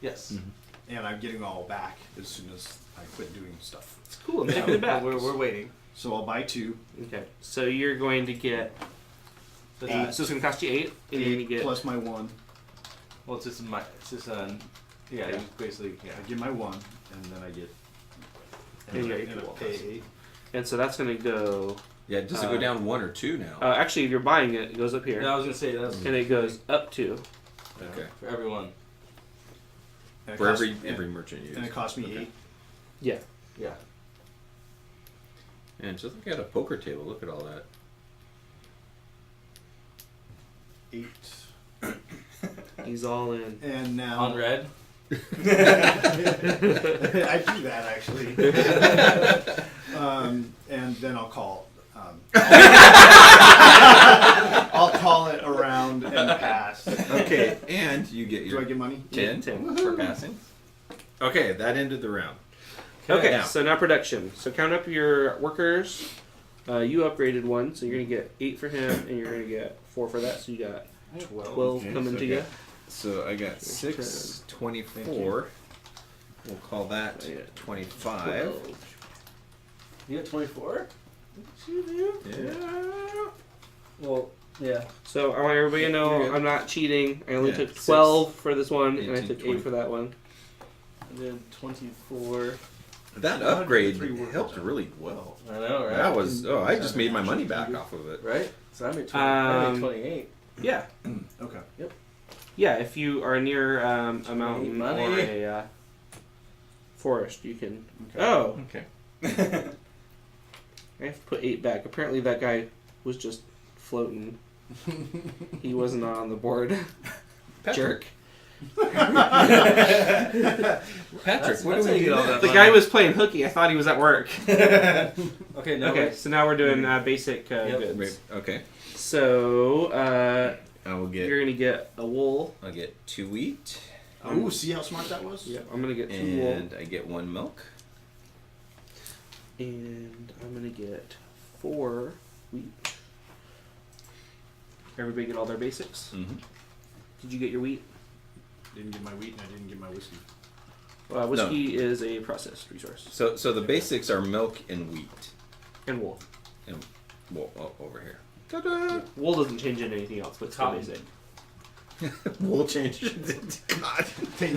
Speaker 5: Yes.
Speaker 2: And I'm getting all back as soon as I quit doing stuff.
Speaker 3: It's cool. I'm taking it back.
Speaker 5: We're waiting.
Speaker 2: So I'll buy 2.
Speaker 3: Okay. So you're going to get. So it's going to cost you 8, and you're going to get.
Speaker 2: Plus my 1.
Speaker 5: Well, it's just yeah, you basically, yeah.
Speaker 2: I get my 1, and then I get.
Speaker 3: And you got
Speaker 2: and
Speaker 3: your
Speaker 2: I
Speaker 3: wall.
Speaker 2: pay 8.
Speaker 3: And so that's going to go.
Speaker 6: Yeah, does it go down 1 or 2 now?
Speaker 3: Actually, if you're buying it, it goes up here.
Speaker 5: Yeah, I was gonna say that's
Speaker 3: And it goes up 2.
Speaker 6: Okay.
Speaker 5: for everyone.
Speaker 2: And it
Speaker 6: For
Speaker 2: costs-
Speaker 6: every merchant you use.
Speaker 2: And it cost me 8.
Speaker 3: Yeah.
Speaker 5: Yeah.
Speaker 6: And just look at a poker table. Look at all that.
Speaker 2: 8.
Speaker 3: He's all in.
Speaker 2: And now.
Speaker 5: On red.
Speaker 2: I do that actually. And then I'll call. I'll call it around and pass.
Speaker 6: Okay, and you get
Speaker 2: Do
Speaker 6: your
Speaker 2: I get money?
Speaker 6: 10 for passing. Okay, that ended the round.
Speaker 3: Okay,
Speaker 6: Now.
Speaker 3: so now production. So count up your workers. You upgraded 1, so you're going to get 8 for him, and you're going to get 4 for that, so you got 12 coming to you.
Speaker 6: So I got 6, 24. We'll call that
Speaker 3: I got
Speaker 6: 25.
Speaker 3: 12.
Speaker 5: You got 24?
Speaker 6: Yeah.
Speaker 5: Well, yeah.
Speaker 3: So I want everybody to know
Speaker 6: You're good.
Speaker 3: I'm not cheating. I only
Speaker 6: Yeah,
Speaker 3: took
Speaker 6: 6,
Speaker 3: 12 for this one, and I
Speaker 6: 18,
Speaker 3: took
Speaker 6: 20.
Speaker 3: 8 for that one.
Speaker 5: I did 24.
Speaker 6: That
Speaker 2: How did
Speaker 6: upgrade
Speaker 2: the 3 work
Speaker 6: helped
Speaker 2: out?
Speaker 6: really well.
Speaker 5: I know, right?
Speaker 6: That was, I just made my money back off of it.
Speaker 5: Right? So I made 28.
Speaker 3: Yeah.
Speaker 2: Okay.
Speaker 3: Yeah, if you are near a mountain
Speaker 5: Money.
Speaker 3: or a forest, you can...
Speaker 2: Okay.
Speaker 3: Oh!
Speaker 6: Okay.
Speaker 3: I have to put 8 back. Apparently that guy was just floating. He wasn't on the board. Jerk.
Speaker 6: Patrick, what
Speaker 5: that's
Speaker 6: do
Speaker 5: how
Speaker 6: we
Speaker 5: you
Speaker 6: do
Speaker 5: get all
Speaker 6: next?
Speaker 5: that
Speaker 3: The guy was playing hooky. I thought he was at work.
Speaker 5: Okay, no.
Speaker 3: Okay,
Speaker 5: wait.
Speaker 3: so now we're doing basic goods.
Speaker 6: Wait, okay.
Speaker 3: So,
Speaker 6: I will get.
Speaker 3: you're going to get a wool.
Speaker 6: I'll get 2 wheat,
Speaker 2: Ooh, see how smart that was?
Speaker 3: Yeah, I'm going to get 2 wool.
Speaker 6: and I get 1 milk.
Speaker 3: And I'm going to get 4 wheat. Everybody get all their basics?
Speaker 6: Mm-hmm.
Speaker 3: Did you get your wheat?
Speaker 2: Didn't get my wheat and I didn't get my whiskey.
Speaker 3: Whiskey is a processed resource.
Speaker 6: So the basics are milk and wheat.
Speaker 3: And wool.
Speaker 6: Well, over here. Ta-da!
Speaker 3: Wool doesn't change into anything else, but it's still
Speaker 5: Cotton.
Speaker 3: basic.
Speaker 6: We'll change it. God.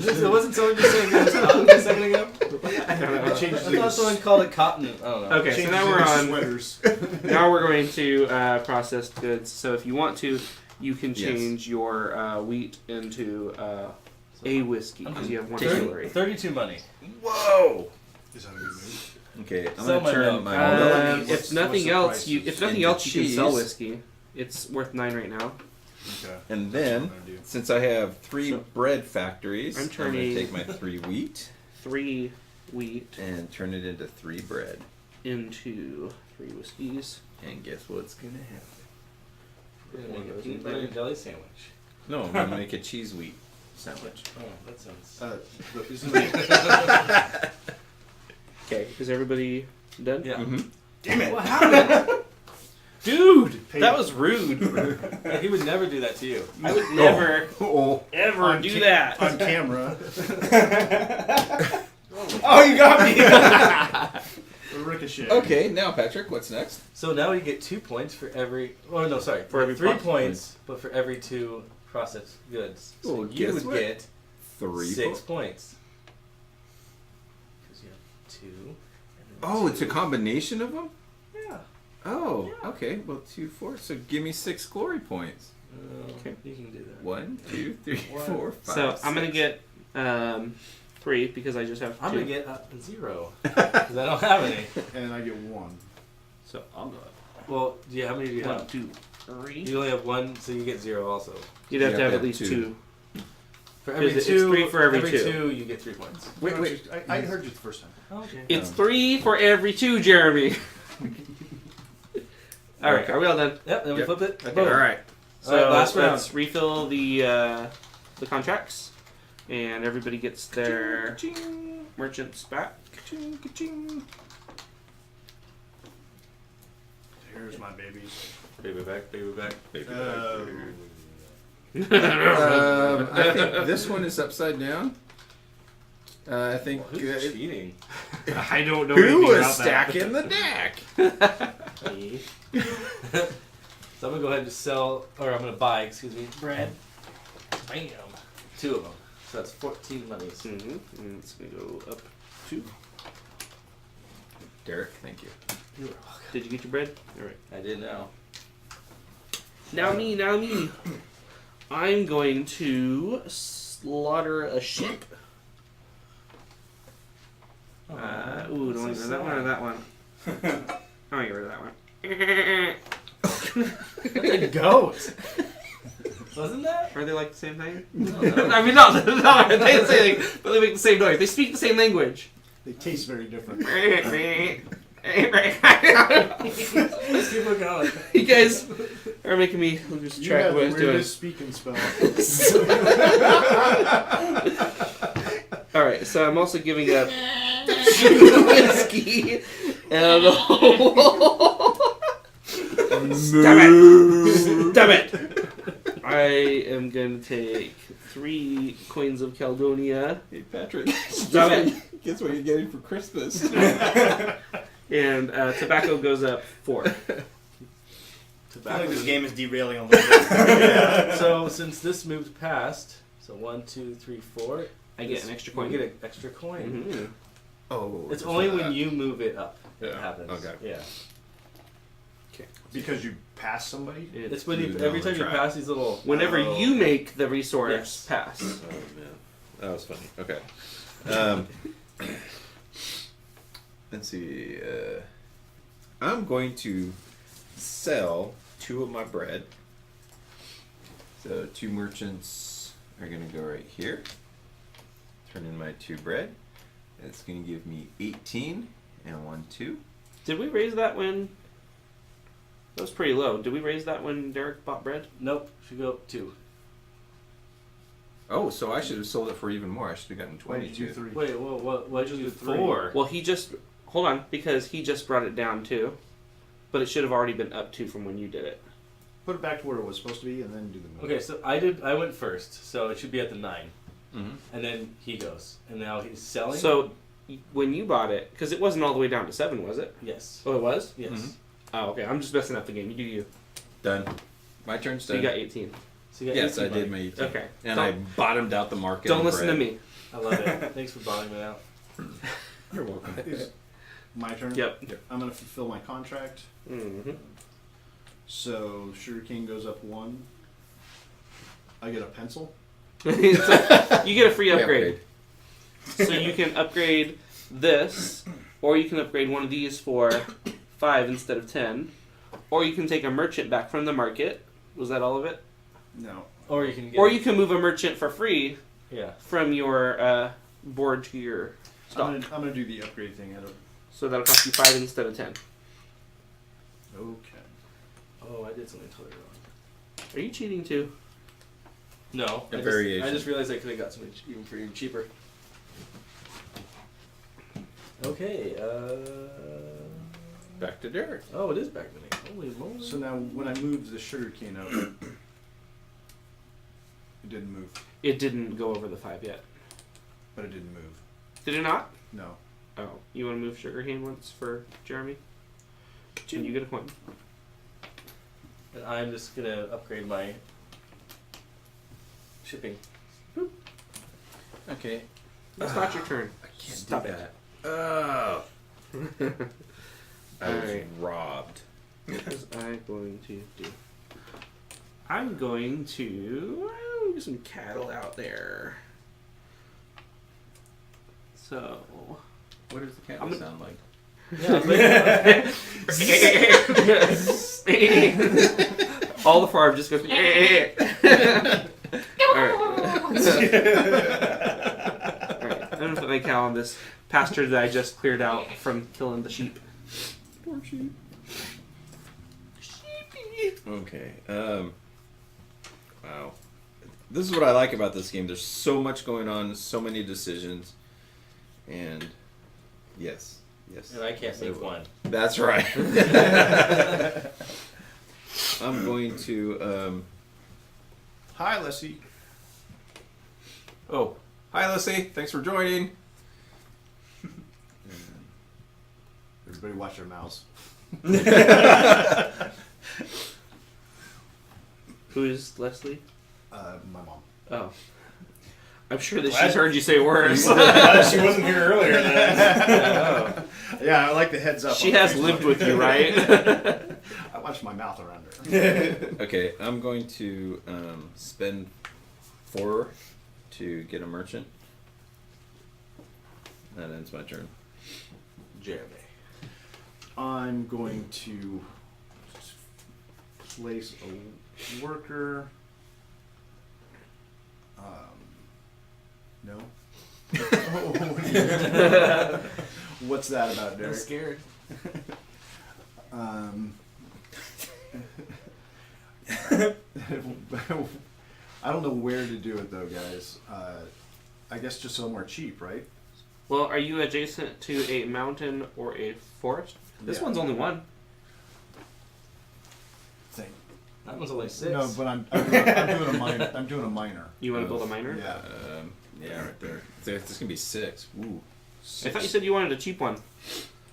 Speaker 5: So wasn't someone just saying it was cotton a second ago?
Speaker 2: I changed
Speaker 5: I thought someone called it cotton. I don't know.
Speaker 3: Okay, so
Speaker 2: Changed
Speaker 3: now
Speaker 2: it
Speaker 3: we're
Speaker 2: into
Speaker 3: on.
Speaker 2: sweaters.
Speaker 3: Now we're going to processed goods. So if you want to, you can
Speaker 6: Yes.
Speaker 3: change your wheat into a whiskey because you have 1
Speaker 6: Take-
Speaker 3: distillery.
Speaker 5: 32 money.
Speaker 6: Whoa!
Speaker 2: Is that a good move?
Speaker 6: Okay, I'm
Speaker 5: Sell
Speaker 6: gonna
Speaker 5: my
Speaker 6: turn
Speaker 5: milk.
Speaker 6: my milk.
Speaker 3: If
Speaker 2: What's
Speaker 3: nothing
Speaker 2: the
Speaker 3: else,
Speaker 2: prices?
Speaker 3: you
Speaker 6: Into
Speaker 3: can sell
Speaker 6: cheese.
Speaker 3: whiskey. It's worth 9 right now.
Speaker 2: Okay.
Speaker 6: And
Speaker 2: That's what
Speaker 6: then,
Speaker 2: I'm gonna do.
Speaker 6: since I have 3
Speaker 3: So-
Speaker 6: bread factories,
Speaker 3: I'm
Speaker 6: I'm
Speaker 3: turning-
Speaker 6: going to take my 3 wheat
Speaker 3: 3 wheat
Speaker 6: and turn it into 3 bread.
Speaker 3: into 3 whiskeys.
Speaker 6: And guess what's going to happen?
Speaker 5: We're gonna make a peanut butter and jelly sandwich.
Speaker 6: No, I'm going to make a cheese wheat sandwich.
Speaker 5: Oh, that sounds.
Speaker 2: Isn't it?
Speaker 3: Okay, is everybody done?
Speaker 5: Yeah.
Speaker 6: Mm-hmm.
Speaker 2: Damn it!
Speaker 5: What happened?
Speaker 3: Dude,
Speaker 2: Pay-
Speaker 3: that was rude.
Speaker 5: Yeah, he would never do that to you.
Speaker 3: I would never,
Speaker 6: Oh.
Speaker 3: ever
Speaker 2: On
Speaker 3: do
Speaker 2: ca-
Speaker 3: that.
Speaker 2: On camera.
Speaker 1: Oh, you got me!
Speaker 2: Ricochet.
Speaker 6: Okay, now Patrick, what's next?
Speaker 5: So now you get 2 points for every. Oh no, sorry.
Speaker 3: For every
Speaker 5: 3
Speaker 3: processed
Speaker 5: points, but for every 2 processed goods. So
Speaker 6: Well,
Speaker 5: you
Speaker 6: guess
Speaker 5: would
Speaker 6: what?
Speaker 5: get
Speaker 6: 3
Speaker 5: 6 points. Because you have 2. And then
Speaker 6: Oh, it's a
Speaker 5: 2.
Speaker 6: combination of them?
Speaker 5: Yeah.
Speaker 6: Oh, okay. Well, 2, 4. So give me 6 glory points.
Speaker 3: Okay.
Speaker 5: You can do that.
Speaker 6: 1, 2, 3, 4, 5.
Speaker 3: So I'm gonna
Speaker 6: 6.
Speaker 3: get 3 because I just have 2.
Speaker 5: I'm gonna get 0 because I don't have any.
Speaker 2: And I get 1.
Speaker 3: So I'll go
Speaker 5: Well, how many do you
Speaker 3: 1,
Speaker 5: have?
Speaker 3: 2, 3.
Speaker 5: You only have 1, so you get 0 also.
Speaker 3: You'd have
Speaker 6: You
Speaker 3: to have at
Speaker 6: have
Speaker 3: least
Speaker 6: 2.
Speaker 3: 2.
Speaker 5: For every
Speaker 3: It's
Speaker 5: 2,
Speaker 3: 3 for every 2.
Speaker 5: 2, you get 3 points.
Speaker 6: Wait.
Speaker 2: I heard you the first time.
Speaker 5: Okay.
Speaker 3: It's 3 for every 2, Jeremy. All right, are we all done?
Speaker 5: Yep. Then we
Speaker 6: Yep.
Speaker 5: flip it.
Speaker 6: Okay,
Speaker 5: Boom.
Speaker 6: all right.
Speaker 3: So
Speaker 5: All right, last round.
Speaker 3: let's refill the contracts, and everybody gets their merchants back.
Speaker 2: Here's my babies.
Speaker 5: Baby back. Baby back.
Speaker 6: Baby
Speaker 2: Uh,
Speaker 6: I think this one is upside down. I think.
Speaker 5: Well, who's cheating?
Speaker 3: I don't know
Speaker 6: Who
Speaker 3: anything
Speaker 6: was
Speaker 3: about that.
Speaker 6: stacking the deck?
Speaker 5: Me. So I'm gonna go ahead and sell, or I'm gonna buy, excuse me, bread. Bam. 2 of them. So that's 14 monies.
Speaker 3: And it's gonna go up 2.
Speaker 6: Derek, thank you.
Speaker 5: You're welcome.
Speaker 3: Did you get your bread? All right.
Speaker 5: I did now.
Speaker 3: Now me. I'm going to slaughter a sheep. Don't want to get rid of that one or that one. I want to get rid of that one.
Speaker 2: Like a goat.
Speaker 5: Wasn't that?
Speaker 3: Are they like the same thing?
Speaker 5: No.
Speaker 3: I mean, no, they don't say anything, but they make the same noise. They speak the same language.
Speaker 2: They taste very different.
Speaker 5: Let's keep it going.
Speaker 3: You guys are making me lose
Speaker 2: You
Speaker 3: track
Speaker 2: have
Speaker 3: of what I
Speaker 2: the
Speaker 3: was doing.
Speaker 2: weirdest speaking spell.
Speaker 3: All right, so I'm also giving up whiskey and Damn it! I am going to take 3 coins of Caledonia.
Speaker 6: Hey, Patrick.
Speaker 3: Stop it.
Speaker 6: Guess what you're getting for Christmas?
Speaker 3: And tobacco goes up 4.
Speaker 1: I feel like this game is derailing a little bit.
Speaker 5: So since this moved past, so 1, 2, 3, 4,
Speaker 3: I get an extra coin.
Speaker 5: You get an extra coin.
Speaker 3: Mm-hmm.
Speaker 6: Oh.
Speaker 5: It's
Speaker 6: just
Speaker 5: only
Speaker 6: for
Speaker 5: when
Speaker 6: that.
Speaker 5: you move it up it
Speaker 6: Yeah,
Speaker 5: happens.
Speaker 6: okay.
Speaker 5: Yeah.
Speaker 2: Because you pass somebody?
Speaker 5: It's when
Speaker 6: You
Speaker 5: you
Speaker 6: know
Speaker 5: every
Speaker 6: the
Speaker 5: time you
Speaker 6: track.
Speaker 5: pass these little.
Speaker 3: Whenever
Speaker 6: Oh.
Speaker 3: you make the resource
Speaker 5: Yes.
Speaker 3: pass.
Speaker 6: Oh man, that was funny. Okay, let's see. I'm going to sell 2 of my bread. So 2 merchants are going to go right here. Turn in my 2 bread. It's going to give me 18 and 1, 2.
Speaker 3: Did we raise that when... That was pretty low. Did we raise that when Derek bought bread?
Speaker 5: Nope. Should go up 2.
Speaker 6: Oh, so I should have sold it for even more. I should have gotten
Speaker 2: Why did you do
Speaker 6: 22.
Speaker 2: 3?
Speaker 5: Wait, what did you do?
Speaker 2: 3?
Speaker 5: 4.
Speaker 3: Well, he just... Hold on, because he just brought it down 2. But it should have already been up 2 from when you did it.
Speaker 2: Put it back to where it was supposed to be and then do the move.
Speaker 5: Okay, so I went first, so it should be at the 9,
Speaker 6: Mm-hmm.
Speaker 5: and then he goes, and now he's selling.
Speaker 3: So, when you bought it... Because it wasn't all the way down to 7, was it?
Speaker 5: yes,
Speaker 3: Oh, it was?
Speaker 5: yes.
Speaker 6: Mhm.
Speaker 3: Oh, okay. I'm just messing up the game. You do you.
Speaker 6: Done. My turn's
Speaker 3: So
Speaker 6: done.
Speaker 3: you got 18.
Speaker 5: So you got
Speaker 6: Yes,
Speaker 5: 18
Speaker 6: I did
Speaker 5: money.
Speaker 6: my 18.
Speaker 3: Okay.
Speaker 6: And I bottomed out the market.
Speaker 3: Don't
Speaker 6: on
Speaker 3: listen to
Speaker 6: bread.
Speaker 3: me.
Speaker 5: I love it. Thanks for bottoming it out.
Speaker 6: You're welcome.
Speaker 2: Is my turn?
Speaker 3: Yep.
Speaker 2: I'm going to fulfill my contract.
Speaker 3: Mm-hmm.
Speaker 2: So sugarcane goes up 1. I get a pencil.
Speaker 3: So you get a free
Speaker 6: Free
Speaker 3: upgrade. So you can upgrade this, or you can upgrade one of these for 5 instead of 10, or you can take a merchant back from the market. Was that all of it?
Speaker 2: No.
Speaker 5: Or you can get.
Speaker 3: Or you can move a merchant for free
Speaker 5: Yeah.
Speaker 3: from your board to your stock.
Speaker 2: I'm gonna do the upgrade thing.
Speaker 3: So that'll cost you 5 instead of 10.
Speaker 2: Okay.
Speaker 5: Oh, I did something totally wrong.
Speaker 3: Are you cheating too?
Speaker 5: No,
Speaker 6: A
Speaker 5: I
Speaker 6: variation.
Speaker 5: just realized I could have got something even for even cheaper. Okay.
Speaker 6: Back to Derek.
Speaker 5: Oh, it is back to me. Holy moly.
Speaker 2: So now when I moved the sugarcane up, it didn't move.
Speaker 3: It didn't go over the 5 yet.
Speaker 2: But it didn't move.
Speaker 3: Did it not?
Speaker 2: No.
Speaker 3: Oh, you want to move sugarcane once for Jeremy? And you get a coin.
Speaker 5: And I'm just gonna upgrade my shipping.
Speaker 6: Okay.
Speaker 3: It's not your turn.
Speaker 6: I can't
Speaker 3: Stop
Speaker 6: do
Speaker 3: it.
Speaker 6: that. Oh. I was
Speaker 3: Alright.
Speaker 6: robbed.
Speaker 3: What was I going to do? I'm going to get some cattle out there. So
Speaker 6: What does the cat
Speaker 3: I'm gonna-
Speaker 6: sound like?
Speaker 5: Yeah,
Speaker 3: all the farm just goes. Alright. I'm gonna put my cow on this pasture that I just cleared out from killing the sheep.
Speaker 6: Poor sheep. Okay. Wow. This is what I like about this game. There's so much going on, so many decisions, and yes.
Speaker 5: and I can't make one.
Speaker 6: That's right. I'm going to.
Speaker 2: Hi, Leslie.
Speaker 6: Oh, hi, Leslie. Thanks for joining.
Speaker 2: Everybody watch their mouths.
Speaker 3: Who is Leslie?
Speaker 2: My mom.
Speaker 3: Oh. I'm sure that
Speaker 1: Glad-
Speaker 3: she's heard you say worse.
Speaker 1: she wasn't here earlier then.
Speaker 2: Yeah, I like the heads up.
Speaker 3: She
Speaker 2: on
Speaker 3: has
Speaker 2: Facebook.
Speaker 3: lived with you, right?
Speaker 2: I watch my mouth around her.
Speaker 6: Okay, I'm going to spend 4 to get a merchant. That ends my turn.
Speaker 5: Jeremy.
Speaker 2: I'm going to place a worker. No. What's that about,
Speaker 5: I'm
Speaker 2: Derek?
Speaker 5: scared.
Speaker 2: I don't know where to do it though, guys. I guess just somewhere cheap, right?
Speaker 3: Well, are you adjacent to a mountain or a forest? This
Speaker 2: Yeah.
Speaker 3: one's only one.
Speaker 2: Thing.
Speaker 5: That one's only 6.
Speaker 2: No, but I'm doing a minor. I'm doing a minor.
Speaker 3: You want to build a miner?
Speaker 2: Yeah.
Speaker 6: Yeah, right there. This can be 6. Ooh.
Speaker 3: I thought you said you wanted a cheap one.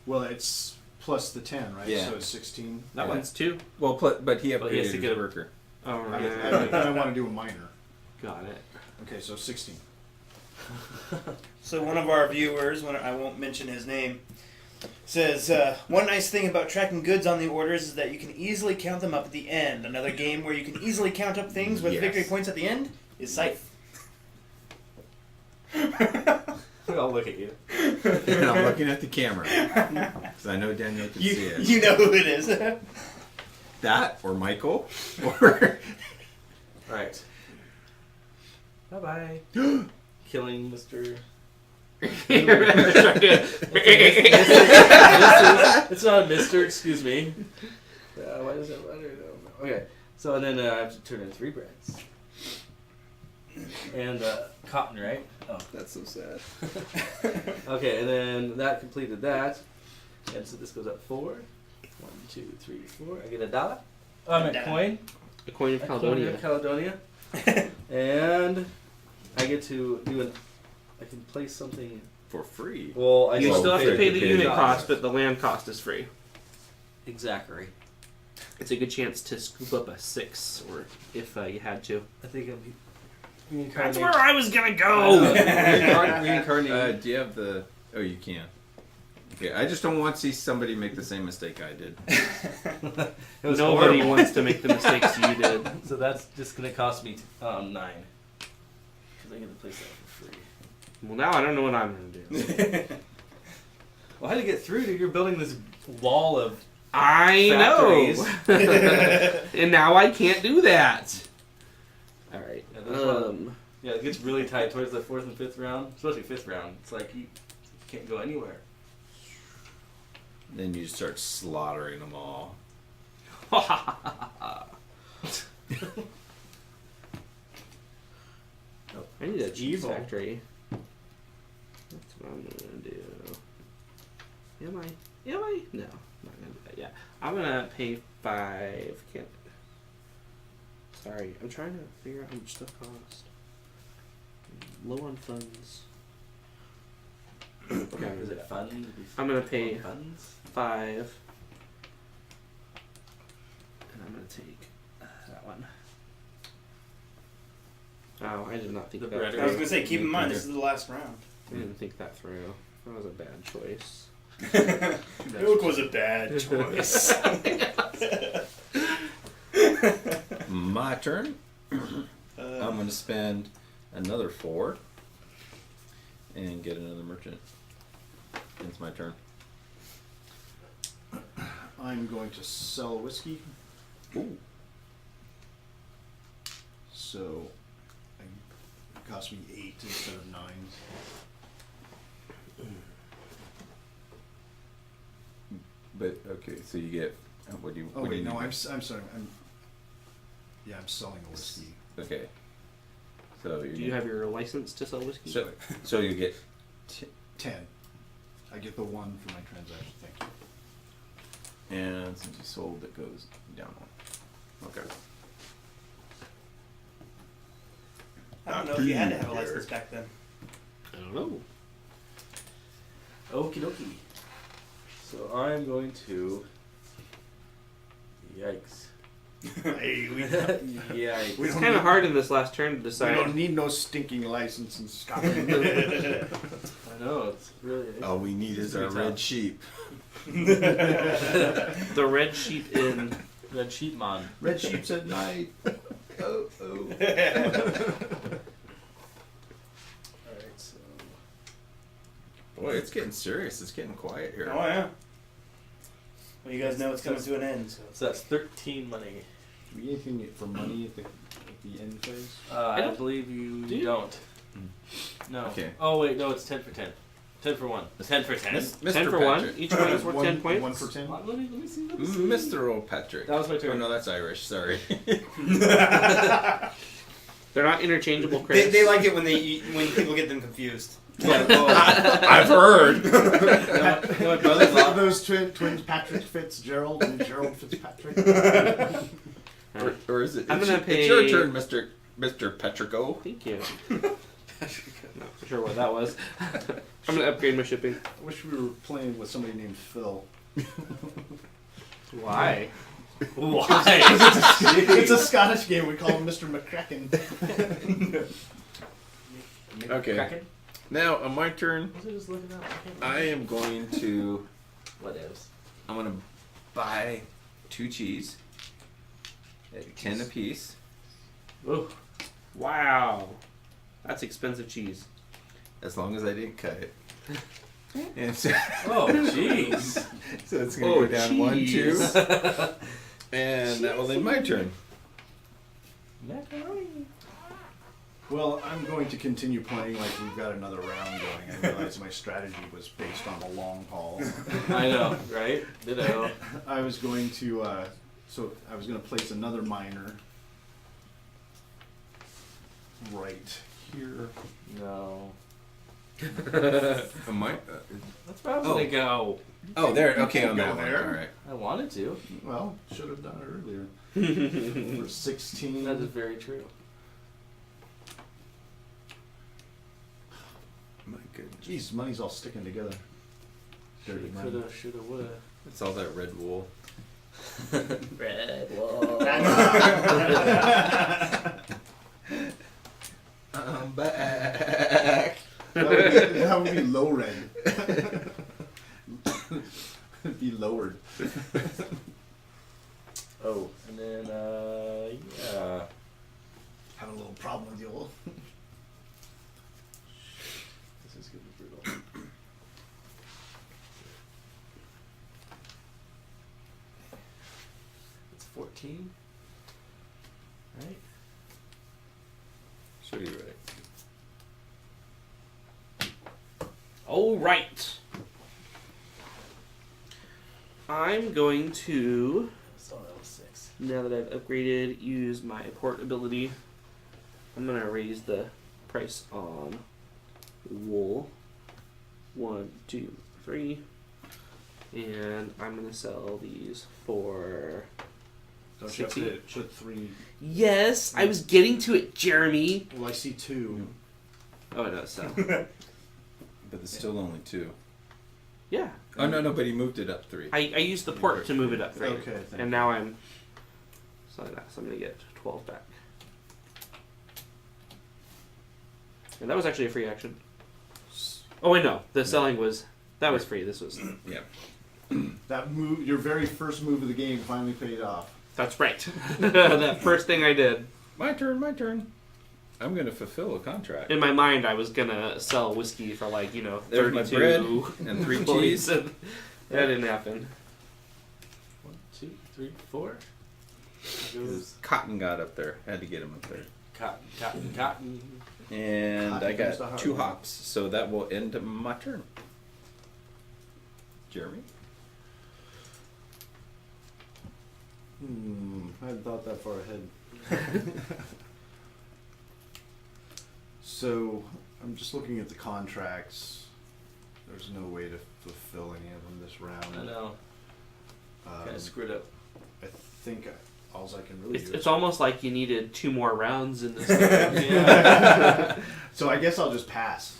Speaker 2: Well, it's plus the 10, right?
Speaker 6: Yeah.
Speaker 2: So it's 16.
Speaker 3: That
Speaker 6: Yeah.
Speaker 3: one's 2.
Speaker 6: Well, but he
Speaker 5: But he has
Speaker 6: upgraded
Speaker 5: to
Speaker 6: his
Speaker 5: get a-
Speaker 6: worker.
Speaker 3: Oh,
Speaker 2: And
Speaker 3: right.
Speaker 2: I want to do a minor.
Speaker 3: Got it.
Speaker 2: Okay, so 16.
Speaker 1: So one of our viewers, I won't mention his name, says, one nice thing about tracking goods on the orders is that you can easily count them up at the end. Another game where you can easily count up things with
Speaker 6: Yes.
Speaker 1: victory points at the end is Scythe.
Speaker 5: I'll look at you.
Speaker 6: And I'm looking at the camera. Because I know Daniel can see it.
Speaker 1: You know who it is.
Speaker 6: That, or Michael, or...
Speaker 5: Right. Bye bye. Killing Mr. It's not a Mister. Excuse me. Why does it matter? Okay. So then I have to turn in 3 breads. And cotton, right? Oh.
Speaker 6: That's so sad.
Speaker 5: Okay, and then that completed that. And so this goes up 4. 1, 2, 3, 4. I get a dollar. Oh, I'm
Speaker 1: $1.
Speaker 5: a coin.
Speaker 3: A coin of Caledonia.
Speaker 5: Caledonia. And I get to do I can place something.
Speaker 6: For free.
Speaker 5: Well, I
Speaker 3: You
Speaker 6: Well,
Speaker 3: still have to
Speaker 6: pay
Speaker 3: pay the
Speaker 6: the
Speaker 3: unit
Speaker 6: cost.
Speaker 3: cost, but the land cost is free.
Speaker 5: Exactly.
Speaker 3: It's a good chance to scoop up a 6, or if you had to.
Speaker 5: I think I'm
Speaker 3: That's where I was gonna go.
Speaker 5: reincarnating.
Speaker 6: Do you have the... Oh, you can. Okay, I just don't want to see somebody make the same mistake I did.
Speaker 5: It was
Speaker 3: Nobody
Speaker 5: horrible.
Speaker 3: wants to make the mistakes you did.
Speaker 5: So that's just gonna cost me 9. Because I get to place that for free.
Speaker 3: Well, now I don't know what I'm gonna do.
Speaker 5: Well, how do you get through? Dude? You're building this wall of
Speaker 3: I
Speaker 5: factories.
Speaker 3: know. And now I can't do that. All right.
Speaker 5: Yeah, this one- Yeah, it gets really tight towards the 4th and 5th round, especially 5th round. It's like you can't go anywhere.
Speaker 6: Then you start slaughtering them all.
Speaker 3: I need a cheese
Speaker 5: Evil.
Speaker 3: factory. That's what I'm gonna do. Am I? Am I? No, I'm not gonna do that. Yeah, I'm gonna pay 5. Can't. Sorry, I'm trying to figure out how much stuff costs. Low on funds. Okay,
Speaker 5: Is it fun?
Speaker 3: I'm gonna pay
Speaker 5: funds.
Speaker 3: 5, and I'm gonna take that one. Oh, I did not think
Speaker 5: The
Speaker 3: that.
Speaker 5: bread
Speaker 3: through.
Speaker 1: I was going to say, keep in mind, this is the last round.
Speaker 3: I didn't think that through. That was a bad choice.
Speaker 1: Milk was a bad choice.
Speaker 6: My turn. I'm going to spend another 4 and get another merchant. It's my turn.
Speaker 2: I'm going to sell whiskey.
Speaker 6: Ooh.
Speaker 2: So it cost me 8 instead of 9.
Speaker 6: But, okay, so you get... What do you...
Speaker 2: Oh
Speaker 6: what do
Speaker 2: wait,
Speaker 6: you
Speaker 2: no,
Speaker 6: need?
Speaker 2: I'm sorry. I'm selling the whiskey.
Speaker 6: Okay. So
Speaker 3: Do you have your license to sell whiskey?
Speaker 6: So you get...
Speaker 2: 10. I get the 1 for my transaction. Thank you.
Speaker 6: And since you sold, it goes down 1. Okay.
Speaker 1: I don't know if you had to have a license back then.
Speaker 3: I don't know.
Speaker 5: Okie dokie. So I'm going to. Yikes.
Speaker 2: Hey, we
Speaker 5: Yeah.
Speaker 3: It's
Speaker 2: don't
Speaker 3: kind of
Speaker 2: need-
Speaker 3: hard in this last turn to
Speaker 2: we
Speaker 3: decide.
Speaker 2: don't need no stinking license in Scotland.
Speaker 5: I know it's really.
Speaker 6: All we need is our
Speaker 5: Pretty
Speaker 6: red
Speaker 5: tough.
Speaker 6: sheep.
Speaker 3: The red sheep in.
Speaker 5: Red sheep man.
Speaker 2: Red sheep's at night. Oh, oh.
Speaker 5: Alright, so.
Speaker 6: Boy, it's getting serious. It's getting quiet here.
Speaker 1: Oh yeah. Well, you guys know it's coming to an end. So.
Speaker 5: So that's 13 money.
Speaker 2: Do we get anything for money at the end phase?
Speaker 5: I
Speaker 3: don't-
Speaker 5: believe you
Speaker 3: Do you?
Speaker 5: don't. No.
Speaker 6: Okay.
Speaker 5: Oh, wait, no, it's 10 for 10. 10 for 1. 10 for 10.
Speaker 6: Mr.
Speaker 3: 10 for 1.
Speaker 6: Patrick.
Speaker 3: Each one is worth 10 points.
Speaker 2: 1 for 10?
Speaker 5: Let me see. Let me see.
Speaker 6: Mr. O'Patrick.
Speaker 5: That was my turn.
Speaker 6: Oh, no, that's Irish. Sorry.
Speaker 3: They're not interchangeable credits.
Speaker 1: They like it when people get them confused.
Speaker 5: Yeah, well,
Speaker 6: I've heard.
Speaker 5: my brother-in-law.
Speaker 2: Those twins, Patrick Fitzgerald and Gerald Fitzpatrick.
Speaker 6: or is it?
Speaker 3: I'm
Speaker 6: it's,
Speaker 3: gonna
Speaker 6: it's your
Speaker 3: pay-
Speaker 6: turn, Mr. Petrico.
Speaker 3: Thank you. Not sure what that was. I'm gonna upgrade my shipping.
Speaker 2: I wish we were playing with somebody named Phil.
Speaker 3: Why?
Speaker 5: Why?
Speaker 2: It's a Scottish game. We call him Mr. McCracken.
Speaker 6: Okay.
Speaker 5: Kraken?
Speaker 6: Now, on my turn,
Speaker 5: Was I just looking up?
Speaker 6: I am going to.
Speaker 5: What else?
Speaker 6: I'm gonna buy 2 cheese at 10 apiece.
Speaker 5: Oh,
Speaker 3: Wow. That's expensive cheese.
Speaker 6: As long as I didn't cut it. And so,
Speaker 5: oh, jeez.
Speaker 6: so it's gonna
Speaker 3: Oh,
Speaker 6: go down 1, 2,
Speaker 3: cheese.
Speaker 6: and that will end my turn.
Speaker 5: Macaroni.
Speaker 2: Well, I'm going to continue playing like we've got another round going. I realized my strategy was based on the long haul.
Speaker 5: I know, right? Ditto.
Speaker 2: I was going to, I was going to place another miner right here.
Speaker 5: No.
Speaker 6: Am I?
Speaker 5: That's where I was
Speaker 6: Oh.
Speaker 5: gonna go.
Speaker 6: Oh, there. Okay, on
Speaker 2: Go
Speaker 6: that one.
Speaker 2: there.
Speaker 6: All right.
Speaker 5: I wanted to.
Speaker 2: Well, should have done it earlier. For 16.
Speaker 5: That is very true.
Speaker 6: My goodness.
Speaker 2: Jeez, money's all sticking together. Dirty money.
Speaker 5: Coulda, shoulda, woulda.
Speaker 6: It's all that red wool.
Speaker 5: Red wall.
Speaker 6: I'm back.
Speaker 2: That would be low red. It'd be lowered.
Speaker 5: Oh, and then yeah.
Speaker 2: Have a little problem with you all.
Speaker 5: This is gonna be brutal. It's 14. Right?
Speaker 6: Should be right.
Speaker 3: All right. I'm going to,
Speaker 5: So that was 6.
Speaker 3: now that I've upgraded, use my port ability. I'm going to raise the price on wool. 1, 2, 3. And I'm going to sell these for...
Speaker 2: Don't you have to put 3?
Speaker 3: Yes, I was getting to it, Jeremy.
Speaker 2: Well, I see 2.
Speaker 3: Oh, no, sell.
Speaker 6: But there's still only 2.
Speaker 3: Yeah.
Speaker 6: Oh no, but he moved it up 3.
Speaker 3: I used the port to move it up 3.
Speaker 2: Okay, thank
Speaker 3: And
Speaker 2: you.
Speaker 3: now I'm selling that, so I'm going to get 12 back. And that was actually a free action. Oh wait, no, the selling was free. This was
Speaker 6: Yeah.
Speaker 2: That move, your very first move of the game, finally paid off.
Speaker 3: that's right. That first thing I did.
Speaker 6: My turn. My turn. I'm gonna fulfill a contract.
Speaker 3: In my mind, I was gonna sell whiskey for like
Speaker 6: There's my
Speaker 3: 32
Speaker 6: bread and 3
Speaker 3: points,
Speaker 6: cheese.
Speaker 3: and that didn't happen.
Speaker 5: 1, 2, 3, 4. Goes
Speaker 6: Cotton got up there. Had to get him up there.
Speaker 5: cotton, cotton, cotton.
Speaker 6: And
Speaker 2: Cotton
Speaker 6: I
Speaker 2: comes the
Speaker 6: got
Speaker 2: hard
Speaker 6: 2
Speaker 2: way.
Speaker 6: hops, so that will end my turn. Jeremy.
Speaker 2: I hadn't thought that far ahead. So, I'm just looking at the contracts. There's no way to fulfill any of them this round.
Speaker 5: I know. Kind
Speaker 2: Um,
Speaker 5: of screwed up.
Speaker 2: I think all I can really do
Speaker 3: It's
Speaker 2: is...
Speaker 3: almost like you needed 2 more rounds in this.
Speaker 5: Yeah.
Speaker 2: So I guess I'll just pass.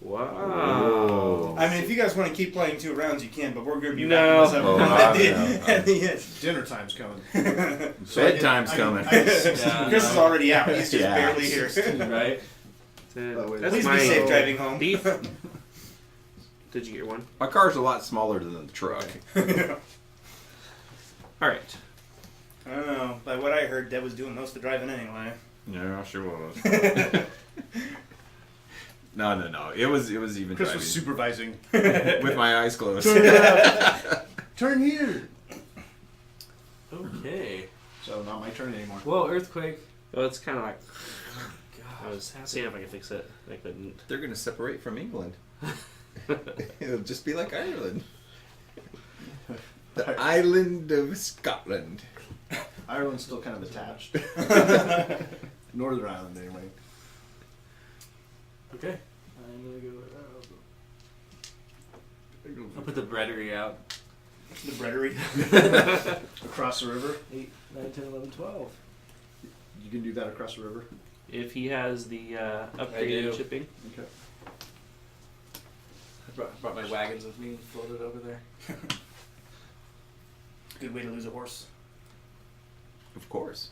Speaker 3: Wow.
Speaker 1: I mean, if you guys want to keep playing 2 rounds, you can, but we're going to be
Speaker 3: No.
Speaker 1: wrapping this up
Speaker 6: Oh,
Speaker 1: at the
Speaker 6: no.
Speaker 1: at the end.
Speaker 2: Dinner time's coming.
Speaker 6: Bedtime's coming.
Speaker 1: Chris is already out. He's just
Speaker 6: Yeah.
Speaker 1: barely here.
Speaker 5: Right?
Speaker 2: Oh, wait.
Speaker 3: That's
Speaker 1: Please
Speaker 3: my
Speaker 1: be safe driving home.
Speaker 3: beef. Did you get one?
Speaker 6: My car's a lot smaller than the truck.
Speaker 3: All right.
Speaker 1: I don't know. By what I heard, Deb was doing most of the driving anyway.
Speaker 6: Yeah, sure was. No. It was even
Speaker 2: Chris
Speaker 6: driving
Speaker 2: was supervising.
Speaker 6: with my eyes closed.
Speaker 2: Turn left. Turn here.
Speaker 5: Okay.
Speaker 2: So not my turn anymore.
Speaker 5: Whoa, earthquake.
Speaker 3: Well, it's kind of like I
Speaker 5: God.
Speaker 3: was seeing if I could fix it. I couldn't.
Speaker 6: They're gonna separate from England. It'll just be like Ireland. The island of Scotland.
Speaker 2: Ireland's still kind of attached. Northern Ireland, anyway.
Speaker 5: Okay. I'm gonna go. I'll put the breadery out.
Speaker 1: The breadery.
Speaker 2: Across the river.
Speaker 5: 8, 9, 10, 11, 12.
Speaker 2: You can do that across the river.
Speaker 3: If he has the
Speaker 5: do.
Speaker 3: upgraded shipping.
Speaker 2: Okay.
Speaker 5: I brought my wagons with me and floated over there.
Speaker 1: Good way to lose a horse.
Speaker 6: Of course.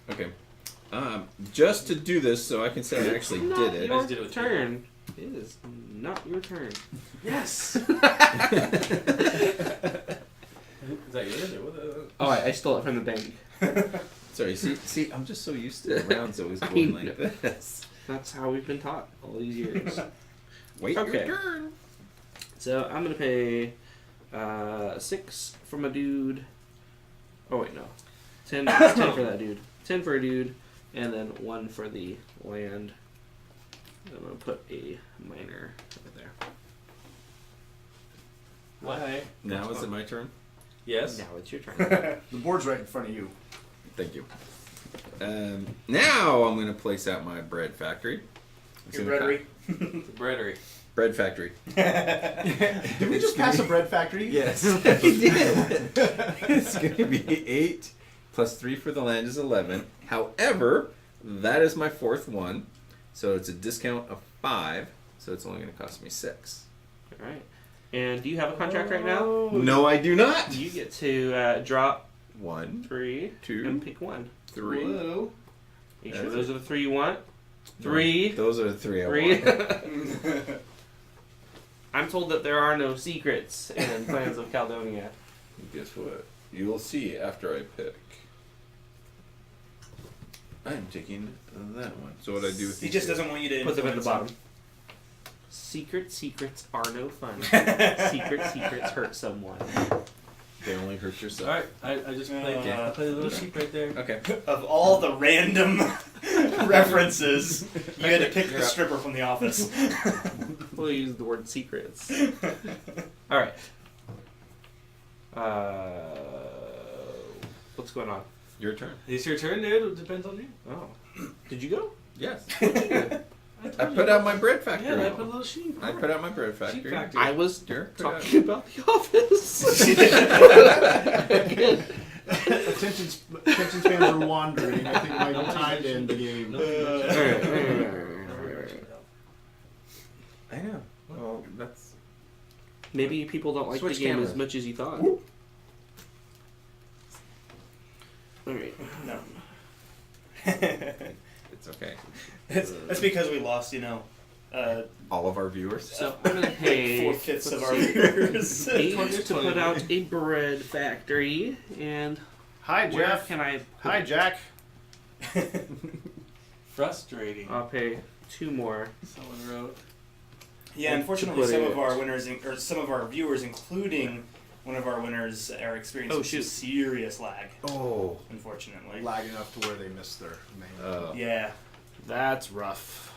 Speaker 6: Okay. Just to do this, so I can say I actually
Speaker 3: Not
Speaker 6: did it.
Speaker 3: your
Speaker 5: just did it with
Speaker 3: turn. It is not your turn.
Speaker 5: Yes! Is that yours or what?
Speaker 3: Oh, I stole it from the bank.
Speaker 6: Sorry. See, I'm just so used to rounds always
Speaker 3: I
Speaker 6: going
Speaker 3: know.
Speaker 6: like this.
Speaker 3: That's how we've been taught all these years.
Speaker 6: Wait
Speaker 3: Okay.
Speaker 6: your turn.
Speaker 3: So I'm gonna pay 6 from a dude. Oh wait, no, 10 for that dude. 10 for a dude, and then 1 for the land. I'm gonna put a miner over there.
Speaker 5: Why?
Speaker 6: Now is it my turn?
Speaker 5: Yes.
Speaker 3: Now it's your turn.
Speaker 2: The board's right in front of you.
Speaker 6: Thank you. Now I'm going to place out my bread factory. It's
Speaker 1: Your
Speaker 6: gonna
Speaker 1: breadery.
Speaker 5: The breadery.
Speaker 6: Bread factory.
Speaker 2: Did we just pass a bread factory?
Speaker 6: Yes, we did. It's going to be 8 plus 3 for the land is 11. However, that is my 4th one, so it's a discount of 5. So it's only going to cost me 6.
Speaker 3: All right. And do you have a contract right now?
Speaker 6: No, I do not.
Speaker 3: You get to drop
Speaker 6: 1,
Speaker 3: 3
Speaker 6: 2,
Speaker 3: and pick 1.
Speaker 6: 3.
Speaker 2: Whoa.
Speaker 3: Are you sure those are the 3 you want? 3.
Speaker 6: Those are the 3 I
Speaker 3: 3.
Speaker 6: want.
Speaker 3: I'm told that there are no secrets in Clans of Caledonia.
Speaker 6: Guess what? You'll see after I pick. I'm taking that one. So what I do with
Speaker 1: He
Speaker 6: these
Speaker 1: just
Speaker 6: two?
Speaker 1: doesn't want you to
Speaker 3: Put them at the
Speaker 1: influence
Speaker 3: bottom.
Speaker 1: him.
Speaker 3: Secrets are no fun. Secrets hurt someone.
Speaker 6: They only hurt yourself.
Speaker 5: Alright, I just played, I played a little sheep right there.
Speaker 6: Okay.
Speaker 1: Of all the random references, you had to pick
Speaker 6: You're
Speaker 1: the
Speaker 6: up.
Speaker 1: stripper from The Office.
Speaker 3: We'll use the word secrets. All right. What's going on?
Speaker 6: Your turn.
Speaker 5: It's your turn, dude. It depends on you.
Speaker 3: Oh, did you go?
Speaker 6: Yes. I
Speaker 5: told
Speaker 6: put
Speaker 5: you.
Speaker 6: out my bread factory.
Speaker 5: Yeah, I put a little sheep.
Speaker 6: I put out my bread
Speaker 5: Sheep
Speaker 6: factory.
Speaker 5: factory.
Speaker 3: I was
Speaker 6: Sure, put out.
Speaker 3: talking about The Office.
Speaker 2: Attention spans are wandering. I think it might be time to end the game.
Speaker 6: I know. Well, that's.
Speaker 3: Maybe people don't like
Speaker 6: Switch
Speaker 3: the game
Speaker 6: cameras.
Speaker 3: as much as you thought. All right.
Speaker 1: No.
Speaker 6: It's okay.
Speaker 1: That's because we lost,
Speaker 6: All of our viewers.
Speaker 3: So I'm gonna pay
Speaker 1: 4/5 of our viewers.
Speaker 3: 8 to put out a bread factory, and
Speaker 2: Hi,
Speaker 3: where
Speaker 2: Jeff.
Speaker 3: can I? Put
Speaker 2: Hi,
Speaker 3: it?
Speaker 2: Jack.
Speaker 5: Frustrating.
Speaker 3: I'll pay 2 more.
Speaker 5: Someone wrote.
Speaker 1: Yeah, unfortunately,
Speaker 3: put
Speaker 1: some
Speaker 3: it-
Speaker 1: of our winners, or some of our viewers, including one of our winners, are experiencing
Speaker 3: Oh, shoot.
Speaker 1: serious lag.
Speaker 6: Oh.
Speaker 1: Unfortunately.
Speaker 2: Lag enough to where they missed their name.
Speaker 1: Yeah.
Speaker 3: That's rough.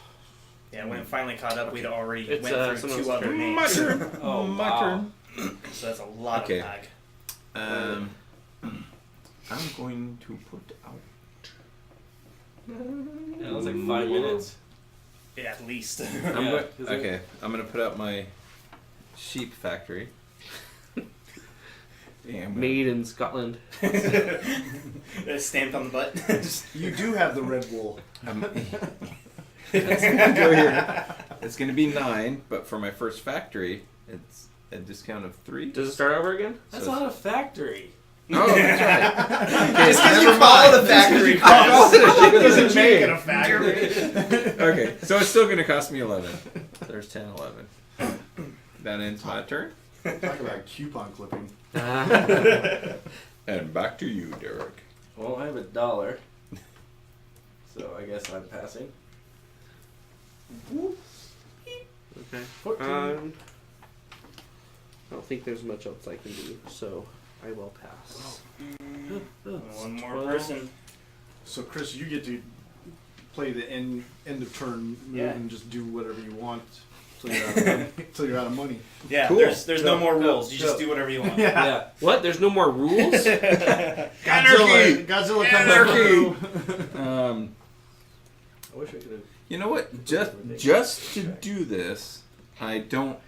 Speaker 1: Yeah, when it finally caught up, we'd already
Speaker 3: It's,
Speaker 1: went through
Speaker 3: someone's
Speaker 1: 2 other
Speaker 3: turn.
Speaker 1: names.
Speaker 6: My turn.
Speaker 5: Oh,
Speaker 6: my
Speaker 5: wow.
Speaker 6: turn.
Speaker 1: So that's a lot
Speaker 6: Okay.
Speaker 1: of lag.
Speaker 6: I'm going to put out.
Speaker 5: Yeah, it was like 5 minutes.
Speaker 1: Yeah, at least.
Speaker 6: Okay, I'm gonna put out my sheep factory. Damn.
Speaker 3: Made in Scotland.
Speaker 1: Stamped on the butt.
Speaker 2: You do have the red wool.
Speaker 6: Go here. It's going to be 9, but for my first factory, it's a discount of 3.
Speaker 3: Does it start over again?
Speaker 5: That's
Speaker 6: So-
Speaker 5: not a factory.
Speaker 6: Oh, that's right.
Speaker 1: Just because you
Speaker 6: never
Speaker 1: call it a
Speaker 6: mind.
Speaker 1: factory.
Speaker 2: It doesn't make it a factory.
Speaker 6: Okay, so it's still going to cost me 11. There's 10, 11. That ends my turn.
Speaker 2: Talk about coupon clipping.
Speaker 6: And back to you, Derek.
Speaker 5: Well, I have $1. So I guess I'm passing.
Speaker 3: Okay.
Speaker 5: 14.
Speaker 3: I don't think there's much else I can do, so I will pass.
Speaker 1: One more
Speaker 3: 12.
Speaker 1: person.
Speaker 2: So Chris, you get to play the end of turn move
Speaker 1: Yeah.
Speaker 2: and just do whatever you want till you're out of money. Till you're out of money.
Speaker 1: Yeah,
Speaker 6: Cool.
Speaker 1: there's no
Speaker 2: Go,
Speaker 1: more
Speaker 2: go,
Speaker 1: rules. You just
Speaker 2: go.
Speaker 1: do whatever you want.
Speaker 5: Yeah.
Speaker 3: What? There's no more rules?
Speaker 2: Godzilla comes through.
Speaker 5: I wish I could have.
Speaker 6: You know what? Just to do this, I don't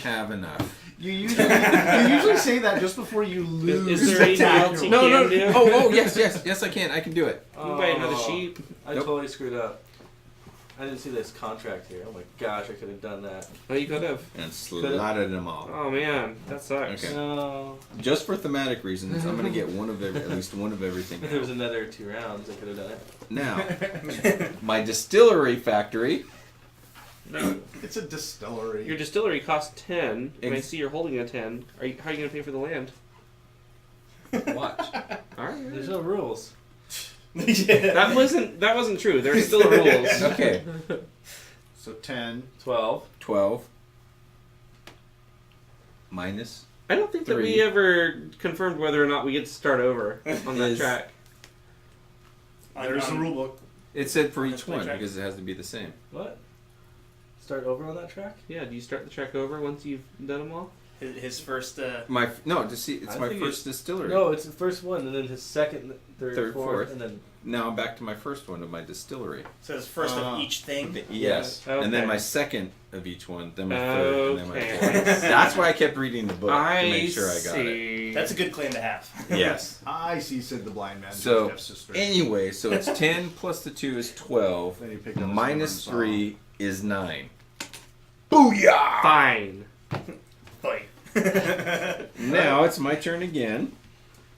Speaker 6: have enough.
Speaker 2: You usually say that just before you lose.
Speaker 3: Is there anything
Speaker 2: attack.
Speaker 3: else you
Speaker 6: No,
Speaker 3: can
Speaker 6: no.
Speaker 3: do?
Speaker 6: Oh, yes, I can. I can do it.
Speaker 3: You can buy another sheep.
Speaker 5: I
Speaker 6: Nope.
Speaker 5: totally screwed up. I didn't see this contract here. Oh my gosh, I could have done that.
Speaker 3: Oh, you could have.
Speaker 6: And slotted them all.
Speaker 3: Oh man, that sucks.
Speaker 6: Okay.
Speaker 5: No.
Speaker 6: Just for thematic reasons, I'm going to get at least one of everything.
Speaker 5: If there was another 2 rounds, I could have done it.
Speaker 6: Now, my distillery factory.
Speaker 3: No.
Speaker 2: It's a distillery.
Speaker 3: Your distillery costs 10, and I
Speaker 6: Ex-
Speaker 3: see you're holding a 10. How are you going to pay for the land?
Speaker 5: Watch.
Speaker 3: Alright.
Speaker 5: There's no rules.
Speaker 1: Yeah.
Speaker 3: That wasn't true. There's still rules.
Speaker 6: Okay,
Speaker 2: So 10.
Speaker 5: 12.
Speaker 6: 12 minus
Speaker 3: I don't think that we
Speaker 6: 3.
Speaker 3: ever confirmed whether or not we get to start over on that
Speaker 6: Is-
Speaker 3: track.
Speaker 2: There's the rule book.
Speaker 6: It said for
Speaker 1: Let's
Speaker 6: each
Speaker 1: play
Speaker 6: one
Speaker 1: track.
Speaker 6: because it has to be the same.
Speaker 5: What? Start over on that track?
Speaker 3: Yeah, do you start the track over once you've done them all?
Speaker 1: His first.
Speaker 6: It's
Speaker 5: I
Speaker 6: my
Speaker 5: think
Speaker 6: first distillery.
Speaker 5: No, it's the first one, and then his second, third,
Speaker 6: Third,
Speaker 5: fourth,
Speaker 6: fourth.
Speaker 5: and then.
Speaker 6: Now I'm back to my first one of my distillery.
Speaker 1: So it's first of each thing.
Speaker 6: Yes,
Speaker 3: Okay.
Speaker 6: and then my second of each one, then my third, and then my
Speaker 3: Okay.
Speaker 6: fourth. That's why I kept reading the book to make sure I got it.
Speaker 3: see.
Speaker 1: That's a good claim to have.
Speaker 6: Yes.
Speaker 2: I see, said the blind man.
Speaker 6: So,
Speaker 2: Jeff's sister.
Speaker 6: anyway, so it's 10 plus the 2 is 12.
Speaker 2: Then he picked up his
Speaker 6: Minus
Speaker 2: number and
Speaker 6: 3 is 9. Booyah!
Speaker 3: Fine.
Speaker 1: Boy.
Speaker 6: Now it's my turn again.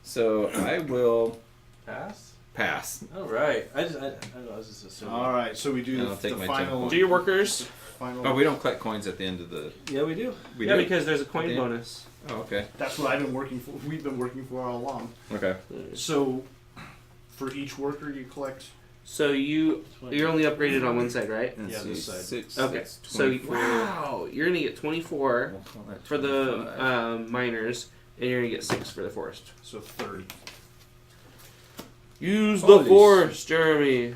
Speaker 6: So I will
Speaker 5: Pass?
Speaker 6: pass.
Speaker 5: Alright. I don't know, I was just assuming.
Speaker 2: All right, so we do
Speaker 6: I'll take
Speaker 2: the
Speaker 6: my
Speaker 2: final.
Speaker 6: 10
Speaker 3: Do your workers.
Speaker 2: Final.
Speaker 6: Oh, we don't collect coins at the end of the.
Speaker 5: Yeah, we do.
Speaker 6: We
Speaker 3: Yeah,
Speaker 6: do?
Speaker 3: because there's a coin
Speaker 6: Okay.
Speaker 3: bonus.
Speaker 6: Oh, okay.
Speaker 2: That's what I've been working for. We've been working for all along.
Speaker 6: Okay.
Speaker 2: So, for each worker, you collect.
Speaker 3: So you're only upgraded on one side, right?
Speaker 6: Let's
Speaker 2: Yeah,
Speaker 6: see,
Speaker 2: this side.
Speaker 6: 6,
Speaker 3: Okay.
Speaker 6: that's
Speaker 3: So
Speaker 6: 24.
Speaker 3: wow, you're gonna get 24
Speaker 6: We'll call that
Speaker 3: for the
Speaker 6: 25.
Speaker 3: miners, and you're gonna get 6 for the forest.
Speaker 2: So 30
Speaker 3: Use
Speaker 6: Holy
Speaker 3: the forest, Jeremy.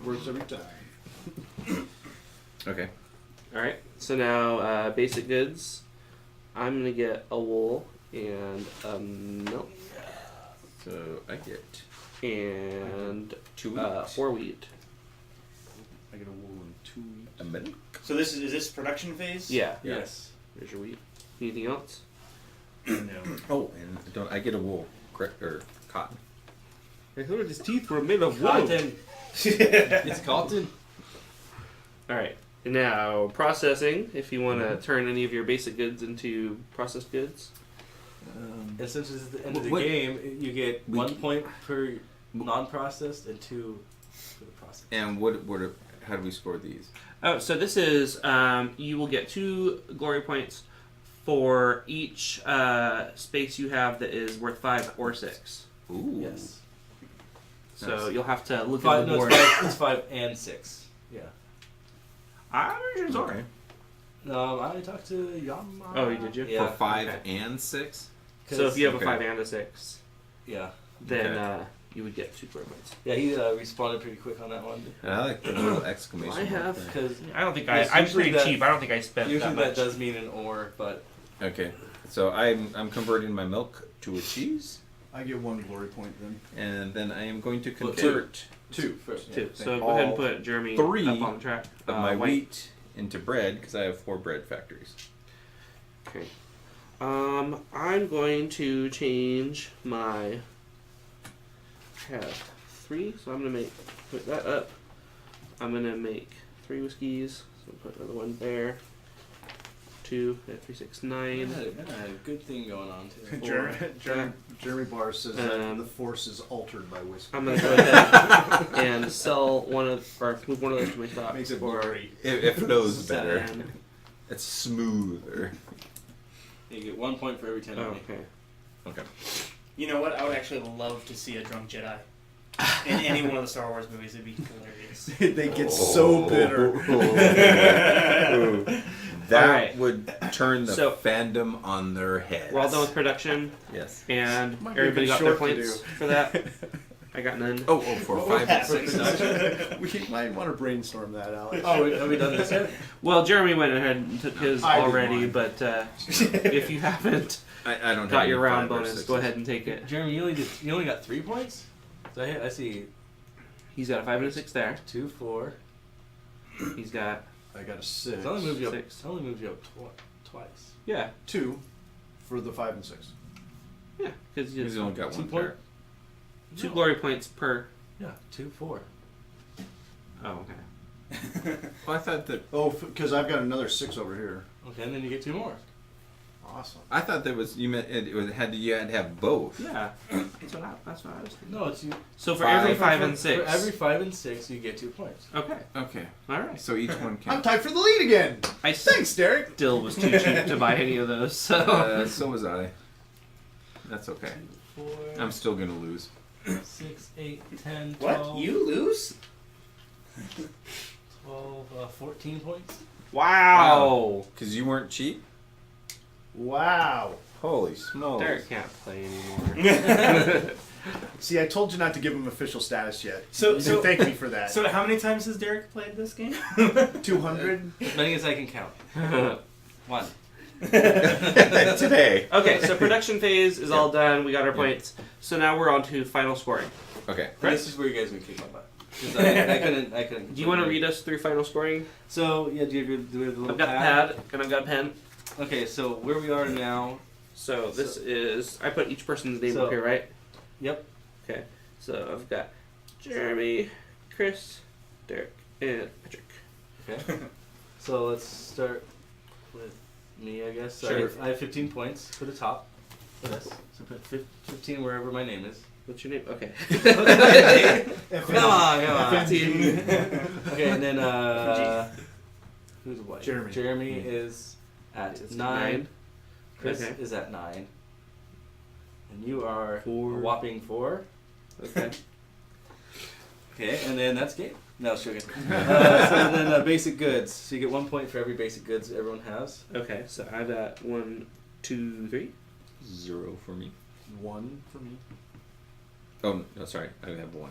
Speaker 2: works every time.
Speaker 6: Okay.
Speaker 3: All right. So now basic goods. I'm gonna get a wool and a milk
Speaker 6: So I get
Speaker 3: and
Speaker 6: 2 weeks.
Speaker 3: 4 wheat.
Speaker 2: I get a wool in 2 weeks.
Speaker 6: A minute.
Speaker 1: So is this production phase?
Speaker 3: Yeah.
Speaker 5: Yes.
Speaker 3: There's your wheat. Anything else?
Speaker 2: No.
Speaker 6: Oh, and I get a wool, correct, or cotton.
Speaker 3: I thought his teeth were made of wool.
Speaker 5: Cotton. It's cotton.
Speaker 3: All right. And now processing. If you want to turn any of your basic goods into processed goods.
Speaker 5: And since it's the end of the
Speaker 6: What-
Speaker 5: game, you get
Speaker 6: we
Speaker 5: 1
Speaker 6: c-
Speaker 5: point per non-processed and 2 for the processed.
Speaker 6: And how do we score these?
Speaker 3: Oh, so this is you will get 2 glory points for each space you have that is worth 5 or 6.
Speaker 6: Ooh.
Speaker 5: Yes.
Speaker 3: So
Speaker 6: Nice.
Speaker 3: you'll have to look at
Speaker 5: Five,
Speaker 3: the
Speaker 5: no,
Speaker 3: board.
Speaker 5: it's 5 and 6. Yeah.
Speaker 6: Okay.
Speaker 5: No, I talked to Yama.
Speaker 3: Oh, did you?
Speaker 5: Yeah.
Speaker 6: For 5
Speaker 3: okay.
Speaker 6: and 6?
Speaker 3: So if you have
Speaker 6: Okay.
Speaker 3: a 5 and a 6,
Speaker 5: Yeah.
Speaker 3: then
Speaker 6: Okay.
Speaker 3: you would get 2 glory points.
Speaker 5: Yeah, he responded pretty quick on that one.
Speaker 6: And I like the little exclamation
Speaker 3: I
Speaker 6: mark
Speaker 3: have-
Speaker 6: thing.
Speaker 5: Because
Speaker 3: I don't think
Speaker 5: Yes,
Speaker 3: I'm
Speaker 5: usually
Speaker 3: pretty
Speaker 5: that-
Speaker 3: cheap. I don't think I spent
Speaker 5: usually
Speaker 3: that
Speaker 5: that
Speaker 3: much.
Speaker 5: does mean an or, but
Speaker 6: Okay, so I'm converting my milk to a cheese,
Speaker 2: I get 1 glory point then.
Speaker 6: and then I am going to
Speaker 5: Well,
Speaker 6: convert
Speaker 2: 2.
Speaker 5: first.
Speaker 3: 2.
Speaker 5: Yeah.
Speaker 3: So go ahead and
Speaker 6: all
Speaker 3: put Jeremy
Speaker 6: 3
Speaker 3: up on the track.
Speaker 6: of my
Speaker 3: white.
Speaker 6: wheat into bread because I have 4 bread factories.
Speaker 3: Okay. I'm going to change my. I have 3, so I'm gonna put that up. I'm gonna make 3 whiskeys. So we'll put another one there. 2, 3, 6, 9.
Speaker 5: I had a good thing going on too.
Speaker 2: Jeremy Barr says that the force is altered by whiskey.
Speaker 3: I'm gonna go ahead and sell one of, or move one of those to my stock.
Speaker 2: Makes it
Speaker 3: for
Speaker 2: great.
Speaker 6: It flows better.
Speaker 3: 7.
Speaker 6: It's smoother.
Speaker 5: You get 1 point for every 10
Speaker 3: Oh,
Speaker 5: on me.
Speaker 3: okay.
Speaker 6: Okay.
Speaker 1: You know what? I would actually love to see a drunk Jedi in any one of the Star Wars movies. It'd be hilarious.
Speaker 2: They get so bitter.
Speaker 6: That
Speaker 3: Alright.
Speaker 6: would turn the
Speaker 3: So-
Speaker 6: fandom on their heads.
Speaker 3: We're all done with production,
Speaker 6: Yes.
Speaker 3: and
Speaker 2: Might be a
Speaker 3: everybody
Speaker 2: good
Speaker 3: got their
Speaker 2: short to
Speaker 3: points
Speaker 2: do.
Speaker 3: for that. I got none.
Speaker 6: Oh, for
Speaker 1: What
Speaker 6: 5 and
Speaker 1: happened?
Speaker 6: 6.
Speaker 2: We might want to brainstorm that, Alex.
Speaker 5: Oh, have we done this yet?
Speaker 3: Well, Jeremy went ahead and took his
Speaker 2: I did
Speaker 3: already,
Speaker 2: mine.
Speaker 3: but if you haven't
Speaker 6: I don't
Speaker 3: got
Speaker 6: have
Speaker 3: your
Speaker 6: any
Speaker 3: round
Speaker 6: 5 or
Speaker 3: bonus,
Speaker 6: 6s.
Speaker 3: go ahead and take it.
Speaker 5: Jeremy, you only got 3 points? So I see
Speaker 3: He's got a 5 and a 6 there.
Speaker 5: 2, 4.
Speaker 3: He's got
Speaker 2: I got a 6.
Speaker 5: It only moved you up.
Speaker 3: 6.
Speaker 5: It only moved you up twice.
Speaker 3: Yeah,
Speaker 2: 2 for the 5 and 6.
Speaker 3: yeah, because
Speaker 6: He's only got
Speaker 5: 2
Speaker 6: one
Speaker 5: point.
Speaker 6: pair.
Speaker 3: 2 glory points per.
Speaker 5: Yeah, 2, 4.
Speaker 3: Oh, okay.
Speaker 6: Well, I thought that
Speaker 2: Oh, because I've got another 6 over here.
Speaker 5: Okay, and then you get 2 more.
Speaker 2: Awesome.
Speaker 6: I thought that was you meant you had to have both.
Speaker 3: Yeah, that's what I was thinking.
Speaker 5: No, it's you.
Speaker 3: So for
Speaker 6: Five.
Speaker 3: every 5 and 6.
Speaker 5: For every 5 and 6, you get 2 points.
Speaker 3: Okay,
Speaker 6: Okay.
Speaker 3: all right.
Speaker 6: So each one
Speaker 2: I'm
Speaker 6: counts.
Speaker 2: tied for the lead again.
Speaker 3: I
Speaker 2: Thanks, Derek.
Speaker 3: still was too cheap to buy any of those, so.
Speaker 6: So was I. That's okay.
Speaker 5: 4,
Speaker 6: I'm still gonna lose.
Speaker 5: 6, 8, 10, 12.
Speaker 1: What? You lose?
Speaker 5: 12, 14 points.
Speaker 3: Wow!
Speaker 6: Because you weren't cheap.
Speaker 2: Wow.
Speaker 6: Holy smokes!
Speaker 3: Derek can't play anymore.
Speaker 2: See, I told you not to give him official status yet.
Speaker 1: So-
Speaker 2: You
Speaker 1: so-
Speaker 2: thank me for that.
Speaker 1: So how many times has Derek played this game?
Speaker 2: 200
Speaker 5: As many as I can count. 1.
Speaker 6: Today.
Speaker 3: Okay, so production phase is all done. We got our points. So now we're on to final scoring.
Speaker 6: Okay.
Speaker 5: This is where you guys would kick my butt. 'Cause I couldn't.
Speaker 3: Do you want to read us through final scoring?
Speaker 5: So yeah, do you have the little
Speaker 3: I've got the pad and I've got a pen.
Speaker 5: Okay, so where we are now.
Speaker 3: So this is I put each person's name
Speaker 5: So-
Speaker 3: up here, right?
Speaker 5: Yep.
Speaker 3: Okay. So I've got Jeremy, Chris, Derek, and Patrick.
Speaker 5: Okay. So let's start with me, I guess. So
Speaker 3: Sure.
Speaker 5: I have 15 points for the top. For this. So put 15 wherever my name is.
Speaker 3: What's your name? Okay.
Speaker 5: Come on.
Speaker 3: 15.
Speaker 5: Okay, and then who's white?
Speaker 2: Jeremy.
Speaker 5: Jeremy is at
Speaker 3: It's
Speaker 5: 9. Chris
Speaker 3: Okay.
Speaker 5: is at 9. And you are
Speaker 3: 4.
Speaker 5: a whopping 4.
Speaker 3: Okay.
Speaker 5: Okay, and then that's game. No, sugar. So then basic goods. So you get 1 point for every basic goods everyone has.
Speaker 3: Okay. So I've got 1, 2, 3.
Speaker 6: 0 for me.
Speaker 2: 1 for me.
Speaker 6: Oh no, sorry. I have 1.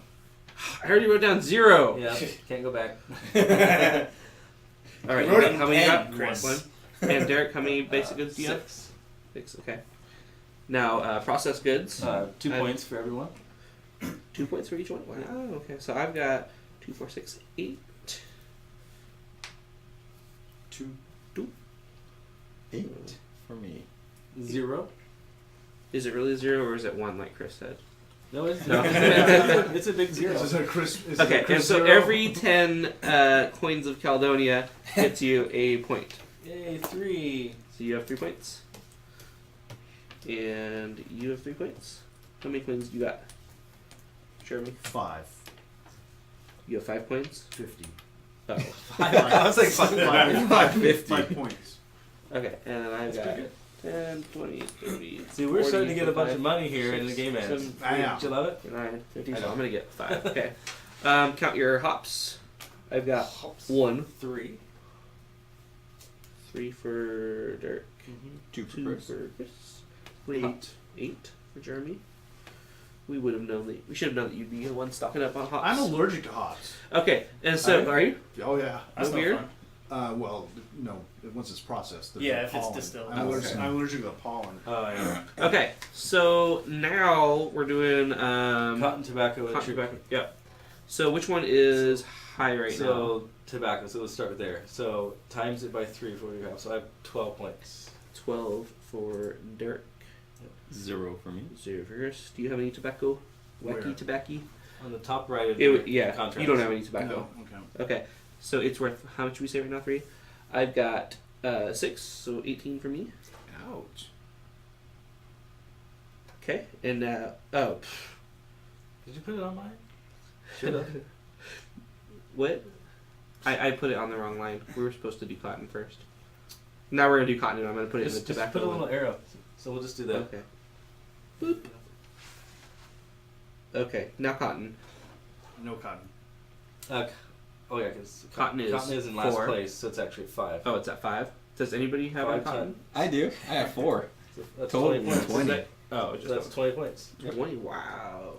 Speaker 3: I already wrote down 0.
Speaker 5: Yeah, can't go back.
Speaker 3: All right.
Speaker 1: You wrote it in
Speaker 3: how many you
Speaker 1: pen,
Speaker 3: got?
Speaker 1: Chris.
Speaker 3: 1. And Derek, how many basic goods do you have?
Speaker 5: 6.
Speaker 3: 6. Okay. Now processed goods.
Speaker 5: 2
Speaker 3: I-
Speaker 5: points for everyone.
Speaker 3: 2 points for each one. Wow. Okay. So I've got 2, 4, 6, 8.
Speaker 2: 2.
Speaker 6: 8 for me.
Speaker 5: 0.
Speaker 3: Is it really 0 or is it 1 like Chris said?
Speaker 5: No, it's
Speaker 3: No.
Speaker 5: it's a big 0.
Speaker 2: Is it a Chris? Is it a
Speaker 3: Okay, and
Speaker 2: Chris
Speaker 3: so
Speaker 2: 0?
Speaker 3: every 10 coins of Caledonia gets you a point.
Speaker 5: Yay, 3.
Speaker 3: So you have 3 points. And you have 3 points. How many coins do you got? Jeremy?
Speaker 2: 5.
Speaker 3: You have 5 points?
Speaker 2: 50.
Speaker 3: Oh.
Speaker 5: I was like,
Speaker 6: 550.
Speaker 2: 5 points.
Speaker 3: Okay, and then I've
Speaker 5: That's
Speaker 3: got
Speaker 5: pretty good.
Speaker 3: 10, 20, 30.
Speaker 5: See, we're starting to get a bunch of
Speaker 3: 45,
Speaker 5: money here and the
Speaker 3: 6,
Speaker 5: game ends.
Speaker 3: 7,
Speaker 2: I know.
Speaker 5: Did you love it?
Speaker 3: 9, 50.
Speaker 5: I
Speaker 3: So
Speaker 5: know.
Speaker 3: I'm going to get 5. Okay. Count your hops. I've got 1.
Speaker 5: 3.
Speaker 3: 3 for Dirk.
Speaker 6: 2 for
Speaker 3: 2
Speaker 6: Chris.
Speaker 3: for Chris.
Speaker 2: 8.
Speaker 3: 8 for Jeremy. We would have known that. We should have known that you'd be the one stocking up on hops.
Speaker 2: I'm allergic to hops.
Speaker 3: Okay, and so are you?
Speaker 2: Oh yeah.
Speaker 1: That's
Speaker 3: No
Speaker 1: not
Speaker 3: beer?
Speaker 1: fun.
Speaker 2: Well, no. Once it's processed. there's
Speaker 1: Yeah,
Speaker 2: no
Speaker 1: if it's
Speaker 2: pollen.
Speaker 1: distilled.
Speaker 2: I'm
Speaker 6: Oh,
Speaker 2: allergic.
Speaker 6: okay.
Speaker 2: I'm allergic to the pollen.
Speaker 5: Oh, yeah.
Speaker 3: Okay, so now we're doing
Speaker 5: Cotton, tobacco, and
Speaker 3: cotton
Speaker 5: sugar.
Speaker 3: tobacco. Yep. So which one is high right now?
Speaker 5: So, tobacco. So let's start with there. So, times it by 3 for what you have. So I have 12 points.
Speaker 3: 12 for Dirk.
Speaker 6: 0 for me.
Speaker 3: 0 for Chris. Do you have any tobacco?
Speaker 2: Where?
Speaker 3: Wacky tobacco?
Speaker 5: On the top right of
Speaker 3: It,
Speaker 5: your
Speaker 3: yeah,
Speaker 5: contrast.
Speaker 3: you don't have any tobacco.
Speaker 2: No. Okay.
Speaker 3: Okay, So it's worth how much we say right now? 3. I've got 6, so 18 for me.
Speaker 6: Ouch.
Speaker 3: Okay, and
Speaker 5: Did you put it on mine? Should have.
Speaker 3: what? I put it on the wrong line. We were supposed to do cotton first. Now we're gonna do cotton, and I'm gonna put it in the
Speaker 5: Just
Speaker 3: tobacco.
Speaker 5: put a
Speaker 3: one.
Speaker 5: little arrow. So we'll just do that.
Speaker 3: Okay. Boop. Okay, now cotton.
Speaker 2: No cotton.
Speaker 5: Oh yeah, because
Speaker 3: Cotton is
Speaker 5: in last
Speaker 3: 4.
Speaker 5: place, so it's actually 5.
Speaker 3: Oh, it's at 5. Does anybody have any
Speaker 5: 5
Speaker 3: cotton?
Speaker 6: I do. I have 4.
Speaker 5: So that's
Speaker 6: Total
Speaker 5: 20 points.
Speaker 6: 20.
Speaker 3: Is that- oh, just
Speaker 5: That's 20 points.
Speaker 3: 20. Wow.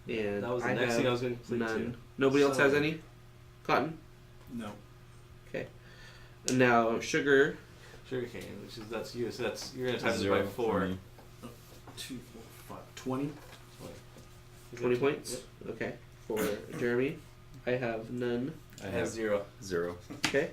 Speaker 3: And
Speaker 5: That was the
Speaker 3: I
Speaker 5: next
Speaker 3: have
Speaker 5: thing I was going to complete
Speaker 3: none.
Speaker 5: too.
Speaker 3: Nobody else
Speaker 5: So-
Speaker 3: has any cotton.
Speaker 2: No.
Speaker 3: And now sugar.
Speaker 5: Sugarcane, which is that's you. So that's you're gonna times it
Speaker 6: 0
Speaker 5: by 4.
Speaker 2: 2, 4, 5, 20.
Speaker 3: 20 points.
Speaker 5: Yep.
Speaker 3: Okay. For Jeremy, I have none.
Speaker 6: I
Speaker 5: I have
Speaker 6: have
Speaker 5: 0.
Speaker 6: 0.
Speaker 3: Okay.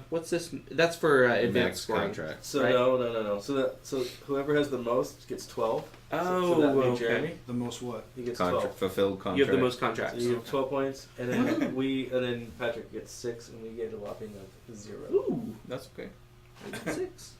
Speaker 3: What's this? That's for advanced
Speaker 6: Max
Speaker 3: scoring.
Speaker 6: contract.
Speaker 5: So
Speaker 3: Right.
Speaker 5: no. So whoever has the most gets 12.
Speaker 3: Oh,
Speaker 5: so that means
Speaker 3: okay.
Speaker 5: Jeremy,
Speaker 2: The most what?
Speaker 5: he gets
Speaker 6: Contract
Speaker 5: 12.
Speaker 6: fulfilled contract.
Speaker 3: You have the most
Speaker 5: So
Speaker 3: contracts.
Speaker 5: you have 12 points, and then Patrick gets 6, and we get a whopping of 0.
Speaker 3: Ooh,
Speaker 6: That's okay.
Speaker 3: 6.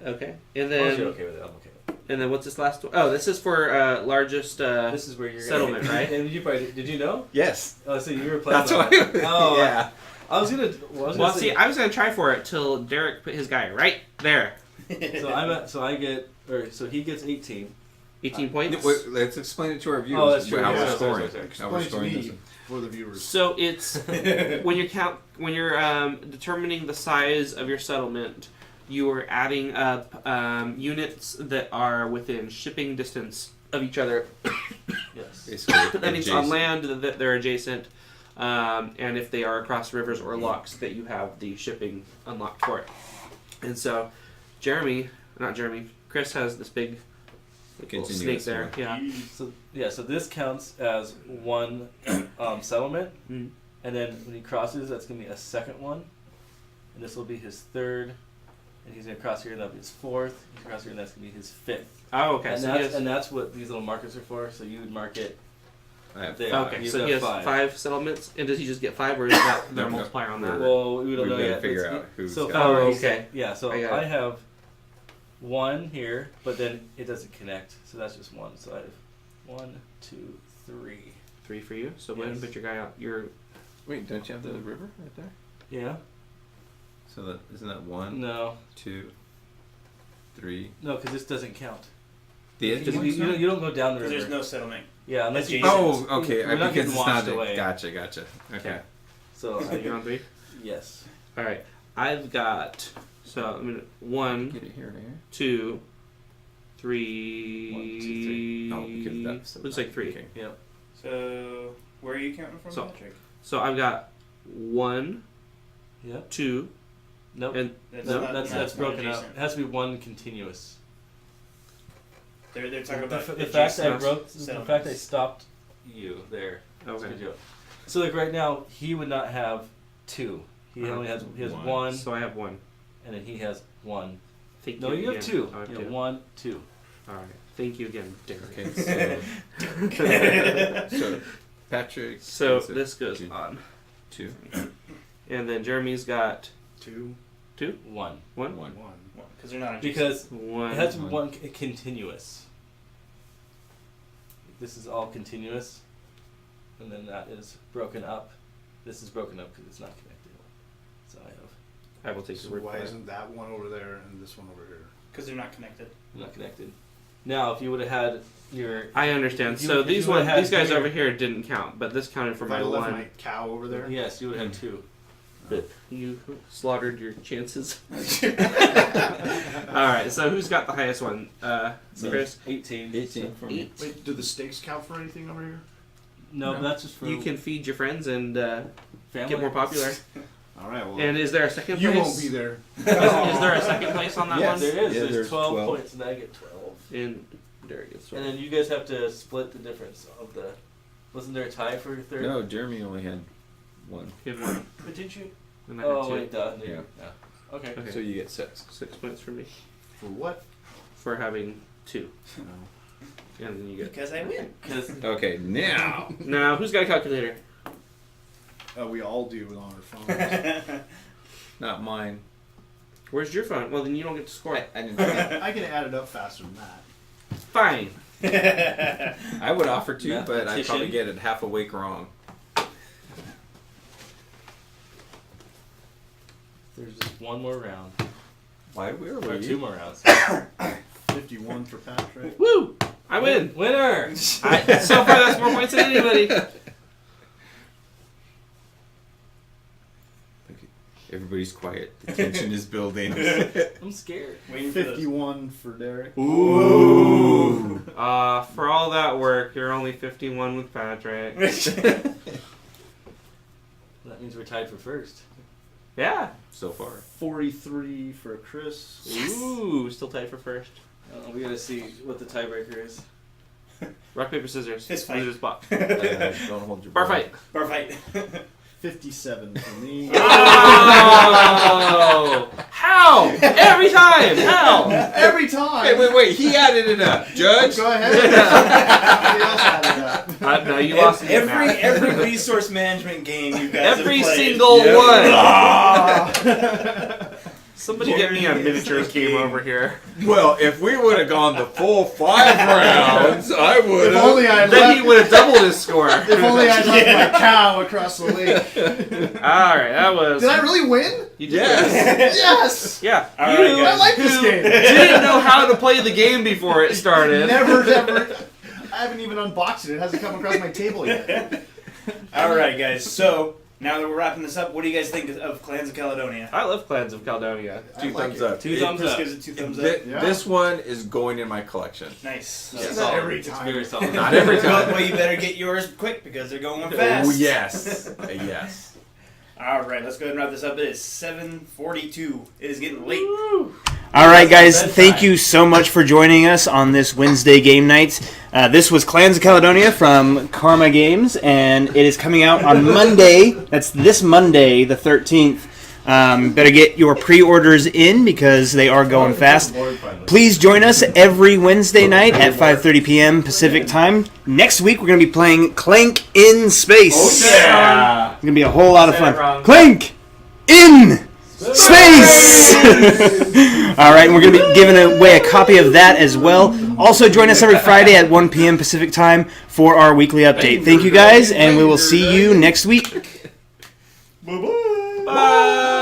Speaker 3: Okay. And
Speaker 5: As long as
Speaker 3: then
Speaker 5: you're okay with it, I'm okay with it.
Speaker 3: and then what's this last one? Oh, this is for largest.
Speaker 5: This is where you're
Speaker 3: settlement,
Speaker 5: gonna,
Speaker 3: right?
Speaker 5: And you probably did you know?
Speaker 6: Yes.
Speaker 5: Oh, so you were playing.
Speaker 6: That's
Speaker 5: on
Speaker 6: why.
Speaker 5: that. Oh,
Speaker 6: yeah.
Speaker 5: I was gonna.
Speaker 3: Well, see, I was gonna try for it till Derek put his guy right there.
Speaker 5: So he gets 18.
Speaker 3: 18 points.
Speaker 6: Wait, let's explain it to our viewers.
Speaker 5: Oh, that's true.
Speaker 6: How
Speaker 5: Yeah,
Speaker 6: we're
Speaker 5: sorry,
Speaker 6: scoring.
Speaker 5: sorry.
Speaker 6: How we're
Speaker 2: Explain to
Speaker 6: scoring
Speaker 2: me
Speaker 6: this.
Speaker 2: for the viewers.
Speaker 3: So it's when you're determining the size of your settlement, you are adding up units that are within shipping distance of each other.
Speaker 5: Yes.
Speaker 6: Basically,
Speaker 3: That means on
Speaker 6: adjacent.
Speaker 3: land that they're adjacent, and if they are across rivers or locks, that you have the shipping unlocked for it. And so, Chris has this big little snake
Speaker 6: Continuous
Speaker 3: there.
Speaker 6: one.
Speaker 3: Yeah.
Speaker 5: So this counts as one settlement,
Speaker 3: Mm.
Speaker 5: and then when he crosses, that's gonna be a second one, and this will be his 3rd, and he's gonna cross here, and that'll be his 4th. He's gonna cross here, and that's gonna be his 5th.
Speaker 3: Oh, okay.
Speaker 5: And
Speaker 3: So
Speaker 5: that's what these little markers are for. So you would mark it
Speaker 6: I have
Speaker 5: there.
Speaker 3: okay.
Speaker 5: You've
Speaker 3: So
Speaker 5: got
Speaker 3: he has 5 settlements, and does he just get 5, or is that their
Speaker 6: No, no.
Speaker 3: multiplier on that?
Speaker 5: Well, we don't
Speaker 6: We've
Speaker 5: know
Speaker 6: got to
Speaker 5: yet.
Speaker 6: figure
Speaker 5: Let's-
Speaker 6: out who's
Speaker 5: so
Speaker 6: got
Speaker 5: far,
Speaker 3: Oh,
Speaker 5: he's-
Speaker 3: okay.
Speaker 5: Yeah, so
Speaker 3: I got
Speaker 5: I
Speaker 3: it.
Speaker 5: have 1 here, but then it doesn't connect, so that's just 1. So I have 1, 2, 3.
Speaker 3: 3 for you. So go ahead and
Speaker 5: Yes.
Speaker 3: put your guy out. Your
Speaker 6: Wait, don't you have the river right there?
Speaker 5: Yeah.
Speaker 6: So that isn't that 1,
Speaker 5: No,
Speaker 6: 2, 3.
Speaker 5: no, because this doesn't count.
Speaker 6: The
Speaker 5: Because
Speaker 6: edge
Speaker 5: you don't go down the river.
Speaker 7: There's no settlement.
Speaker 5: Yeah, unless you.
Speaker 7: Adjacent.
Speaker 6: Oh, okay.
Speaker 5: We're not
Speaker 6: Because
Speaker 5: getting
Speaker 6: it's
Speaker 5: washed
Speaker 6: not.
Speaker 5: away.
Speaker 6: Gotcha. Okay.
Speaker 3: Okay.
Speaker 5: So
Speaker 3: so you're on 3.
Speaker 5: yes.
Speaker 3: All right. I've got. So I mean, 1,
Speaker 6: Get it here, here.
Speaker 3: 2, 3.
Speaker 5: 1, 2, 3.
Speaker 6: Oh, because that's
Speaker 3: Looks like 3.
Speaker 6: Okay.
Speaker 5: Yep.
Speaker 7: So where are you counting from,
Speaker 3: So-
Speaker 7: Patrick?
Speaker 3: So I've got 1,
Speaker 5: Yep.
Speaker 3: 2,
Speaker 5: Nope.
Speaker 3: and
Speaker 7: That's
Speaker 5: No,
Speaker 7: not,
Speaker 5: that's
Speaker 7: not
Speaker 5: broken up.
Speaker 7: adjacent.
Speaker 5: It has to be 1 continuous.
Speaker 7: They're talking
Speaker 5: The,
Speaker 7: about
Speaker 5: the fact I
Speaker 7: adjacent
Speaker 5: broke, the
Speaker 7: settlements.
Speaker 5: fact I stopped you there. That's a
Speaker 3: okay.
Speaker 5: good joke. So like right now, he would not have 2. He only has he has 1,
Speaker 3: So I have 1.
Speaker 5: and then he has 1.
Speaker 3: Thank
Speaker 5: No, you have
Speaker 3: again.
Speaker 5: 2.
Speaker 3: I have
Speaker 5: You
Speaker 3: 2.
Speaker 5: have 1, 2.
Speaker 3: All right. Thank you again, Derek.
Speaker 6: Okay. So Patrick.
Speaker 3: So
Speaker 6: is it
Speaker 3: this goes
Speaker 6: 2?
Speaker 3: on,
Speaker 6: 2.
Speaker 3: and then Jeremy's got
Speaker 2: 2,
Speaker 5: 1.
Speaker 3: 1.
Speaker 6: 1.
Speaker 7: Because they're not adjacent.
Speaker 5: Because
Speaker 3: 1.
Speaker 5: it has to be
Speaker 6: 1.
Speaker 5: 1 continuous. This is all continuous, and then that is broken up. This is broken up because it's not connected. So I have
Speaker 3: I will take
Speaker 2: So
Speaker 3: your word
Speaker 2: why
Speaker 3: for it.
Speaker 2: isn't that one over there and this one over here?
Speaker 7: Because they're not connected.
Speaker 5: not connected. Now, if you would have had your
Speaker 3: I understand.
Speaker 5: If you-
Speaker 3: So
Speaker 5: if
Speaker 3: these
Speaker 5: you would've had
Speaker 3: these guys
Speaker 5: your-
Speaker 3: over here didn't count, but this counted for
Speaker 2: If
Speaker 3: my
Speaker 2: I left
Speaker 3: 1.
Speaker 2: my cow over there.
Speaker 5: yes, you would have had 2.
Speaker 3: But you slaughtered your chances. All right. So who's got the highest one? Chris.
Speaker 5: 18.
Speaker 6: 18 for me.
Speaker 3: 8.
Speaker 2: Wait, do the stakes count for anything over here?
Speaker 5: No,
Speaker 6: No.
Speaker 5: that's just for
Speaker 3: You can feed your friends and
Speaker 5: family.
Speaker 3: get more popular.
Speaker 2: All right. Well,
Speaker 3: And is there a second
Speaker 2: you
Speaker 3: place?
Speaker 2: won't be there.
Speaker 3: Is there a second place on that
Speaker 6: Yes.
Speaker 3: one?
Speaker 5: There is.
Speaker 6: Yeah,
Speaker 5: there's
Speaker 6: there's
Speaker 5: 12,
Speaker 6: 12.
Speaker 5: points, and I get 12.
Speaker 3: And Derek gets
Speaker 5: And
Speaker 3: 12.
Speaker 5: then you guys have to split the difference of the. Wasn't there a tie for your 3rd?
Speaker 6: No, Jeremy only had 1.
Speaker 3: You had 1.
Speaker 7: But did you?
Speaker 3: And I had
Speaker 5: Oh
Speaker 3: 2.
Speaker 5: wait, duh.
Speaker 6: Yeah.
Speaker 5: Yeah. Okay.
Speaker 3: Okay.
Speaker 6: So you get 6.
Speaker 3: 6 points for me
Speaker 2: For what?
Speaker 3: for having 2.
Speaker 2: No.
Speaker 3: And then you get.
Speaker 8: Because I win.
Speaker 6: Okay, now.
Speaker 3: Now, who's got a calculator?
Speaker 2: We all do on our phones.
Speaker 6: Not mine.
Speaker 3: Where's your phone? Well, then you don't get to score.
Speaker 6: I didn't. I
Speaker 2: I can add it up faster than that.
Speaker 3: Fine.
Speaker 6: would offer to, but I'd probably
Speaker 5: Mathematician.
Speaker 6: get it half a week wrong.
Speaker 5: There's just one more round.
Speaker 6: Why were
Speaker 5: Or
Speaker 6: we?
Speaker 5: 2 more rounds.
Speaker 2: 51 for Patrick.
Speaker 3: Woo! I win.
Speaker 5: Winner!
Speaker 3: So far, that's more points than anybody.
Speaker 6: Everybody's quiet. The tension is building.
Speaker 5: I'm scared.
Speaker 8: Waiting for those.
Speaker 2: 51 for Derek.
Speaker 6: Ooh.
Speaker 3: For all that work, you're only 51 with Patrick.
Speaker 5: That means we're tied for first.
Speaker 3: Yeah.
Speaker 6: So far.
Speaker 2: 43 for Chris.
Speaker 3: Ooh, still tied for first.
Speaker 5: We gotta see what the tiebreaker is.
Speaker 3: Rock, paper, scissors.
Speaker 8: Fist fight.
Speaker 3: Scissors, spot.
Speaker 6: Don't hold your
Speaker 3: Bar
Speaker 6: breath.
Speaker 3: fight.
Speaker 8: Bar fight.
Speaker 2: 57 for me.
Speaker 3: Oh! How? Every time! How?
Speaker 2: Every time.
Speaker 6: Hey, wait. He added it up. Judge?
Speaker 2: Go ahead. Somebody else added that.
Speaker 3: No, you lost me at math.
Speaker 8: Every resource management game you guys
Speaker 3: Every
Speaker 8: have played.
Speaker 3: single
Speaker 6: Yep.
Speaker 3: one. Somebody get me a miniatures game over here.
Speaker 6: Well, if we would have gone the full 5 rounds, I would
Speaker 2: If only I
Speaker 3: Then he
Speaker 2: left.
Speaker 3: would have doubled his score.
Speaker 2: If only I left my cow across the lake.
Speaker 3: Alright, that was.
Speaker 2: Did I really win?
Speaker 3: You did.
Speaker 6: Yes.
Speaker 2: Yes.
Speaker 3: Yeah.
Speaker 8: All
Speaker 3: you
Speaker 8: right, guys.
Speaker 2: I like this game.
Speaker 3: didn't know how to play the game before it started.
Speaker 2: Never. I haven't even unboxed it. It hasn't come across my table yet.
Speaker 8: All right, guys. So now that we're wrapping this up, what do you guys think of Clans of Caledonia?
Speaker 3: I love Clans of Caledonia.
Speaker 2: I
Speaker 6: 2
Speaker 2: like
Speaker 6: thumbs
Speaker 2: it.
Speaker 6: up.
Speaker 5: 2 thumbs
Speaker 8: Chris
Speaker 5: up.
Speaker 8: gives it 2 thumbs up.
Speaker 2: Yeah.
Speaker 6: This one is going in my collection.
Speaker 8: Nice.
Speaker 5: It's
Speaker 2: Not
Speaker 5: solid.
Speaker 2: every
Speaker 5: It's
Speaker 2: time.
Speaker 5: very solid.
Speaker 6: Not every time.
Speaker 8: Well, you better get yours quick because they're going fast.
Speaker 6: Oh, yes. Yes.
Speaker 8: All right, let's go ahead and wrap this up. It is 7:42. It is getting late.
Speaker 1: All right, guys, thank you so much for joining us on this Wednesday game night. This was Clans of Caledonia from Karma Games, and it is coming out on Monday. That's this Monday, the 13th. Better get your pre-orders in because they are going fast. Please join us every Wednesday night at 5:30 p.m. Pacific time. Next week, we're going to be playing Clank in Space.
Speaker 3: Yeah.
Speaker 1: It's going to be a whole lot of
Speaker 3: Said it
Speaker 1: fun.
Speaker 3: wrong.
Speaker 1: Clank in Space! All right, and we're going to be giving away a copy of that as well. Also, join us every Friday at 1 p.m. Pacific time for our weekly update. Thank you guys, and we will see you next week.
Speaker 8: Bye-bye.
Speaker 3: Bye.